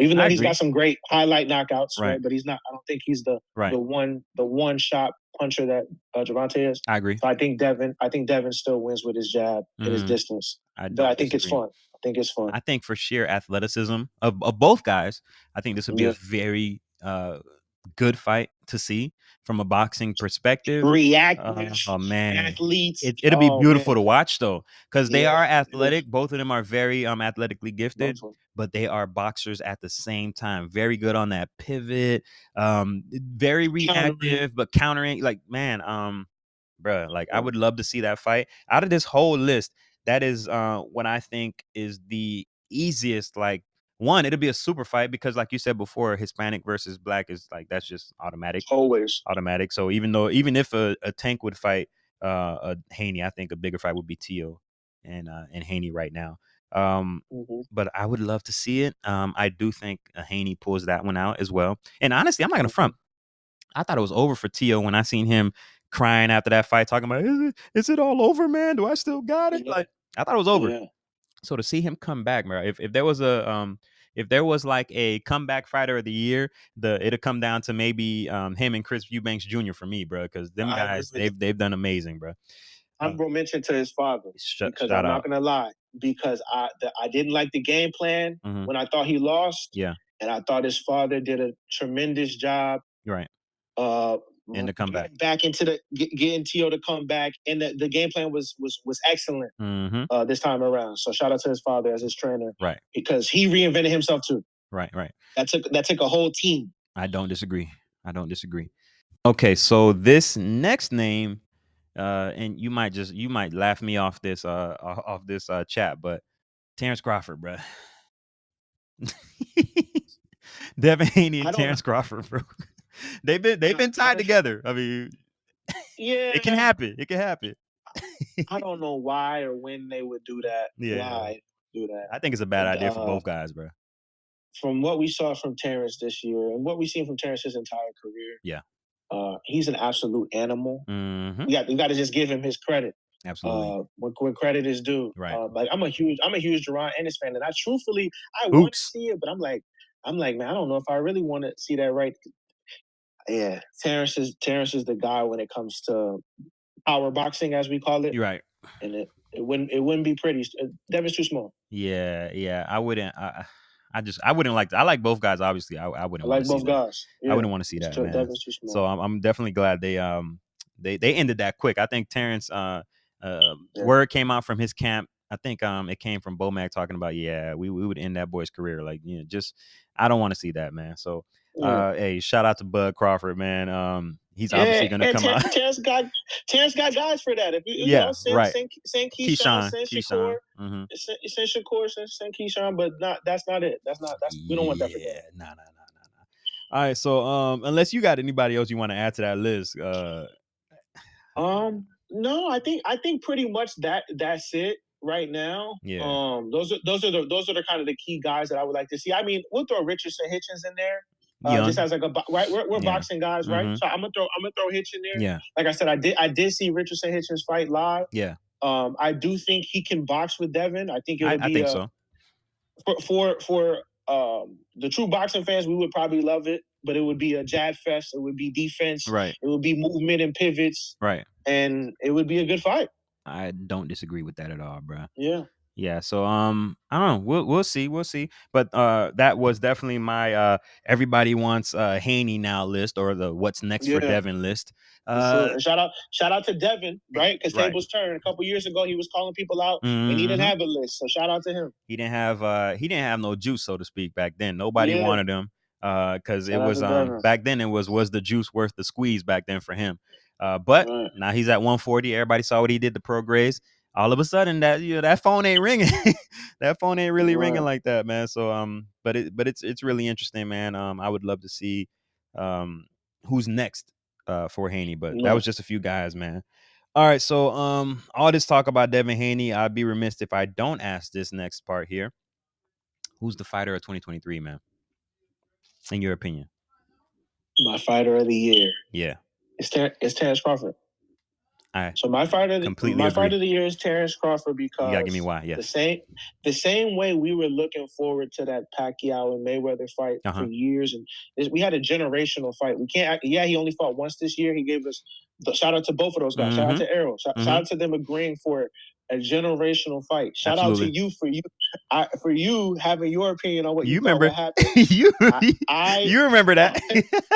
Speaker 2: Even
Speaker 1: I
Speaker 2: though he's got
Speaker 1: agree.
Speaker 2: some great highlight knockouts,
Speaker 1: Right.
Speaker 2: right? But he's not. I don't think he's the
Speaker 1: Right.
Speaker 2: one shot puncher that Javante is.
Speaker 1: I agree.
Speaker 2: So I think Devin still wins with his jab and his
Speaker 1: Mm,
Speaker 2: distance.
Speaker 1: I
Speaker 2: But I
Speaker 1: don't
Speaker 2: think it's
Speaker 1: disagree.
Speaker 2: fun. I think it's fun.
Speaker 1: I think for sheer athleticism of both guys, I think this would be a
Speaker 2: Yeah.
Speaker 1: very good fight to see from a boxing perspective.
Speaker 2: Reactive
Speaker 1: Oh man,
Speaker 2: athletes.
Speaker 1: it'll be
Speaker 2: Oh
Speaker 1: beautiful
Speaker 2: man.
Speaker 1: to watch though, because they
Speaker 2: Yeah.
Speaker 1: are
Speaker 2: Yeah.
Speaker 1: athletic. Both of them are very athletically gifted,
Speaker 2: Both of
Speaker 1: but they are boxers at the same time. Very good on that pivot. Very
Speaker 2: countering.
Speaker 1: reactive, but countering. Like man, bruh, like I
Speaker 2: Yeah.
Speaker 1: would love to see that fight. Out of this whole list, that is what I think is the easiest. Like one, it'll be a super fight because, like you said before, Hispanic versus Black is like that's just automatic,
Speaker 2: Always.
Speaker 1: automatic. So even if a Tank would fight a Haney, I think a bigger fight would be Tio and Haney right now.
Speaker 2: Hmm.
Speaker 1: But I would love to see it. I do think Haney pulls that one out as well. And honestly, I'm not gonna
Speaker 2: Hmm.
Speaker 1: front. I thought it was over for Tio when I seen him crying after that fight, talking about is it all over, man? Do I still got it?
Speaker 2: Yeah.
Speaker 1: Like I thought it was over.
Speaker 2: Yeah.
Speaker 1: So to see him come back, bro, if there was a if there was like a comeback fighter of the year, it'll come down to maybe him and Chris Eubanks Jr. for me, bro, because them
Speaker 2: I agree
Speaker 1: guys
Speaker 2: with you.
Speaker 1: they've done amazing, bro.
Speaker 2: Honorable mention to his father, because
Speaker 1: Shout
Speaker 2: I'm not
Speaker 1: out.
Speaker 2: gonna lie, because I didn't like the game plan
Speaker 1: Hmm.
Speaker 2: when I thought he lost,
Speaker 1: Yeah,
Speaker 2: and I thought his father did a tremendous job
Speaker 1: Right.
Speaker 2: Uh,
Speaker 1: And to come back.
Speaker 2: getting Tio to come back, and the game plan was excellent
Speaker 1: Mhm.
Speaker 2: this time around. So shout out to his father as his trainer
Speaker 1: Right.
Speaker 2: because he reinvented himself too.
Speaker 1: Right. Right.
Speaker 2: That took a whole team.
Speaker 1: I don't disagree. I don't disagree. Okay, so this next name, and you might laugh me off this off this chat, but Terrence Crawford, bro. Devin Haney
Speaker 2: I
Speaker 1: and
Speaker 2: don't
Speaker 1: Terrence Crawford, bro. They've been tied
Speaker 2: honestly.
Speaker 1: together. I mean, it can
Speaker 2: Yeah,
Speaker 1: happen. It can happen.
Speaker 2: I don't know why or when they would do that.
Speaker 1: Yeah,
Speaker 2: Why do that?
Speaker 1: I think it's a bad idea for both guys, bro.
Speaker 2: From what we saw from Terrence this year and what we've seen from Terrence his entire career,
Speaker 1: Yeah.
Speaker 2: he's an absolute animal.
Speaker 1: Hmm.
Speaker 2: We got to just give him his credit.
Speaker 1: Absolutely.
Speaker 2: When credit is due.
Speaker 1: Right.
Speaker 2: Like I'm a huge Duran Ennis fan, and I want to
Speaker 1: Boots.
Speaker 2: see it, but I'm like, man, I don't know if I really want to see that right. Yeah, Terrence is the guy when it comes to power boxing, as we call it,
Speaker 1: You're right.
Speaker 2: and it wouldn't be pretty. Devin's too small.
Speaker 1: Yeah, yeah. I wouldn't. I wouldn't like. I like both guys. Obviously, I
Speaker 2: I
Speaker 1: wouldn't want to
Speaker 2: like
Speaker 1: see
Speaker 2: both
Speaker 1: that.
Speaker 2: guys.
Speaker 1: I
Speaker 2: Yeah,
Speaker 1: wouldn't want to see that, man.
Speaker 2: Devin's too
Speaker 1: So
Speaker 2: small.
Speaker 1: I'm definitely glad they ended that quick. I think Terrence
Speaker 2: Yeah.
Speaker 1: word came out from his camp. I think it came from Bomac talking about, yeah, we would end that boy's career. Like, just I don't want to see that, man. So
Speaker 2: Yeah.
Speaker 1: hey, shout out to Bud Crawford, man. He's
Speaker 2: Yeah,
Speaker 1: obviously gonna
Speaker 2: and
Speaker 1: come out.
Speaker 2: Terrence got guys for that. If you
Speaker 1: Yeah,
Speaker 2: know,
Speaker 1: right.
Speaker 2: send Keyshawn,
Speaker 1: Keyshawn,
Speaker 2: send Shakur,
Speaker 1: Keyshawn. Hmm.
Speaker 2: send Shakur, send Keyshawn, but that's not it. That's we don't want that for Devin.
Speaker 1: Yeah, nah. All right, so unless you got anybody else you want to add to that list,
Speaker 2: No, I think pretty much that's it right now.
Speaker 1: yeah,
Speaker 2: Those are the kind of the key guys that I would like to see. I mean, we'll throw Richardson Hitchens in there, just
Speaker 1: young,
Speaker 2: as like right. We're
Speaker 1: yeah,
Speaker 2: boxing guys, right?
Speaker 1: mm-hmm,
Speaker 2: So I'm gonna throw Hitch in there.
Speaker 1: yeah,
Speaker 2: Like I said, I did see Richardson Hitchens fight live.
Speaker 1: yeah.
Speaker 2: I do think he can box with Devin. I think it'll
Speaker 1: I
Speaker 2: be
Speaker 1: think
Speaker 2: a
Speaker 1: so.
Speaker 2: for the true boxing fans, we would probably love it, but it would be a jab fest. It would be defense.
Speaker 1: Right,
Speaker 2: It would be movement and pivots,
Speaker 1: right.
Speaker 2: and it would be a good fight.
Speaker 1: I don't disagree with that at all, bro.
Speaker 2: Yeah,
Speaker 1: Yeah, so I don't know. We'll see. But that was definitely my everybody wants Haney now list, or the what's next for
Speaker 2: yeah,
Speaker 1: Devin list.
Speaker 2: for sure.
Speaker 1: Uh,
Speaker 2: And shout out to Devin, right? Because
Speaker 1: right.
Speaker 2: tables turned a couple years ago. He was calling people out, and he didn't
Speaker 1: Hmm.
Speaker 2: have a list. So shout out to him.
Speaker 1: He didn't have no juice, so to speak, back then. Nobody
Speaker 2: Yeah,
Speaker 1: wanted him because it
Speaker 2: shout out
Speaker 1: was
Speaker 2: to Devin.
Speaker 1: back then it was the juice worth the squeeze back then for him. But
Speaker 2: Right,
Speaker 1: now he's at 140. Everybody saw what he did to Pro Grays. All of a sudden, that phone ain't ringing. That phone ain't really ringing
Speaker 2: right.
Speaker 1: like that, man. So but it's really interesting, man. I would love to see um who's next for Haney, but that was
Speaker 2: Right.
Speaker 1: just a few guys, man. All right, so all this talk about Devin Haney, I'd be remiss if I don't ask this next part here. Who's the fighter of 2023, man? In your opinion?
Speaker 2: My fighter of the year
Speaker 1: Yeah,
Speaker 2: is Terrence Crawford.
Speaker 1: I
Speaker 2: So my fighter,
Speaker 1: completely
Speaker 2: my fighter
Speaker 1: agree.
Speaker 2: of the year is Terrence Crawford
Speaker 1: You gotta give me
Speaker 2: because
Speaker 1: why.
Speaker 2: the
Speaker 1: Yes.
Speaker 2: same, the same way we were looking forward to that Pacquiao and Mayweather fight
Speaker 1: Uh
Speaker 2: for
Speaker 1: huh.
Speaker 2: years, and we had a generational fight. We can't. Yeah, he only fought once this year. He gave us. Shout out to both of those guys. Shout out
Speaker 1: Mm-hmm.
Speaker 2: to Errol. Shout
Speaker 1: Mm-hmm.
Speaker 2: out to them agreeing for a generational fight. Shout out to
Speaker 1: Absolutely.
Speaker 2: you for you having your opinion on what you
Speaker 1: You
Speaker 2: thought
Speaker 1: remember?
Speaker 2: would happen.
Speaker 1: you
Speaker 2: I, I
Speaker 1: you remember that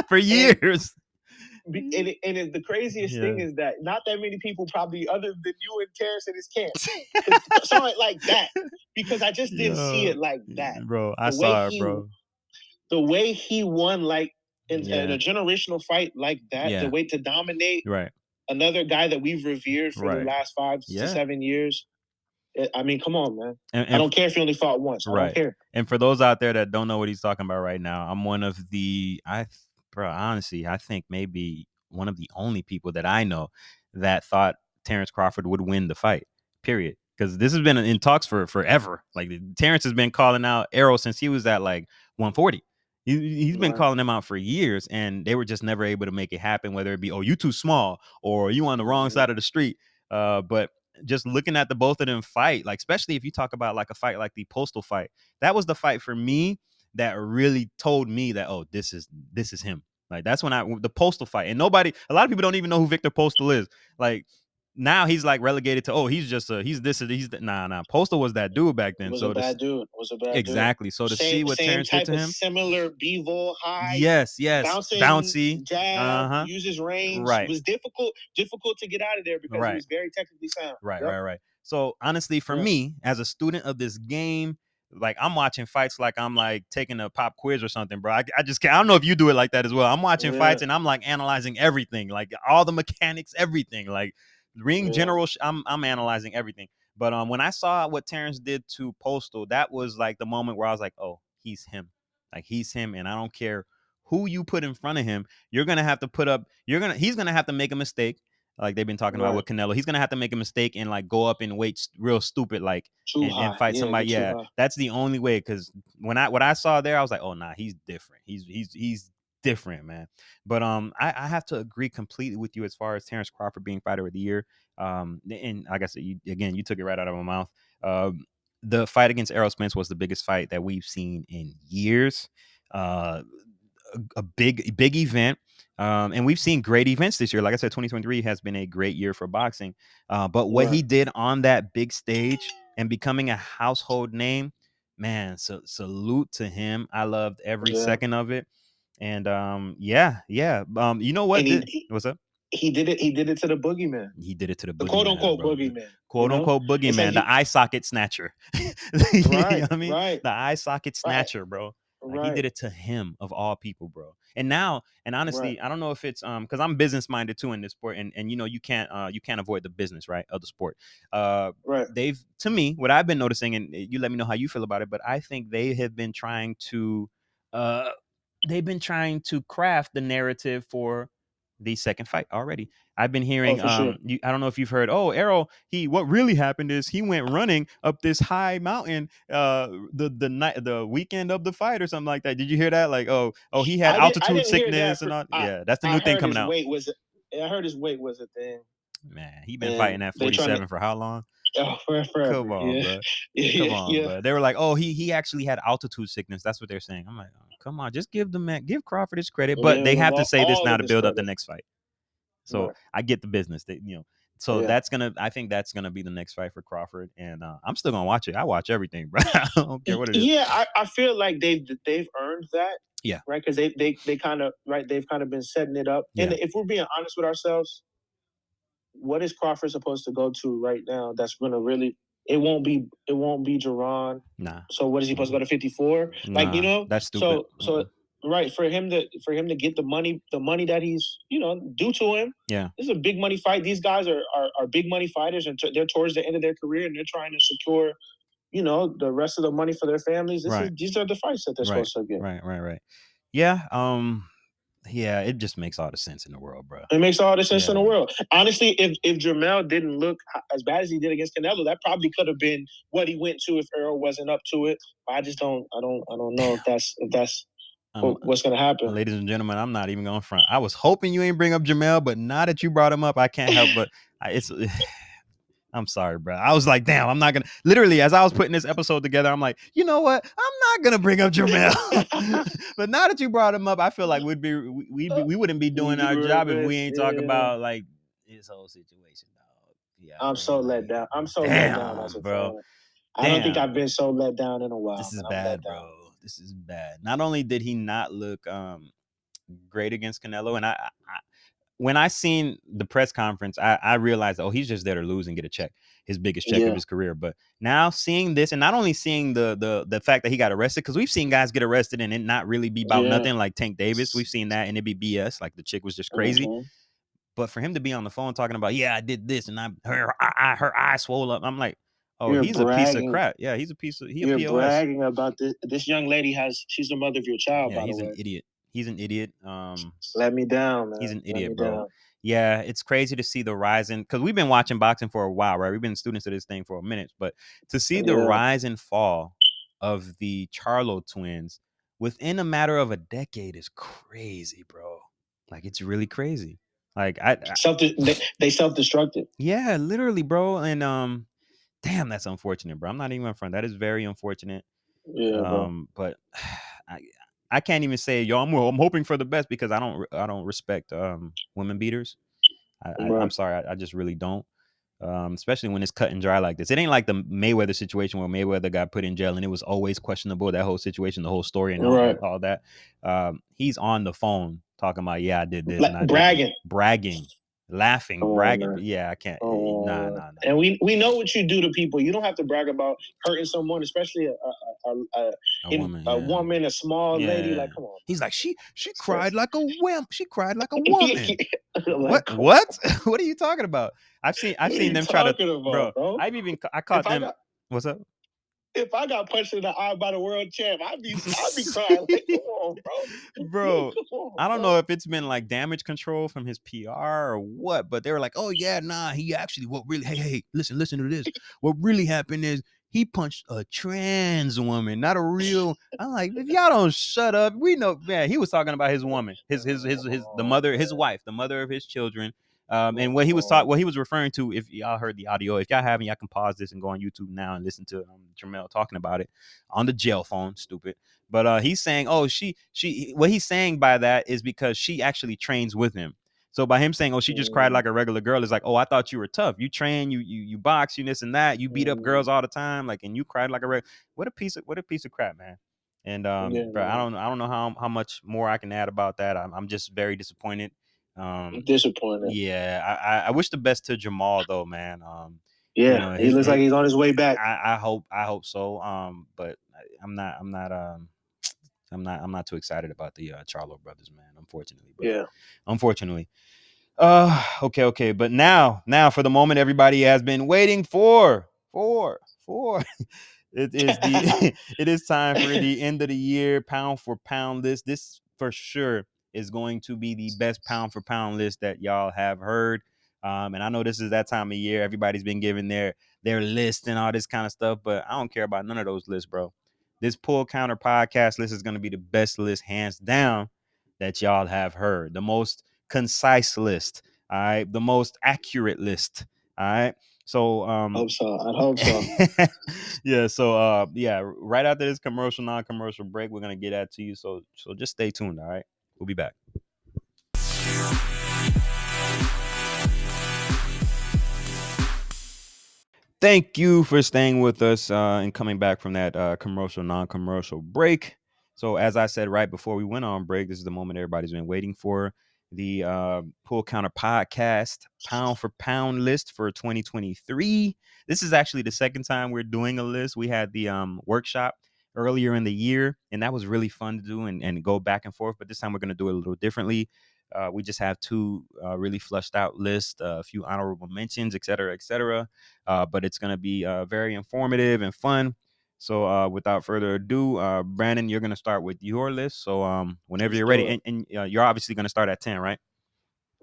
Speaker 1: for
Speaker 2: and
Speaker 1: years?
Speaker 2: the craziest thing
Speaker 1: Yeah.
Speaker 2: is that not that many people probably other than you and Terrence in his camp saw it like that because I just didn't see
Speaker 1: Yo,
Speaker 2: it like that.
Speaker 1: bro, I
Speaker 2: The way
Speaker 1: saw it,
Speaker 2: he
Speaker 1: bro.
Speaker 2: the way he won like in
Speaker 1: Yeah.
Speaker 2: a generational fight like that, the
Speaker 1: Yeah.
Speaker 2: way to dominate
Speaker 1: Right.
Speaker 2: another guy that we've revered for the
Speaker 1: Right.
Speaker 2: last five to
Speaker 1: Yeah.
Speaker 2: 7 years. I mean, come on, man. I
Speaker 1: And
Speaker 2: don't care if he only fought once. I don't
Speaker 1: right.
Speaker 2: care.
Speaker 1: And for those out there that don't know what he's talking about right now, I'm one of the bro, honestly, I think maybe one of the only people that I know that thought Terrence Crawford would win the fight. Period. Because this has been in talks for forever. Like Terrence has been calling out Arrow since he was at like 140. He's been
Speaker 2: Right.
Speaker 1: calling them out for years, and they were just never able to make it happen. Whether it be, oh, you too small, or you on the wrong
Speaker 2: Mm-hmm.
Speaker 1: side of the street. But just looking at the both of them fight, like especially if you talk about like a fight like the Postal fight, that was the fight for me that really told me that, oh, this is him. Like that's when the Postal fight, and a lot of people don't even know who Victor Postal is. Like now he's like relegated to, oh, he's just a he's this he's that. Nah. Postal was that dude back then.
Speaker 2: Was a
Speaker 1: So this
Speaker 2: bad dude. Was a bad dude.
Speaker 1: exactly. So to
Speaker 2: Same
Speaker 1: see what
Speaker 2: same
Speaker 1: Terrence did
Speaker 2: type
Speaker 1: to
Speaker 2: of
Speaker 1: him,
Speaker 2: similar bevo high
Speaker 1: yes,
Speaker 2: bouncing
Speaker 1: bouncy.
Speaker 2: jab,
Speaker 1: Uh-huh.
Speaker 2: uses range.
Speaker 1: Right.
Speaker 2: Was difficult to get out of there because he
Speaker 1: Right.
Speaker 2: was very technically sound.
Speaker 1: Right,
Speaker 2: Yep.
Speaker 1: right, right. So honestly, for
Speaker 2: Yeah.
Speaker 1: me, as a student of this game, like I'm watching fights like I'm like taking a pop quiz or something, bro. I just can't. I don't know if you do it like that as well. I'm watching
Speaker 2: Yeah.
Speaker 1: fights and I'm like analyzing everything, like all the mechanics, everything, like ring
Speaker 2: Yeah.
Speaker 1: general. I'm analyzing everything. But when I saw what Terrence did to Postal, that was like the moment where I was like, oh, he's him. Like he's him, and I don't care who you put in front of him. You're gonna have to put up. He's gonna have to make a mistake like they've been talking about
Speaker 2: Right.
Speaker 1: with Canelo. He's gonna have to make a mistake and like go up in weight real stupid, like
Speaker 2: Too
Speaker 1: and
Speaker 2: high.
Speaker 1: fight
Speaker 2: Yeah,
Speaker 1: somebody.
Speaker 2: get too
Speaker 1: Yeah,
Speaker 2: high.
Speaker 1: that's the only way. Because what I saw there, I was like, oh nah, he's different. He's different, man. But I have to agree completely with you as far as Terrence Crawford being fighter of the year. And like I said, you took it right out of my mouth. The fight against Errol Spence was the biggest fight that we've seen in years. Uh, a big event. And we've seen great events this year. Like I said, 2023 has been a great year for boxing. But what
Speaker 2: Right.
Speaker 1: he did on that big stage and becoming a household name, man, so salute to him. I loved every
Speaker 2: Yeah.
Speaker 1: second of it. And yeah. You know what?
Speaker 2: And
Speaker 1: What's up?
Speaker 2: he did it to the boogeyman.
Speaker 1: He did it to the
Speaker 2: The quote
Speaker 1: boogeyman,
Speaker 2: unquote
Speaker 1: bro. The
Speaker 2: boogeyman. You
Speaker 1: quote
Speaker 2: know?
Speaker 1: unquote
Speaker 2: It's like
Speaker 1: boogeyman, the
Speaker 2: he
Speaker 1: eye socket snatcher. You know
Speaker 2: right,
Speaker 1: what I mean?
Speaker 2: right,
Speaker 1: The eye socket
Speaker 2: right,
Speaker 1: snatcher, bro. Like he
Speaker 2: right,
Speaker 1: did it to him of all people, bro. And now, and
Speaker 2: right,
Speaker 1: honestly, I don't know if it's because I'm business minded too in this sport, and you can't avoid the business, right, of the sport. Uh
Speaker 2: right.
Speaker 1: they've to me, what I've been noticing, and you let me know how you feel about it, but I think uh they've been trying to craft the narrative for the second fight already. I've been
Speaker 2: Oh,
Speaker 1: hearing
Speaker 2: for sure.
Speaker 1: I don't know if you've heard, oh, Errol, he what really happened is he went running up this high mountain the night the weekend of the fight or something like that. Did you hear that? Like, oh, he had
Speaker 2: I
Speaker 1: altitude
Speaker 2: didn't hear that.
Speaker 1: sickness and all. Yeah, that's the
Speaker 2: I
Speaker 1: new thing
Speaker 2: heard
Speaker 1: coming
Speaker 2: his
Speaker 1: out.
Speaker 2: weight was I heard his weight was a thing,
Speaker 1: Man, he been
Speaker 2: and
Speaker 1: fighting at
Speaker 2: they trying to
Speaker 1: 47 for how long? Come
Speaker 2: forever.
Speaker 1: on,
Speaker 2: Yeah,
Speaker 1: bro. Come
Speaker 2: yeah,
Speaker 1: on,
Speaker 2: yeah.
Speaker 1: bro. They were like, oh, he actually had altitude sickness. That's what they're saying. I'm like, oh, come on, just give Crawford his credit. But they
Speaker 2: Give him
Speaker 1: have to say this
Speaker 2: all
Speaker 1: now
Speaker 2: of
Speaker 1: to
Speaker 2: his
Speaker 1: build up the
Speaker 2: credit.
Speaker 1: next fight. So
Speaker 2: Right.
Speaker 1: I get the business. So
Speaker 2: Yeah.
Speaker 1: I think that's gonna be the next fight for Crawford, and I'm still gonna watch it. I watch everything, bro. I don't care what it is.
Speaker 2: Yeah, I feel like they've earned that,
Speaker 1: Yeah,
Speaker 2: right? Because they kind of right they've kind of been setting it up. And
Speaker 1: yeah,
Speaker 2: if we're being honest with ourselves, what is Crawford supposed to go to right now? That's going to really it won't be Jerron.
Speaker 1: nah,
Speaker 2: So what is he supposed to
Speaker 1: mm-mm.
Speaker 2: go to 54? Like
Speaker 1: Nah, that's stupid.
Speaker 2: so
Speaker 1: Mm-mm.
Speaker 2: right for him to get the money that he's due to him.
Speaker 1: Yeah,
Speaker 2: This is a big money fight. These guys are big money fighters, and they're towards the end of their career, and they're trying to secure the rest of the money for their families.
Speaker 1: right,
Speaker 2: These are the fights that they're
Speaker 1: right,
Speaker 2: supposed to get.
Speaker 1: right. Yeah, yeah, it just makes all the sense in the world, bro.
Speaker 2: It makes all the sense in the
Speaker 1: Yeah,
Speaker 2: world. Honestly, if Jermell didn't look as bad as he did against Canelo, that probably could have been what he went to if Earl wasn't up to it. I just I don't know
Speaker 1: damn.
Speaker 2: if that's
Speaker 1: Um,
Speaker 2: what's gonna happen.
Speaker 1: ladies and gentlemen, I'm not even going front. I was hoping you ain't bring up Jamel, but now that you brought him up, I can't help but it's I'm sorry, bro. I was like, damn, I'm not gonna. Literally, as I was putting this episode together, I'm like, you know what? I'm not gonna bring up Jamel. But now that you brought him up, I feel like we wouldn't be
Speaker 2: We
Speaker 1: doing
Speaker 2: be
Speaker 1: our job if we
Speaker 2: remiss.
Speaker 1: ain't talk
Speaker 2: Yeah.
Speaker 1: about like his whole situation, dog. Yeah,
Speaker 2: I'm
Speaker 1: bro.
Speaker 2: so let
Speaker 1: Like,
Speaker 2: down. I'm so let down as
Speaker 1: damn,
Speaker 2: a
Speaker 1: bro.
Speaker 2: fan. I don't think I've
Speaker 1: Damn.
Speaker 2: been so let down in a while,
Speaker 1: This is
Speaker 2: man. I'm let
Speaker 1: bad,
Speaker 2: down.
Speaker 1: bro. This is bad. Not only did he not look great against Canelo, and when I seen the press conference, I realized, oh, he's just there to lose and get a check, his biggest check of
Speaker 2: Yeah,
Speaker 1: his career. But now seeing this, and not only seeing the fact that he got arrested, because we've seen guys get arrested and it not really be about
Speaker 2: yeah.
Speaker 1: nothing, like Tank Davis. We've seen that and it be BS, like the chick was just crazy.
Speaker 2: Mm-hmm.
Speaker 1: But for him to be on the phone talking about, yeah, I did this and her eye swole up, I'm like, oh,
Speaker 2: You're
Speaker 1: he's a piece of
Speaker 2: bragging.
Speaker 1: crap. Yeah, he a
Speaker 2: You're
Speaker 1: POS.
Speaker 2: bragging about this. This young lady she's the mother of your child,
Speaker 1: Yeah,
Speaker 2: by the
Speaker 1: he's an
Speaker 2: way.
Speaker 1: idiot. He's an idiot.
Speaker 2: Let me down,
Speaker 1: He's
Speaker 2: man.
Speaker 1: an
Speaker 2: Let me
Speaker 1: idiot, bro.
Speaker 2: down.
Speaker 1: Yeah, it's crazy to see the rise in because we've been watching boxing for a while, right? We've been students of this thing for a minute, but to see the
Speaker 2: Yeah.
Speaker 1: rise and fall of the Charlo twins within a matter of a decade is crazy, bro. Like it's really crazy. Like
Speaker 2: They self destructed.
Speaker 1: yeah, literally, bro. And damn, that's unfortunate, bro. I'm not even in front. That is very unfortunate.
Speaker 2: Yeah, bro.
Speaker 1: But I I can't even say, yo, I'm hoping for the best because I don't respect women beaters. I'm
Speaker 2: Right.
Speaker 1: sorry, I just really don't. especially when it's cut and dry like this. It ain't like the Mayweather situation where Mayweather got put in jail and it was always questionable, that whole situation, the whole story, and
Speaker 2: Right.
Speaker 1: all that. He's on the phone talking about, yeah, I did this and
Speaker 2: Like
Speaker 1: I did this,
Speaker 2: bragging,
Speaker 1: bragging, laughing,
Speaker 2: come on,
Speaker 1: bragging.
Speaker 2: man.
Speaker 1: But yeah, I can't.
Speaker 2: Come on, man.
Speaker 1: Nah.
Speaker 2: And we know what you do to people. You don't have to brag about hurting someone, especially
Speaker 1: A woman,
Speaker 2: a
Speaker 1: yeah,
Speaker 2: woman, a small lady.
Speaker 1: yeah.
Speaker 2: Like, come on,
Speaker 1: He's like, she
Speaker 2: man.
Speaker 1: cried like a wimp. She cried like a woman.
Speaker 2: Like,
Speaker 1: What?
Speaker 2: come on.
Speaker 1: What? What are you talking about? I've
Speaker 2: What are
Speaker 1: seen
Speaker 2: you
Speaker 1: them try to,
Speaker 2: talking about,
Speaker 1: bro.
Speaker 2: bro?
Speaker 1: I
Speaker 2: If
Speaker 1: caught
Speaker 2: I
Speaker 1: them.
Speaker 2: got
Speaker 1: What's up?
Speaker 2: if I got punched in the eye by the world champ, I'd be crying like, come on, bro.
Speaker 1: Bro,
Speaker 2: Come on,
Speaker 1: I don't know
Speaker 2: bro.
Speaker 1: if it's been like damage control from his PR or what, but they were like, "Oh yeah, nah, he actually what really hey, listen to this. What really happened is he punched a trans woman, not a real." I'm like, "If y'all don't shut up, we know." Man, he was talking about his woman, his the
Speaker 2: Oh,
Speaker 1: mother, his
Speaker 2: man.
Speaker 1: wife, the mother of his children. And
Speaker 2: Oh,
Speaker 1: what he was referring to, if y'all heard the audio, if y'all haven't, y'all can pause this and go on YouTube now and listen to Jamel talking about it on the jail phone. Stupid. But he's saying, oh, she. What he's saying by that is because she actually trains with him. So by him saying, oh, she just cried
Speaker 2: mm,
Speaker 1: like a regular girl, is like, oh, I thought you were tough. You train, you box, you this and that. You beat up girls
Speaker 2: mm,
Speaker 1: all the time, like, and you cried like a regular. What a piece of crap, man. And
Speaker 2: yeah,
Speaker 1: bro,
Speaker 2: man.
Speaker 1: I don't know how much more I can add about that. I'm just very disappointed.
Speaker 2: I'm
Speaker 1: Um,
Speaker 2: disappointed.
Speaker 1: yeah, I wish the best to Jamal though, man.
Speaker 2: Yeah, he looks
Speaker 1: His
Speaker 2: like he's on his way back.
Speaker 1: I hope so. But I'm not too excited about the Charlo brothers, man. Unfortunately, but
Speaker 2: Yeah.
Speaker 1: unfortunately. Okay. But now for the moment everybody has been waiting for. It is the it is time for the end of the year pound for pound list. This for sure is going to be the best pound for pound list that y'all have heard. And I know this is that time of year. Everybody's been giving their list and all this kind of stuff, but I don't care about none of those lists, bro. This pull counter podcast list is going to be the best list, hands down, that y'all have heard. The most concise list. All right. The most accurate list. All right. So
Speaker 2: Hope so. I hope so.
Speaker 1: yeah, so yeah, right after this commercial, non-commercial break, we're gonna get that to you. So just stay tuned, all right? We'll be back. Thank you for staying with us and coming back from that commercial, non-commercial break. So, as I said right before we went on break, this is the moment everybody's been waiting for. The Pull Counter Podcast pound for pound list for 2023. This is actually the second time we're doing a list. We had the workshop earlier in the year, and that was really fun to do and go back and forth. But this time we're going to do it a little differently. We just have two really flushed out lists, a few honorable mentions, et cetera, et cetera. But it's going to be very informative and fun. So without further ado, Brandon, you're going to start with your list. So whenever
Speaker 2: Let's
Speaker 1: you're
Speaker 2: do
Speaker 1: ready,
Speaker 2: it.
Speaker 1: and you're obviously going to start at 10, right?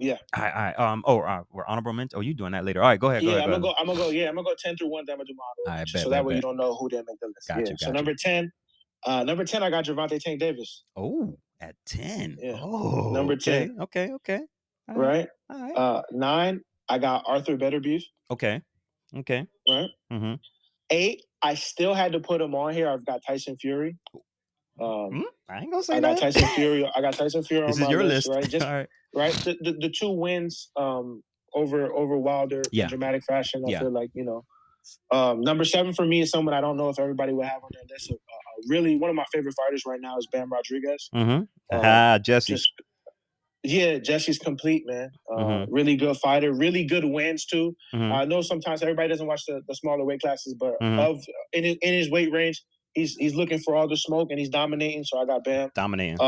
Speaker 2: Yeah.
Speaker 1: We're honorable mention. Oh, you doing that later? All right, go ahead,
Speaker 2: Yeah,
Speaker 1: go ahead.
Speaker 2: I'm gonna go. Yeah, I'm gonna go 10 through one. Then I'm gonna do my
Speaker 1: All
Speaker 2: honorable
Speaker 1: right,
Speaker 2: mention,
Speaker 1: bet,
Speaker 2: so that
Speaker 1: bet,
Speaker 2: way you
Speaker 1: bet.
Speaker 2: don't know who didn't make the list. Yeah. So
Speaker 1: Got you.
Speaker 2: number 10, I got Javante Tank Davis.
Speaker 1: Oh, at 10.
Speaker 2: Yeah.
Speaker 1: Oh,
Speaker 2: Number 10.
Speaker 1: okay. All right,
Speaker 2: Right.
Speaker 1: all right.
Speaker 2: 9, I got Arthur Betterbeef.
Speaker 1: Okay.
Speaker 2: Right.
Speaker 1: Mm-hmm.
Speaker 2: 8, I still had to put him on here. I've got Tyson Fury.
Speaker 1: I ain't gonna say
Speaker 2: I got Tyson
Speaker 1: that.
Speaker 2: Fury. I got Tyson Fury
Speaker 1: This
Speaker 2: on
Speaker 1: is
Speaker 2: my
Speaker 1: your
Speaker 2: list.
Speaker 1: list.
Speaker 2: Right.
Speaker 1: All
Speaker 2: Just
Speaker 1: right.
Speaker 2: right. The two wins over Wilder in
Speaker 1: Yeah.
Speaker 2: dramatic fashion. I
Speaker 1: Yeah.
Speaker 2: feel like number 7 for me is someone I don't know if everybody would have on their list. Really, one of my favorite fighters right now is Bam Rodriguez.
Speaker 1: Mm-hmm.
Speaker 2: Um,
Speaker 1: Jesse.
Speaker 2: just Yeah, Jesse's complete, man.
Speaker 1: Mm-hmm.
Speaker 2: Really good fighter, really good wins too.
Speaker 1: Mm-hmm.
Speaker 2: I know sometimes everybody doesn't watch the smaller weight classes, but
Speaker 1: Mm-hmm.
Speaker 2: in his weight range, he's looking for all the smoke and he's dominating. So I got Bam.
Speaker 1: Dominating.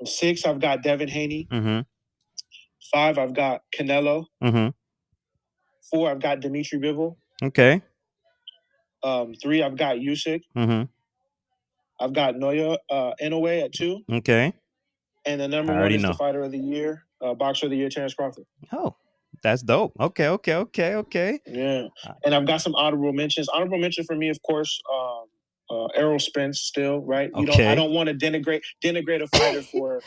Speaker 2: 6, I've got Devin Haney.
Speaker 1: Mm-hmm.
Speaker 2: 5, I've got Canelo.
Speaker 1: Mm-hmm.
Speaker 2: 4, I've got Dimitri Bivol.
Speaker 1: Okay.
Speaker 2: 3, I've got Usyk.
Speaker 1: Mm-hmm.
Speaker 2: I've got Noya Inoue at 2.
Speaker 1: Okay.
Speaker 2: And the number
Speaker 1: I
Speaker 2: 1
Speaker 1: already
Speaker 2: is the
Speaker 1: know.
Speaker 2: fighter of the year, boxer of the year, Terrence Crawford.
Speaker 1: Oh, that's dope. Okay.
Speaker 2: Yeah. And I've got some honorable mentions. Honorable mention for me, of course, Errol Spence still, right? I don't want to denigrate a fighter for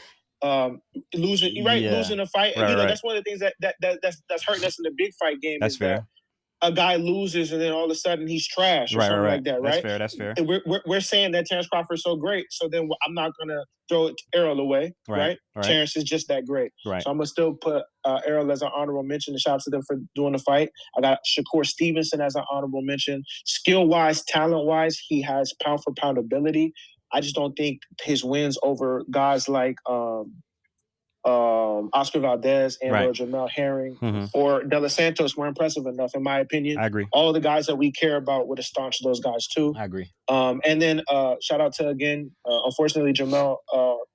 Speaker 2: losing
Speaker 1: Yeah.
Speaker 2: a fight.
Speaker 1: Right.
Speaker 2: That's one of the things that's hurting us in the big fight game
Speaker 1: That's
Speaker 2: is that
Speaker 1: fair.
Speaker 2: a guy loses and then all of a sudden he's trash or
Speaker 1: Right, right,
Speaker 2: something
Speaker 1: right.
Speaker 2: like that,
Speaker 1: That's
Speaker 2: right?
Speaker 1: fair. That's fair.
Speaker 2: And we're saying that Terrence Crawford's so great, so then I'm not gonna throw Errol away,
Speaker 1: Right,
Speaker 2: right?
Speaker 1: right,
Speaker 2: Terrence is just that great,
Speaker 1: right.
Speaker 2: so I'm gonna still put Errol as an honorable mention. And shout out to them for doing the fight. I got Shakur Stevenson as an honorable mention. Skill wise, talent wise, he has pound for pound ability. I just don't think his wins over guys like Oscar Valdez and
Speaker 1: Right.
Speaker 2: or Jamel Herring
Speaker 1: Mm-hmm.
Speaker 2: or De Los Santos were impressive enough, in my opinion.
Speaker 1: I agree.
Speaker 2: All the guys that we care about would have staunched those guys too.
Speaker 1: I agree.
Speaker 2: And then shout out to again, unfortunately, Jamel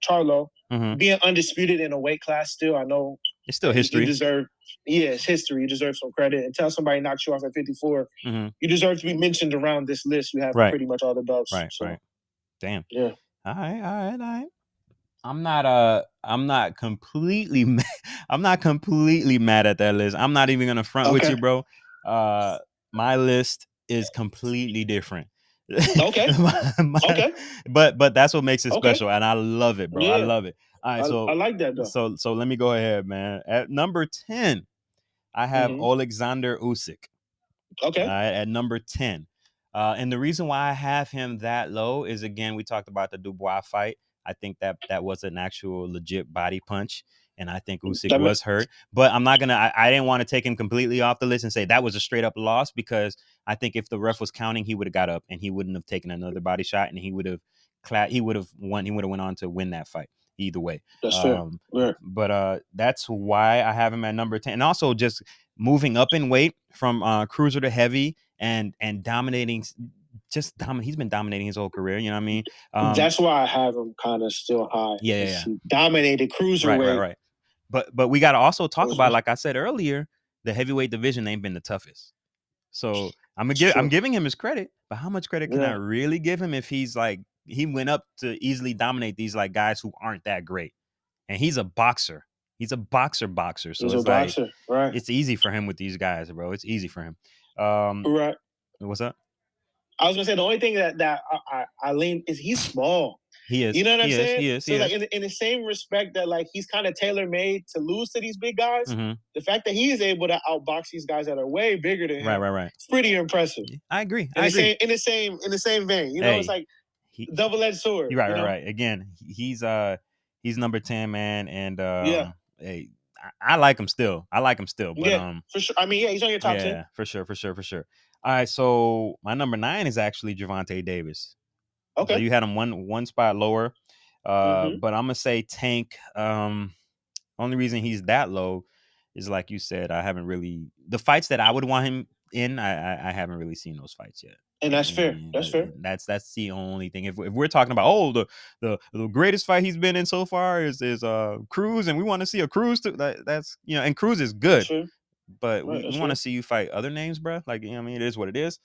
Speaker 2: Charlo
Speaker 1: Mm-hmm.
Speaker 2: being undisputed in a weight class. Still, I know
Speaker 1: It's still
Speaker 2: you
Speaker 1: history.
Speaker 2: deserve. Yeah, it's history. You deserve some credit. And tell somebody knocks you off at 54,
Speaker 1: Mm-hmm.
Speaker 2: you deserve to be mentioned around this list. You have
Speaker 1: Right,
Speaker 2: pretty much all the belts.
Speaker 1: right,
Speaker 2: So
Speaker 1: right. Damn.
Speaker 2: yeah.
Speaker 1: All right, all right, all right. I'm not completely I'm not completely mad at that list. I'm not even gonna front with
Speaker 2: Okay.
Speaker 1: you, bro. My list is completely different.
Speaker 2: Okay. Okay.
Speaker 1: But that's what makes it
Speaker 2: Okay.
Speaker 1: special, and I love it, bro. I
Speaker 2: Yeah.
Speaker 1: love it. All right,
Speaker 2: I like that though.
Speaker 1: so let me go ahead, man. At number 10, I have Alexander Usyk.
Speaker 2: Okay.
Speaker 1: At number 10. And the reason why I have him that low is, again, we talked about the Dubois fight. I think that was an actual legit body punch. And I think Usyk was hurt. But I'm not going to, I didn't want to take him completely off the list and say that was a straight up loss, because I think if the ref was counting, he would have got up and he wouldn't have taken another body shot, and he would have won. He would have went on to win that fight either way.
Speaker 2: That's fair. Yeah.
Speaker 1: But that's why I have him at number 10. And also just moving up in weight from cruiser to heavy and dominating, he's been dominating his whole career, you know what I mean?
Speaker 2: That's why I have him kind of still high.
Speaker 1: Yeah.
Speaker 2: He dominated cruiserweight.
Speaker 1: Right. But we got to also talk about, like I said earlier, the heavyweight division ain't been the toughest. So I'm giving him his credit, but how much credit can I really give him if he's like, he went up to easily dominate these like guys who aren't that great, and he's a boxer. He's a boxer. So
Speaker 2: he's
Speaker 1: it's
Speaker 2: a boxer, right?
Speaker 1: It's easy for him with these guys, bro. It's easy for him.
Speaker 2: Right.
Speaker 1: What's up?
Speaker 2: I was gonna say the only thing that I lean is he's small.
Speaker 1: He is.
Speaker 2: You know what I'm saying?
Speaker 1: He is.
Speaker 2: So like in the same respect that like he's kind of tailor made to lose to these big guys.
Speaker 1: Mm-hmm.
Speaker 2: The fact that he is able to outbox these guys that are way bigger than him,
Speaker 1: right,
Speaker 2: it's pretty impressive.
Speaker 1: I agree.
Speaker 2: In the same vein, you know, it's like double-edged sword.
Speaker 1: You're right, right. Again, he's number 10, man, and hey, I like him still. But
Speaker 2: for sure. I mean, he's on your top 10.
Speaker 1: Yeah, for sure. All right, so my number 9 is actually Gervonta Davis.
Speaker 2: Okay.
Speaker 1: So you had him one spot lower. But I'm gonna say Tank. Only reason he's that low is, like you said, I haven't really, the fights that I would want him in, I haven't really seen those fights yet.
Speaker 2: And that's fair. That's fair.
Speaker 1: That's the only thing. If we're talking about the greatest fight he's been in so far is Cruz, and we want to see a Cruz that's and Cruz is good, but we want to see you fight other names, bro. Like, I mean, it is what it is.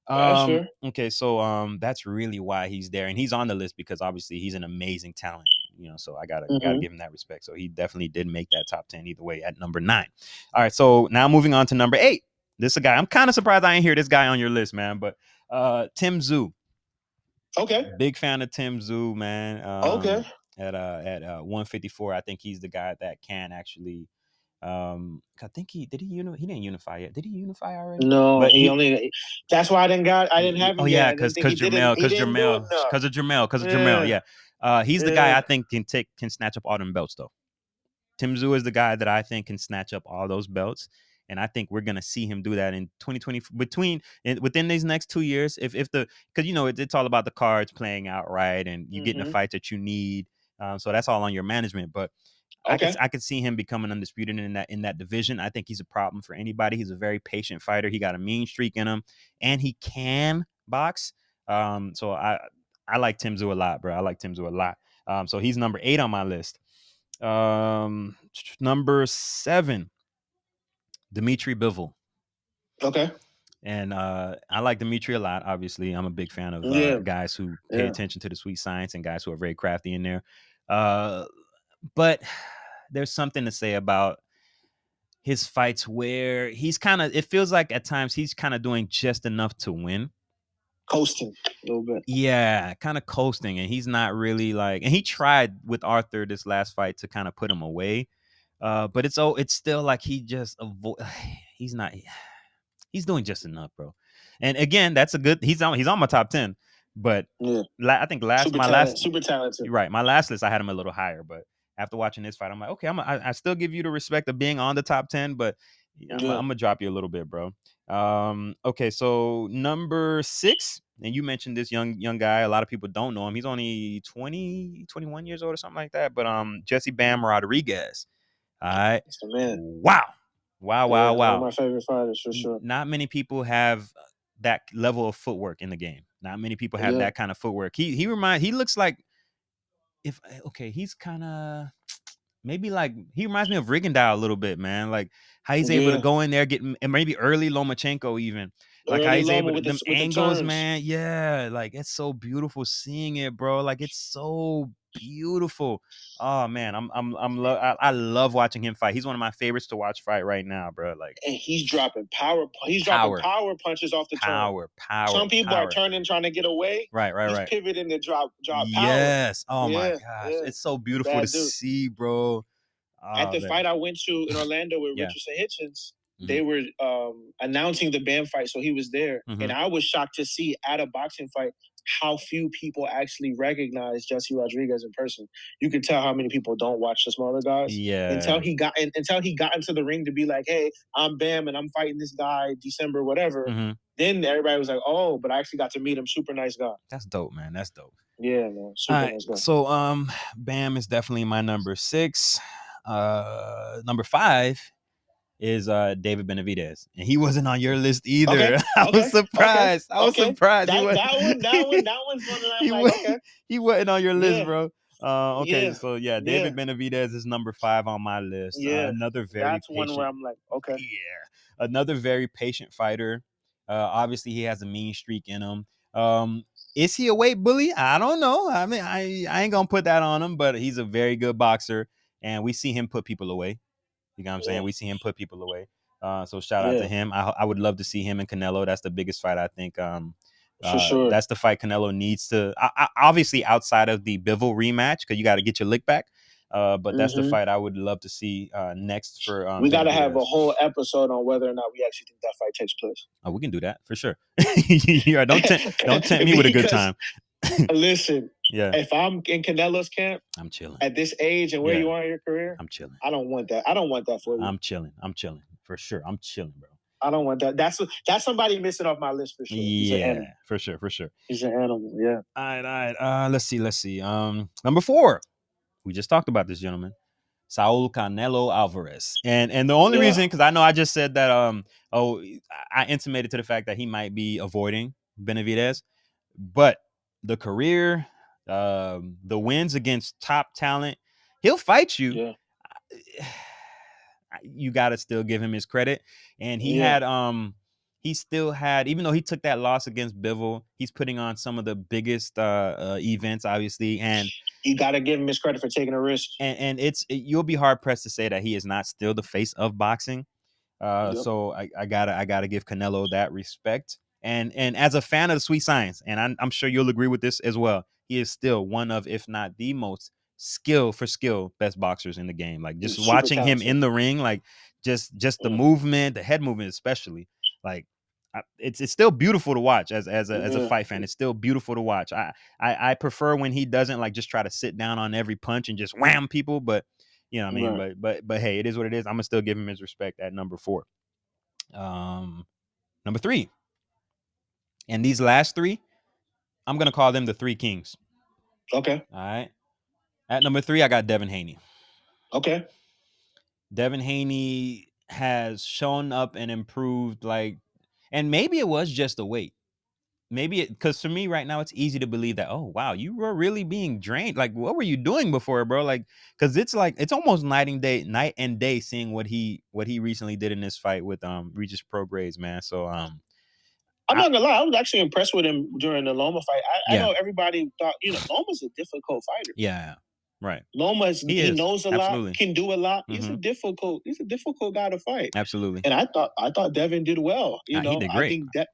Speaker 1: Okay, so that's really why he's there, and he's on the list because obviously he's an amazing talent, so I gotta give him that respect. So he definitely did make that top 10 either way at number 9. All right, so now moving on to number 8. This is a guy I'm kind of surprised I ain't hear this guy on your list, man, but Tim Tszyu.
Speaker 2: Okay.
Speaker 1: Big fan of Tim Tszyu, man.
Speaker 2: Okay.
Speaker 1: At 154, I think he's the guy that can actually I think he didn't unify yet. Did he unify already?
Speaker 2: No, but that's why I didn't have him.
Speaker 1: Oh yeah, because Jermell. Yeah. He's the guy I think can snatch up all them belts though. Tim Tszyu is the guy that I think can snatch up all those belts. And I think we're gonna see him do that in 2020 within these next 2 years. Because it's all about the cards playing out right, and you getting the fights that you need. So that's all on your management. But I could see him becoming undisputed in that division. I think he's a problem for anybody. He's a very patient fighter. He got a mean streak in him, and he can box. So I like Tim Tszyu a lot, bro. I like Tim Tszyu a lot. So he's number 8 on my list. Number 7, Dmitry Bivol.
Speaker 2: Okay.
Speaker 1: And I like Dmitry a lot. Obviously, I'm a big fan of guys who pay attention to the sweet science and guys who are very crafty in there. But there's something to say about his fights where it feels like at times he's kind of doing just enough to win.
Speaker 2: Coasting a little bit.
Speaker 1: Yeah, kind of coasting. And he's not really and he tried with Arthur this last fight to kind of put him away. But it's still like he just he's not. he's doing just enough, bro. And again, that's a good. He's on my top 10, but
Speaker 2: Yeah,
Speaker 1: I think last
Speaker 2: super
Speaker 1: my last.
Speaker 2: talent, super talented.
Speaker 1: You're right. My last list, I had him a little higher, but after watching this fight, I'm like, okay, I still give you the respect of being on the top 10, but
Speaker 2: Yeah,
Speaker 1: I'm gonna drop you a little bit, bro. Okay, so number 6, and you mentioned this young guy. A lot of people don't know him. He's only 20, 21 years old or something like that. But Jesse Bam Rodriguez. All right.
Speaker 2: it's the man.
Speaker 1: Wow. Wow, wow,
Speaker 2: Yeah, one of
Speaker 1: wow.
Speaker 2: my favorite fighters for sure.
Speaker 1: Not many people have that level of footwork in the game. Not many people have
Speaker 2: Yeah,
Speaker 1: that kind of footwork. He looks like, if okay, he's kind of maybe like, he reminds me of Rigondeaux a little bit, man. Like how he's able to
Speaker 2: yeah.
Speaker 1: go in there, get, and maybe early Lomachenko even. Like how
Speaker 2: Early
Speaker 1: he's able
Speaker 2: Loma
Speaker 1: to,
Speaker 2: with
Speaker 1: them
Speaker 2: the
Speaker 1: angles,
Speaker 2: turns.
Speaker 1: man. Yeah, like it's so beautiful seeing it, bro. Like it's so beautiful. Oh man, I love watching him fight. He's one of my favorites to watch fight right now, bro. Like
Speaker 2: And he's dropping power. He's dropping
Speaker 1: power,
Speaker 2: power punches off the turn.
Speaker 1: power, power,
Speaker 2: Some people are
Speaker 1: power.
Speaker 2: turning, trying to get away.
Speaker 1: Right, right,
Speaker 2: He's
Speaker 1: right.
Speaker 2: pivoting to drop power.
Speaker 1: Yes. Oh my
Speaker 2: Yeah,
Speaker 1: gosh,
Speaker 2: yeah.
Speaker 1: it's so
Speaker 2: The
Speaker 1: beautiful to
Speaker 2: bad dude.
Speaker 1: see, bro.
Speaker 2: At
Speaker 1: Oh
Speaker 2: the
Speaker 1: man.
Speaker 2: fight I went to in Orlando with
Speaker 1: Yeah.
Speaker 2: Richardson Hitchens,
Speaker 1: Mm-hmm.
Speaker 2: they were announcing the band fight, so he was there,
Speaker 1: Mm-hmm.
Speaker 2: and I was shocked to see at a boxing fight how few people actually recognize Jesse Rodriguez in person. You could tell how many people don't watch the smaller guys
Speaker 1: Yeah.
Speaker 2: until he got into the ring to be like, "Hey, I'm Bam, and I'm fighting this guy December, whatever."
Speaker 1: Mm-hmm.
Speaker 2: Then everybody was like, "Oh," but I actually got to meet him. Super nice guy.
Speaker 1: That's dope, man. That's dope.
Speaker 2: Yeah, man,
Speaker 1: All
Speaker 2: super
Speaker 1: right.
Speaker 2: nice guy.
Speaker 1: So Bam is definitely my number 6. Number 5 is David Benavidez. And he wasn't on your list
Speaker 2: Okay,
Speaker 1: either. I was
Speaker 2: okay, okay,
Speaker 1: surprised. I was
Speaker 2: okay.
Speaker 1: surprised. He
Speaker 2: That
Speaker 1: was
Speaker 2: that one, that one, that one's one that I'm
Speaker 1: he
Speaker 2: like,
Speaker 1: was
Speaker 2: okay,
Speaker 1: he wasn't on your list,
Speaker 2: yeah,
Speaker 1: bro. Okay,
Speaker 2: yeah,
Speaker 1: so yeah,
Speaker 2: yeah,
Speaker 1: David Benavidez is number 5 on my list.
Speaker 2: yeah.
Speaker 1: Another very
Speaker 2: That's one where
Speaker 1: patient,
Speaker 2: I'm like, okay,
Speaker 1: yeah, another very patient fighter. Obviously, he has a mean streak in him. Um, is he a weight bully? I don't know. I mean, I ain't gonna put that on him, but he's a very good boxer, and we see him put people away. You know what I'm saying?
Speaker 2: yeah,
Speaker 1: We see him put people away. So shout out to
Speaker 2: yeah,
Speaker 1: him. I would love to see him and Canelo. That's the biggest fight, I think.
Speaker 2: for sure.
Speaker 1: That's the fight Canelo needs to. Obviously, outside of the Bivol rematch, because you got to get your lick back. But that's the
Speaker 2: Hmm.
Speaker 1: fight I would love to see next for
Speaker 2: We got to have a
Speaker 1: Benavidez.
Speaker 2: whole episode on whether or not we actually think that fight takes place.
Speaker 1: Oh, we can do that for sure. Yeah, don't tempt me with a good
Speaker 2: Because
Speaker 1: time.
Speaker 2: listen,
Speaker 1: Yeah,
Speaker 2: if I'm in Canelo's camp
Speaker 1: I'm chilling.
Speaker 2: at this age and where
Speaker 1: Yeah,
Speaker 2: you are in your career,
Speaker 1: I'm chilling.
Speaker 2: I don't want that. I don't want that for you.
Speaker 1: I'm chilling. I'm chilling for sure. I'm chilling, bro.
Speaker 2: I don't want that. That's somebody missing off my list for sure. He's an animal.
Speaker 1: Yeah, for sure, for sure.
Speaker 2: He's an animal. Yeah.
Speaker 1: All right, all right. Let's see, let's see. Number 4. We just talked about this gentleman, Saul Canelo Alvarez, and the only
Speaker 2: Yeah.
Speaker 1: reason, because I know I just said that I intimated to the fact that he might be avoiding Benavidez, but the career, the wins against top talent, he'll fight you.
Speaker 2: Yeah.
Speaker 1: You got to still give him his credit, and
Speaker 2: Yeah.
Speaker 1: he still had, even though he took that loss against Bivol, he's putting on some of the biggest events, obviously,
Speaker 2: You got to give him his credit for taking a risk.
Speaker 1: and you'll be hard pressed to say that he is not still the face of boxing.
Speaker 2: Yep.
Speaker 1: So I gotta give Canelo that respect. And as a fan of the Sweet Science, and I'm sure you'll agree with this as well, he is still one of, if not the most skill best boxers in the game. Like just
Speaker 2: He's super
Speaker 1: watching him
Speaker 2: talented.
Speaker 1: in the ring, like just the movement, the head movement, especially. Like it's still beautiful to watch as a
Speaker 2: Yeah.
Speaker 1: fight fan. It's still beautiful to watch. I prefer when he doesn't like just try to sit down on every punch and just wham people, but you know what I mean.
Speaker 2: Right.
Speaker 1: But hey, it is what it is. I'm gonna still give him his respect at number 4. Number 3, and these last 3, I'm gonna call them the 3 kings.
Speaker 2: Okay.
Speaker 1: All right. At number 3, I got Devin Haney.
Speaker 2: Okay.
Speaker 1: Devin Haney has shown up and improved, like, and maybe it was just the weight. Maybe because for me right now, it's easy to believe that, oh wow, you were really being drained. Like, what were you doing before, bro? Like, because it's almost night and day seeing what he recently did in this fight with Regis Prograis, man. So
Speaker 2: I'm
Speaker 1: I,
Speaker 2: not gonna lie. I was actually impressed with him during the Loma fight. I
Speaker 1: yeah,
Speaker 2: know everybody thought, Loma's a difficult fighter.
Speaker 1: yeah, right.
Speaker 2: He
Speaker 1: Is
Speaker 2: knows a lot,
Speaker 1: absolutely,
Speaker 2: can do a lot.
Speaker 1: hmm
Speaker 2: He's a difficult guy to fight.
Speaker 1: absolutely.
Speaker 2: And I thought Devin did well.
Speaker 1: He did
Speaker 2: I
Speaker 1: great.
Speaker 2: think that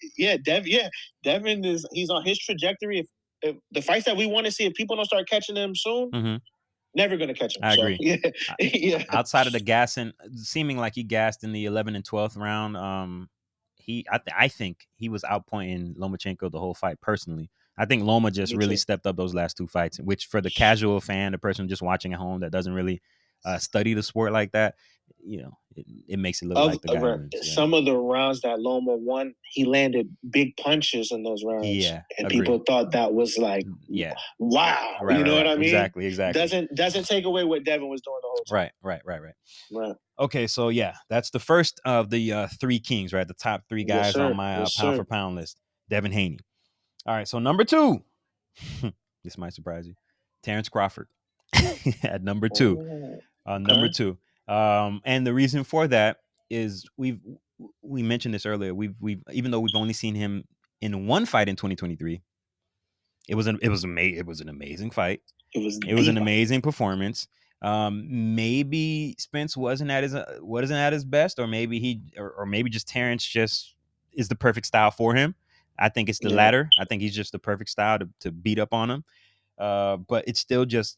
Speaker 2: Devin he's on his trajectory. If the fights that we want to see, if people don't start catching him soon,
Speaker 1: hmm
Speaker 2: never gonna catch him.
Speaker 1: I
Speaker 2: So
Speaker 1: agree.
Speaker 2: yeah,
Speaker 1: O-
Speaker 2: yeah,
Speaker 1: Outside of the gassing, seeming like he gassed in the 11th and 12th round, I think he was outpointing Lomachenko the whole fight personally. I think Loma just
Speaker 2: Me
Speaker 1: really
Speaker 2: too.
Speaker 1: stepped up those last two fights, which for the casual fan, the person just watching at home that doesn't really study the sport like that, it makes it look
Speaker 2: Of
Speaker 1: like the guy wins. Yeah,
Speaker 2: some of the rounds that Loma won, he landed big punches in those rounds,
Speaker 1: yeah,
Speaker 2: and
Speaker 1: agree.
Speaker 2: people thought that was like,
Speaker 1: Yeah,
Speaker 2: wow,
Speaker 1: right,
Speaker 2: you
Speaker 1: right,
Speaker 2: know what
Speaker 1: right.
Speaker 2: I mean?
Speaker 1: Exactly, exactly.
Speaker 2: Doesn't take away what Devin was doing the whole time.
Speaker 1: Right, right, right, right.
Speaker 2: Right.
Speaker 1: Okay, so yeah, that's the first of the three kings, right? The top three
Speaker 2: Yes,
Speaker 1: guys on
Speaker 2: sir.
Speaker 1: my
Speaker 2: Yes,
Speaker 1: pound for
Speaker 2: sir.
Speaker 1: pound list. Devin Haney. All right, so number two, this might surprise you, Terrence Crawford at number two.
Speaker 2: Oh,
Speaker 1: Number
Speaker 2: okay.
Speaker 1: two, and the reason for that is we mentioned this earlier. We've even though we've only seen him in one fight in 2023, it was an amazing fight.
Speaker 2: It was
Speaker 1: It was
Speaker 2: the
Speaker 1: an
Speaker 2: fight.
Speaker 1: amazing performance. Maybe Spence wasn't at his best, or maybe or maybe just Terrence just is the perfect style for him. I think it's the
Speaker 2: Yeah.
Speaker 1: latter. I think he's just the perfect style to beat up on him. But it's still just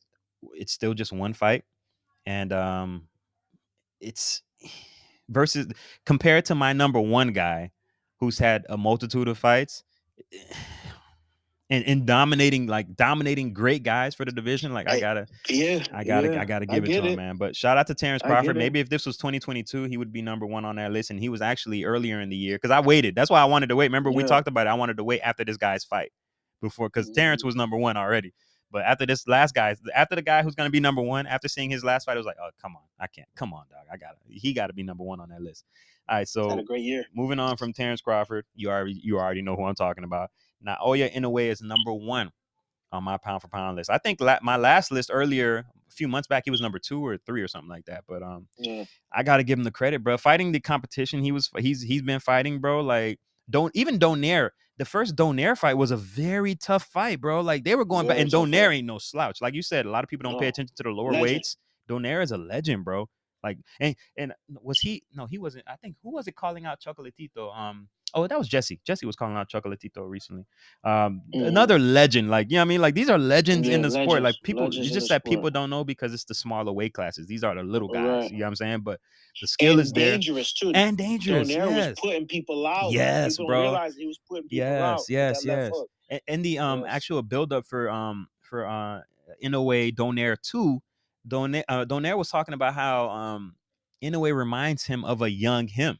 Speaker 1: one fight, and it's versus compared to my number one guy, who's had a multitude of fights and dominating great guys for the division. Like I
Speaker 2: I,
Speaker 1: gotta
Speaker 2: yeah,
Speaker 1: I gotta
Speaker 2: yeah.
Speaker 1: I gotta
Speaker 2: I
Speaker 1: give it to
Speaker 2: get
Speaker 1: him,
Speaker 2: it.
Speaker 1: man. But shout out to Terrence
Speaker 2: I
Speaker 1: Crawford.
Speaker 2: get it.
Speaker 1: Maybe if this was 2022, he would be number one on that list. And he was actually earlier in the year because I waited. That's why I wanted to wait. Remember, we
Speaker 2: Yeah.
Speaker 1: talked about it. I wanted to wait after this guy's fight before because Terrence
Speaker 2: Mhm.
Speaker 1: was number one already. But after this last guy, after the guy who's gonna be number one, after seeing his last fight, I was like, oh come on, I can't. Come on, dog. He gotta be number one on that list. All right,
Speaker 2: Had a
Speaker 1: so
Speaker 2: great year.
Speaker 1: moving on from Terrence Crawford, you already know who I'm talking about. Now Oya Inoue is number one on my pound for pound list. I think my last list earlier, a few months back, he was number two or three or something like that. But
Speaker 2: Yeah.
Speaker 1: I got to give him the credit, bro. Fighting the competition he's been fighting, bro. Like Donaire. The first Donaire fight was a very tough fight, bro. Like they were going back,
Speaker 2: Very
Speaker 1: and
Speaker 2: tough fight.
Speaker 1: Donaire ain't no slouch. Like you said, a lot of people don't pay
Speaker 2: No.
Speaker 1: attention to the lower
Speaker 2: Legend.
Speaker 1: weights. Donaire is a legend, bro. Like and was he? No, he wasn't. I think who was it calling out Chocolatito? Oh, that was Jesse. Jesse was calling out Chocolatito recently.
Speaker 2: Mm-hmm.
Speaker 1: Another legend. Like, you know what I mean? Like these are legends in
Speaker 2: Yeah,
Speaker 1: the sport.
Speaker 2: legends.
Speaker 1: Like people,
Speaker 2: Legends
Speaker 1: it's
Speaker 2: in the
Speaker 1: just that
Speaker 2: sport.
Speaker 1: people don't know because it's the smaller weight classes. These are the little guys.
Speaker 2: Right.
Speaker 1: You know what I'm saying? But the skill is
Speaker 2: And
Speaker 1: there
Speaker 2: dangerous too.
Speaker 1: and dangerous.
Speaker 2: Donaire was
Speaker 1: Yes.
Speaker 2: putting people out.
Speaker 1: Yes,
Speaker 2: People don't
Speaker 1: bro.
Speaker 2: realize he was putting people out
Speaker 1: Yes,
Speaker 2: with
Speaker 1: yes,
Speaker 2: that left
Speaker 1: yes.
Speaker 2: hook.
Speaker 1: And the
Speaker 2: Yes.
Speaker 1: actual build up for in a way Donaire 2, Donaire was talking about how in a way reminds him of a young him.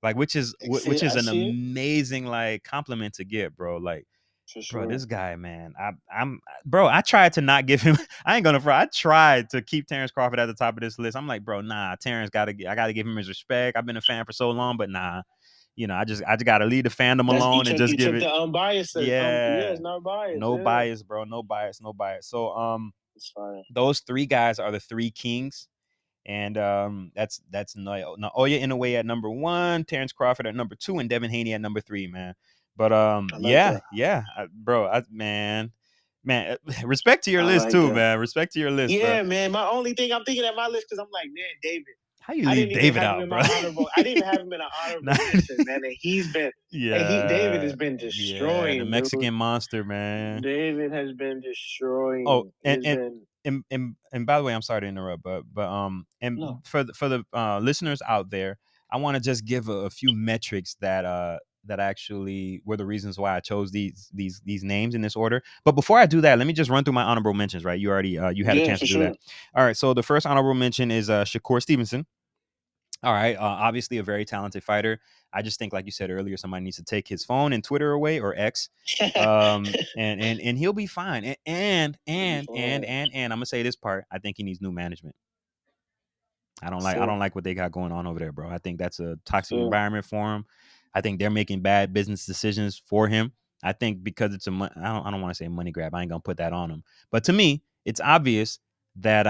Speaker 1: Like which is
Speaker 2: I
Speaker 1: an
Speaker 2: see it
Speaker 1: amazing like compliment to get, bro. Like
Speaker 2: for
Speaker 1: bro,
Speaker 2: sure.
Speaker 1: this guy, man, I'm bro. I tried to not give him. I ain't gonna front. I tried to keep Terrence Crawford at the top of this list. I'm like, bro, nah. Terrence I gotta give him his respect. I've been a fan for so long, but nah. I just gotta leave the fandom
Speaker 2: That's
Speaker 1: alone and just
Speaker 2: you
Speaker 1: give
Speaker 2: took
Speaker 1: it.
Speaker 2: the unbiased. Yeah,
Speaker 1: Yeah,
Speaker 2: it's not biased.
Speaker 1: no
Speaker 2: Yeah,
Speaker 1: bias, bro. No bias. No bias. So
Speaker 2: it's fine.
Speaker 1: those three guys are the three kings. And that's Naoya Inoue at number one, Terrence Crawford at number two, and Devin Haney at number three, man. But
Speaker 2: I like
Speaker 1: yeah,
Speaker 2: that.
Speaker 1: yeah, bro, man, respect to your
Speaker 2: I
Speaker 1: list
Speaker 2: like
Speaker 1: too,
Speaker 2: that.
Speaker 1: man. Respect to your list, bro.
Speaker 2: Yeah, man. My only thing I'm thinking at my list because I'm like, man, David.
Speaker 1: How you
Speaker 2: I
Speaker 1: leave
Speaker 2: didn't even
Speaker 1: David
Speaker 2: have him
Speaker 1: out,
Speaker 2: in
Speaker 1: bro?
Speaker 2: my honorable. I didn't even have him in an
Speaker 1: Nah,
Speaker 2: honorable mention, man. And he's been, and David
Speaker 1: yeah,
Speaker 2: has been
Speaker 1: yeah, the
Speaker 2: destroying, dude.
Speaker 1: Mexican monster, man.
Speaker 2: David has been
Speaker 1: Oh,
Speaker 2: destroying. He
Speaker 1: and
Speaker 2: has
Speaker 1: and
Speaker 2: been
Speaker 1: and by the way, I'm sorry to interrupt, but and
Speaker 2: no.
Speaker 1: for the listeners out there, I want to just give a few metrics that actually were the reasons why I chose these names in this order. But before I do that, let me just run through my honorable mentions. Right, you already you had a
Speaker 2: Yeah,
Speaker 1: chance
Speaker 2: for
Speaker 1: to do that.
Speaker 2: sure.
Speaker 1: All right, so the first honorable mention is Shakur Stevenson. All right, obviously a very talented fighter. I just think, like you said earlier, somebody needs to take his phone and Twitter away or X, and he'll be fine.
Speaker 2: He'll be fine.
Speaker 1: And I'm gonna say this part. I think he needs new management. I
Speaker 2: Fair,
Speaker 1: don't like what they got going on over there, bro. I think that's a toxic
Speaker 2: fair.
Speaker 1: environment for him. I think they're making bad business decisions for him. I think because it's I don't want to say money grab. I ain't gonna put that on him. But to me, it's obvious that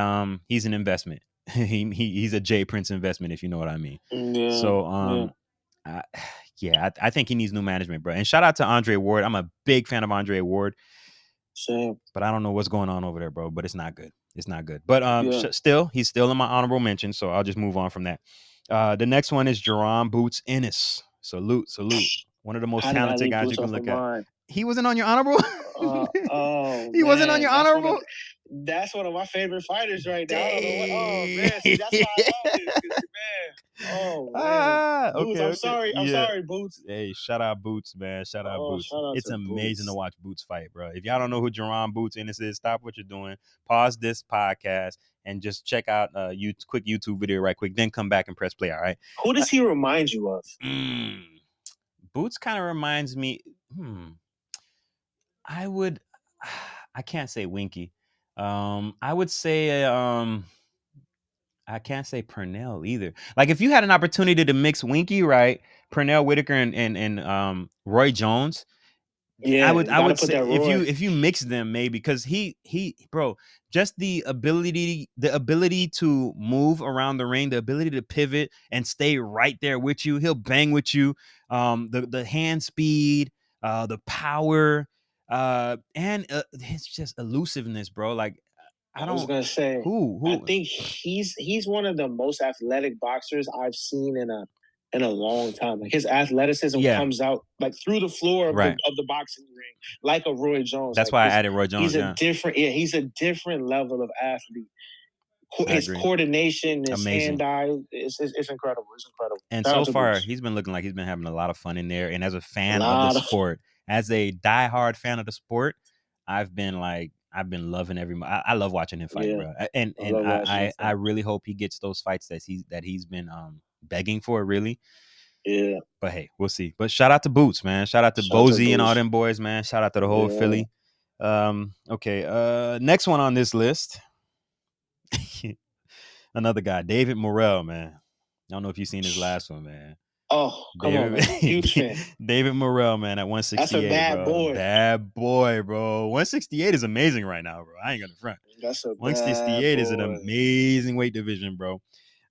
Speaker 1: he's an investment. He's a J Prince investment, if you know what I mean.
Speaker 2: Yeah,
Speaker 1: So
Speaker 2: yeah.
Speaker 1: I, yeah, I think he needs new management, bro. And shout out to Andre Ward. I'm a big fan of Andre Ward,
Speaker 2: Same.
Speaker 1: but I don't know what's going on over there, bro. But it's not good. It's not good. But
Speaker 2: Yeah.
Speaker 1: still, he's still in my honorable mention, so I'll just move on from that. The next one is Jerron Boots Ennis. Salute, salute. One of the most
Speaker 2: How did I
Speaker 1: talented
Speaker 2: leave
Speaker 1: guys you
Speaker 2: Boots
Speaker 1: can
Speaker 2: off of
Speaker 1: look at.
Speaker 2: mine?
Speaker 1: He wasn't on your honorable.
Speaker 2: Oh
Speaker 1: He wasn't on
Speaker 2: man,
Speaker 1: your honorable.
Speaker 2: that's one of my favorite fighters right now. I don't know what. Oh
Speaker 1: Dang.
Speaker 2: man, see that's why I love this because man. Oh man, Boots.
Speaker 1: Okay,
Speaker 2: I'm
Speaker 1: okay.
Speaker 2: sorry. I'm
Speaker 1: Yeah.
Speaker 2: sorry, Boots.
Speaker 1: Hey, shout out Boots, man. Shout out
Speaker 2: Oh,
Speaker 1: Boots.
Speaker 2: shout out
Speaker 1: It's
Speaker 2: to
Speaker 1: amazing to
Speaker 2: Boots.
Speaker 1: watch Boots fight, bro. If y'all don't know who Jerron Boots Ennis is, stop what you're doing, pause this podcast, and just check out quick YouTube video right quick. Then come back and press play. All right.
Speaker 2: Who
Speaker 1: Uh,
Speaker 2: does he remind you of?
Speaker 1: mm, Boots kind of reminds me. I would. I can't say Winky. I would say. I can't say Purnell either. Like if you had an opportunity to mix Winky, right? Purnell Whitaker and Roy Jones, I
Speaker 2: Yeah,
Speaker 1: would
Speaker 2: you
Speaker 1: I
Speaker 2: got to
Speaker 1: would
Speaker 2: put
Speaker 1: say
Speaker 2: that Roy.
Speaker 1: if you mix them maybe because he bro, just the ability to move around the ring, the ability to pivot and stay right there with you. He'll bang with you. The hand speed, the power, and it's just elusiveness, bro. Like I
Speaker 2: I was
Speaker 1: don't
Speaker 2: gonna say, I
Speaker 1: who
Speaker 2: think he's one of the most athletic boxers I've seen in a long time. Like his athleticism
Speaker 1: yeah,
Speaker 2: comes out like through the floor
Speaker 1: right.
Speaker 2: of the boxing ring, like a Roy Jones.
Speaker 1: That's
Speaker 2: Like
Speaker 1: why I added Roy
Speaker 2: he's
Speaker 1: Jones.
Speaker 2: a
Speaker 1: Yeah,
Speaker 2: different yeah, he's a different level of athlete.
Speaker 1: I
Speaker 2: His
Speaker 1: agree.
Speaker 2: coordination, his
Speaker 1: Amazing.
Speaker 2: hand eye, it's incredible. It's incredible.
Speaker 1: And
Speaker 2: Shout out
Speaker 1: so
Speaker 2: to
Speaker 1: far,
Speaker 2: Boots.
Speaker 1: he's been looking like he's been having a lot of fun in there. And as a
Speaker 2: A
Speaker 1: fan of the
Speaker 2: lot of
Speaker 1: sport, as a diehard fan of the sport, I've been loving I love watching him fight,
Speaker 2: yeah.
Speaker 1: bro.
Speaker 2: I
Speaker 1: And
Speaker 2: love watching him
Speaker 1: I
Speaker 2: fight.
Speaker 1: really hope he gets those fights that he's been begging for, really.
Speaker 2: Yeah.
Speaker 1: But hey, we'll see. But shout out to Boots, man. Shout out to
Speaker 2: Shout out to
Speaker 1: Bozy and all
Speaker 2: Boots.
Speaker 1: them boys, man. Shout out to the whole
Speaker 2: Yeah,
Speaker 1: Philly. Okay. Next one on this list. Another guy, David Morrell, man. I don't know if you've seen his last one, man.
Speaker 2: oh, come on,
Speaker 1: David
Speaker 2: man. Huge fan.
Speaker 1: David Morrell, man, at
Speaker 2: That's a
Speaker 1: 168,
Speaker 2: bad
Speaker 1: bro.
Speaker 2: boy.
Speaker 1: Bad boy, bro. 168 is amazing right now, bro. I ain't gonna front.
Speaker 2: That's a bad
Speaker 1: 168 is an
Speaker 2: boy.
Speaker 1: amazing weight division, bro.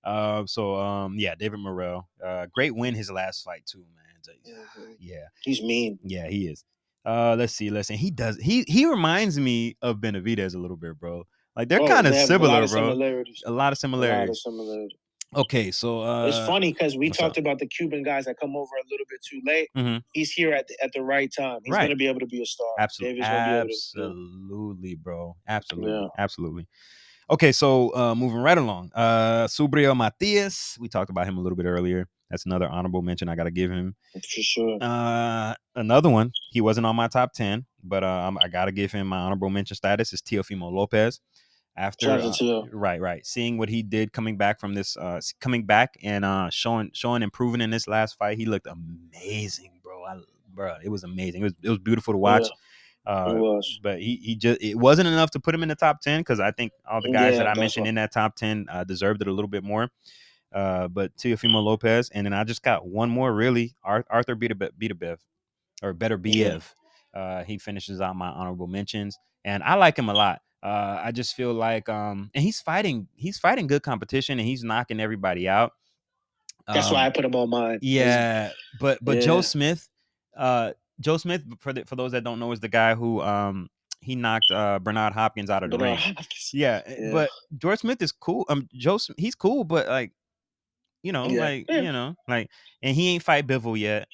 Speaker 1: Yeah, David Morrell. Great win his last fight too, man.
Speaker 2: Mhm.
Speaker 1: Yeah,
Speaker 2: He's mean.
Speaker 1: yeah, he is. Let's see. He reminds me of Benavidez a little bit, bro. Like they're
Speaker 2: Oh,
Speaker 1: kind of
Speaker 2: they have a lot
Speaker 1: similar,
Speaker 2: of
Speaker 1: bro.
Speaker 2: similarities.
Speaker 1: A lot of
Speaker 2: A lot of
Speaker 1: similarities.
Speaker 2: similarities.
Speaker 1: Okay, so
Speaker 2: It's funny because we
Speaker 1: what's
Speaker 2: talked
Speaker 1: up?
Speaker 2: about the Cuban guys that come over a little bit too late.
Speaker 1: Hmm.
Speaker 2: He's here at the right time. He's
Speaker 1: Right.
Speaker 2: gonna be able to be a star.
Speaker 1: Absolutely,
Speaker 2: David's gonna be able to.
Speaker 1: absolutely, bro.
Speaker 2: Yeah.
Speaker 1: Absolutely, absolutely. Okay, so moving right along. Subrio Matias, we talked about him a little bit earlier. That's another honorable mention I got to give him.
Speaker 2: For sure.
Speaker 1: Another one. He wasn't on my top 10, but I got to give him my honorable mention status. Is Teofimo Lopez. After
Speaker 2: Shout out to you.
Speaker 1: right, seeing what he did coming back from this, coming back and showing improving in this last fight, he looked amazing, bro. Bro, it was amazing. It was beautiful to
Speaker 2: Yeah,
Speaker 1: watch.
Speaker 2: it was.
Speaker 1: But he just it wasn't enough to put him in the top 10 because I think all the guys that
Speaker 2: Yeah,
Speaker 1: I
Speaker 2: that's
Speaker 1: mentioned
Speaker 2: what.
Speaker 1: in that top 10 deserved it a little bit more. But Teofimo Lopez, and then I just got one more really. Arthur Beterbiev or Better
Speaker 2: Yeah.
Speaker 1: Biev. He finishes out my honorable mentions, and I like him a lot. I just feel like and he's fighting good competition and he's knocking everybody out.
Speaker 2: That's why
Speaker 1: Um,
Speaker 2: I put him on mine.
Speaker 1: yeah, but Joe
Speaker 2: Yeah,
Speaker 1: Smith, Joe Smith for those that don't know is the guy who he knocked Bernard Hopkins out of the
Speaker 2: Bernard
Speaker 1: ring.
Speaker 2: Hopkins.
Speaker 1: Yeah,
Speaker 2: Yeah,
Speaker 1: but George Smith is cool. He's cool, but like
Speaker 2: yeah, yeah.
Speaker 1: like, and he ain't fight Bivol yet.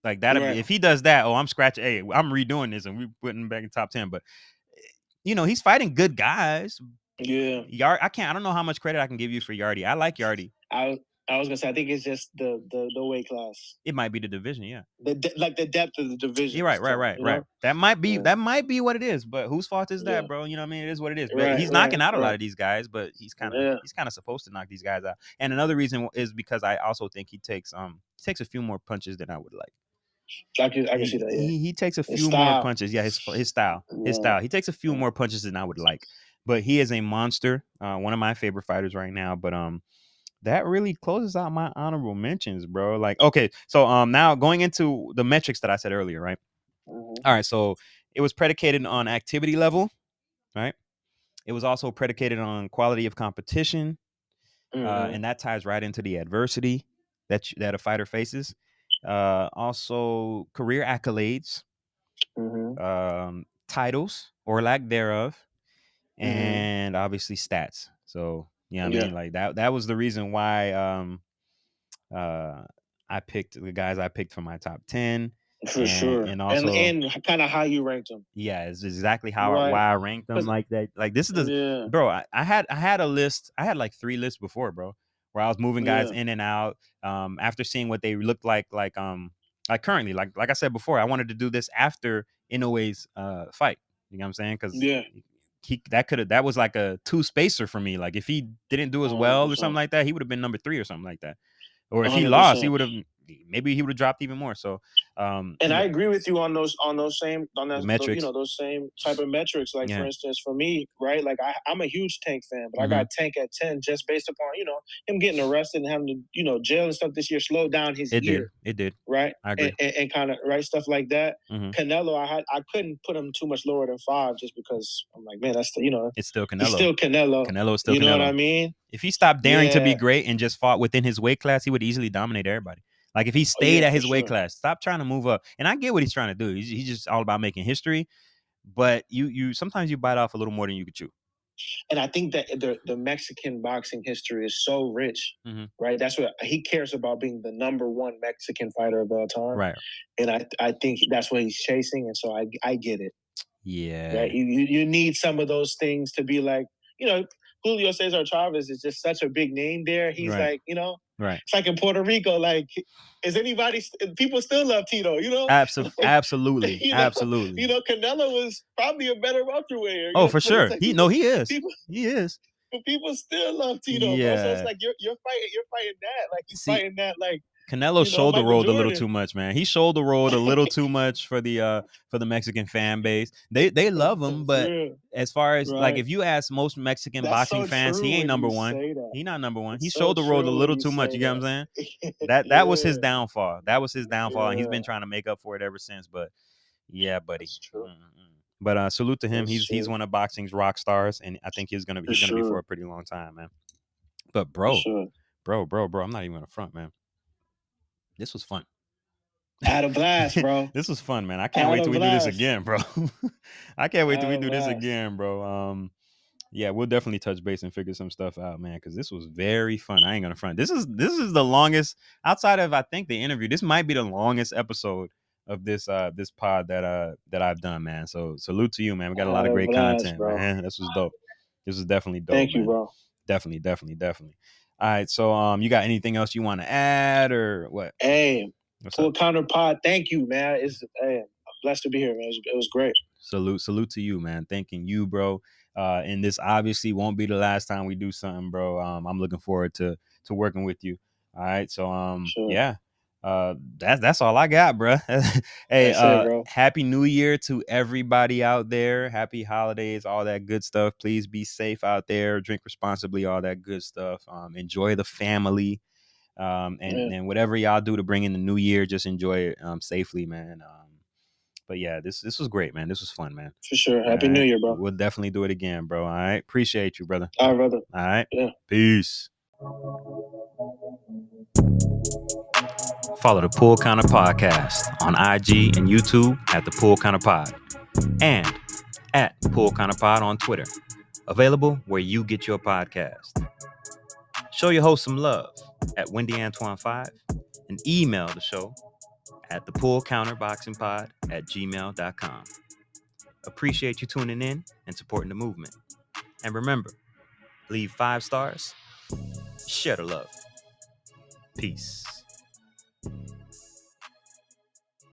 Speaker 1: Like that,
Speaker 2: Right.
Speaker 1: if he does that, oh, I'm scratching. Hey, I'm redoing this and we putting him back in top 10. But he's fighting good guys.
Speaker 2: Yeah.
Speaker 1: Yard, I don't know how much credit I can give you for Yardy. I like Yardy.
Speaker 2: I I was gonna say I think it's just the weight class,
Speaker 1: It might be the division, yeah.
Speaker 2: like the depth of the
Speaker 1: You're
Speaker 2: division
Speaker 1: right,
Speaker 2: is
Speaker 1: right,
Speaker 2: tough.
Speaker 1: right,
Speaker 2: You
Speaker 1: right.
Speaker 2: know.
Speaker 1: That
Speaker 2: Yeah.
Speaker 1: might be what it is. But whose fault is that,
Speaker 2: Yeah.
Speaker 1: bro? You know what I mean? It is what it is. But
Speaker 2: Right.
Speaker 1: he's
Speaker 2: Right.
Speaker 1: knocking out a lot
Speaker 2: Right.
Speaker 1: of these guys. But
Speaker 2: Yeah.
Speaker 1: he's kind of supposed to knock these guys out. And another reason is because I also think he takes a few more punches than I would like.
Speaker 2: I can see
Speaker 1: He
Speaker 2: that. Yeah.
Speaker 1: he, he takes a
Speaker 2: His
Speaker 1: few more
Speaker 2: style.
Speaker 1: punches. Yeah, his
Speaker 2: Yeah.
Speaker 1: style. He takes a few
Speaker 2: Yeah.
Speaker 1: more punches than I would like. But he is a monster. One of my favorite fighters right now. But that really closes out my honorable mentions, bro. Like, okay, so now going into the metrics that I said earlier, right?
Speaker 2: Mhm.
Speaker 1: All right, so it was predicated on activity level, right? It was also predicated on quality of competition,
Speaker 2: Mhm.
Speaker 1: and that ties right into the adversity that a fighter faces. Also, career accolades,
Speaker 2: Mhm.
Speaker 1: titles or lack thereof,
Speaker 2: Mhm.
Speaker 1: and obviously stats. So, you know what I
Speaker 2: Yeah.
Speaker 1: mean? Like that was the reason why uh I picked the guys I picked for my top 10.
Speaker 2: For sure.
Speaker 1: and also
Speaker 2: And kind of how you ranked them.
Speaker 1: yeah, it's exactly
Speaker 2: Right.
Speaker 1: why I ranked them
Speaker 2: 'Cause-
Speaker 1: like that. Like this is the
Speaker 2: yeah.
Speaker 1: bro. I had a list. I had like 3 lists before, bro, where I was moving guys
Speaker 2: Yeah.
Speaker 1: in and out. After seeing what they looked like currently, like I said before, I wanted to do this after Inoue's fight. You know what I'm saying? Because
Speaker 2: Yeah.
Speaker 1: that was like a 2 spacer for me. Like if he didn't do as well or something
Speaker 2: 100%.
Speaker 1: like that, he would have been number 3 or something like that. Or if he lost, he
Speaker 2: 100%.
Speaker 1: would have maybe he would have dropped even more. So
Speaker 2: And
Speaker 1: you
Speaker 2: I
Speaker 1: know,
Speaker 2: agree with you on
Speaker 1: the
Speaker 2: you know
Speaker 1: metrics.
Speaker 2: those same type of metrics. Like for
Speaker 1: Yeah.
Speaker 2: instance, for me, right? Like I'm a huge Tank fan, but I
Speaker 1: Hmm.
Speaker 2: got Tank at 10 just based upon him getting arrested and having to jail and stuff this year slowed down his
Speaker 1: It did.
Speaker 2: year,
Speaker 1: It did.
Speaker 2: right?
Speaker 1: I
Speaker 2: And
Speaker 1: agree.
Speaker 2: kind of right stuff like that.
Speaker 1: Hmm.
Speaker 2: Canelo, I couldn't put him too much lower than 5 just because I'm like, man, that's
Speaker 1: It's still
Speaker 2: he's
Speaker 1: Canelo.
Speaker 2: still Canelo.
Speaker 1: Canelo is still
Speaker 2: You know what I
Speaker 1: Canelo.
Speaker 2: mean?
Speaker 1: If he stopped daring to be
Speaker 2: Yeah.
Speaker 1: great and just fought within his weight class, he would easily dominate everybody. Like if he
Speaker 2: Oh
Speaker 1: stayed
Speaker 2: yeah,
Speaker 1: at
Speaker 2: for
Speaker 1: his weight
Speaker 2: sure.
Speaker 1: class, stop trying to move up. And I get what he's trying to do. He's just all about making history. But you sometimes you bite off a little more than you could chew.
Speaker 2: And I think that the Mexican boxing history is so rich,
Speaker 1: Hmm.
Speaker 2: right? That's what he cares about, being the number one Mexican fighter of all time,
Speaker 1: Right.
Speaker 2: and I think that's what he's chasing, and so I get it, right?
Speaker 1: Yeah.
Speaker 2: You need some of those things to be like, you know, Julio Cesar Chavez is just such a big name there. He's
Speaker 1: Right.
Speaker 2: like,
Speaker 1: Right.
Speaker 2: it's like in Puerto Rico, like is anybody people still love Tito, like,
Speaker 1: Absolutely. Absolutely.
Speaker 2: Canelo was probably a better welterweight,
Speaker 1: Oh, for
Speaker 2: but it's
Speaker 1: sure.
Speaker 2: like
Speaker 1: He no, he is.
Speaker 2: people
Speaker 1: He is.
Speaker 2: but people still love Tito, bro. So it's
Speaker 1: Yeah.
Speaker 2: like you're fighting that. Like he's
Speaker 1: See,
Speaker 2: fighting that like,
Speaker 1: Canelo shoulder
Speaker 2: Michael
Speaker 1: rolled a little
Speaker 2: Jordan.
Speaker 1: too much, man. He shoulder rolled a little too much for the Mexican fan base. They love him, but
Speaker 2: Yeah,
Speaker 1: as far as like
Speaker 2: right.
Speaker 1: if you ask most Mexican
Speaker 2: That's
Speaker 1: boxing
Speaker 2: so
Speaker 1: fans, he
Speaker 2: true
Speaker 1: ain't
Speaker 2: when
Speaker 1: number
Speaker 2: you
Speaker 1: one.
Speaker 2: say that.
Speaker 1: He not number one. He
Speaker 2: It's so
Speaker 1: shoulder rolled a
Speaker 2: true when
Speaker 1: little
Speaker 2: you
Speaker 1: too much.
Speaker 2: say
Speaker 1: You get what I'm
Speaker 2: that.
Speaker 1: saying? That was his
Speaker 2: Yeah,
Speaker 1: downfall. That was his downfall, and he's
Speaker 2: yeah,
Speaker 1: been trying to make up for it ever since. But yeah, buddy.
Speaker 2: that's true.
Speaker 1: But salute to him.
Speaker 2: That's
Speaker 1: He's
Speaker 2: true.
Speaker 1: one of boxing's rock stars, and I think
Speaker 2: For
Speaker 1: he's gonna be for
Speaker 2: sure.
Speaker 1: a pretty long time, man. But
Speaker 2: For sure.
Speaker 1: bro, I'm not even gonna front, man. This was fun.
Speaker 2: I had a blast, bro.
Speaker 1: This was fun, man. I
Speaker 2: I
Speaker 1: can't
Speaker 2: had
Speaker 1: wait
Speaker 2: a
Speaker 1: till we do this
Speaker 2: blast.
Speaker 1: again, bro. I can't
Speaker 2: I
Speaker 1: wait till
Speaker 2: had
Speaker 1: we
Speaker 2: a
Speaker 1: do this
Speaker 2: blast.
Speaker 1: again, bro. Yeah, we'll definitely touch base and figure some stuff out, man, because this was very fun. I ain't gonna front. This is the longest outside of I think the interview. This might be the longest episode of this pod that I've done, man. So salute to you, man. We got a
Speaker 2: I
Speaker 1: lot
Speaker 2: had
Speaker 1: of
Speaker 2: a
Speaker 1: great
Speaker 2: blast,
Speaker 1: content,
Speaker 2: bro.
Speaker 1: man. This was dope. This was definitely dope,
Speaker 2: Thank you,
Speaker 1: man.
Speaker 2: bro.
Speaker 1: Definitely. All right, so you got anything else you want to add or what?
Speaker 2: Hey,
Speaker 1: What's
Speaker 2: Full
Speaker 1: up?
Speaker 2: Counterpart. Thank you, man. I'm blessed to be here, man. It was great.
Speaker 1: Salute to you, man. Thanking you, bro. And this obviously won't be the last time we do something, bro. I'm looking forward to working with you. All right, so
Speaker 2: Sure.
Speaker 1: yeah, that's all I got, bro. Hey,
Speaker 2: That's it, bro.
Speaker 1: happy New Year to everybody out there. Happy holidays, all that good stuff. Please be safe out there. Drink responsibly, all that good stuff. Enjoy the family.
Speaker 2: Yeah,
Speaker 1: And whatever y'all do to bring in the new year, just enjoy it safely, man. But yeah, this was great, man. This was fun, man.
Speaker 2: for sure.
Speaker 1: All
Speaker 2: Happy New
Speaker 1: right.
Speaker 2: Year, bro.
Speaker 1: We'll definitely do it again, bro. All right. Appreciate you, brother.
Speaker 2: All right, brother.
Speaker 1: All right.
Speaker 2: Yeah.
Speaker 1: Peace. Follow the Pool Counter Podcast on IG and YouTube at the Pool Counter Pod and at Pool Counter Pod on Twitter. Available where you get your podcast. Show your host some love at Wendy Antoine 5 and email the show at the Pool Counter Boxing Pod at gmail.com. Appreciate you tuning in and supporting the movement. And remember, leave 5 stars, share the love. Peace.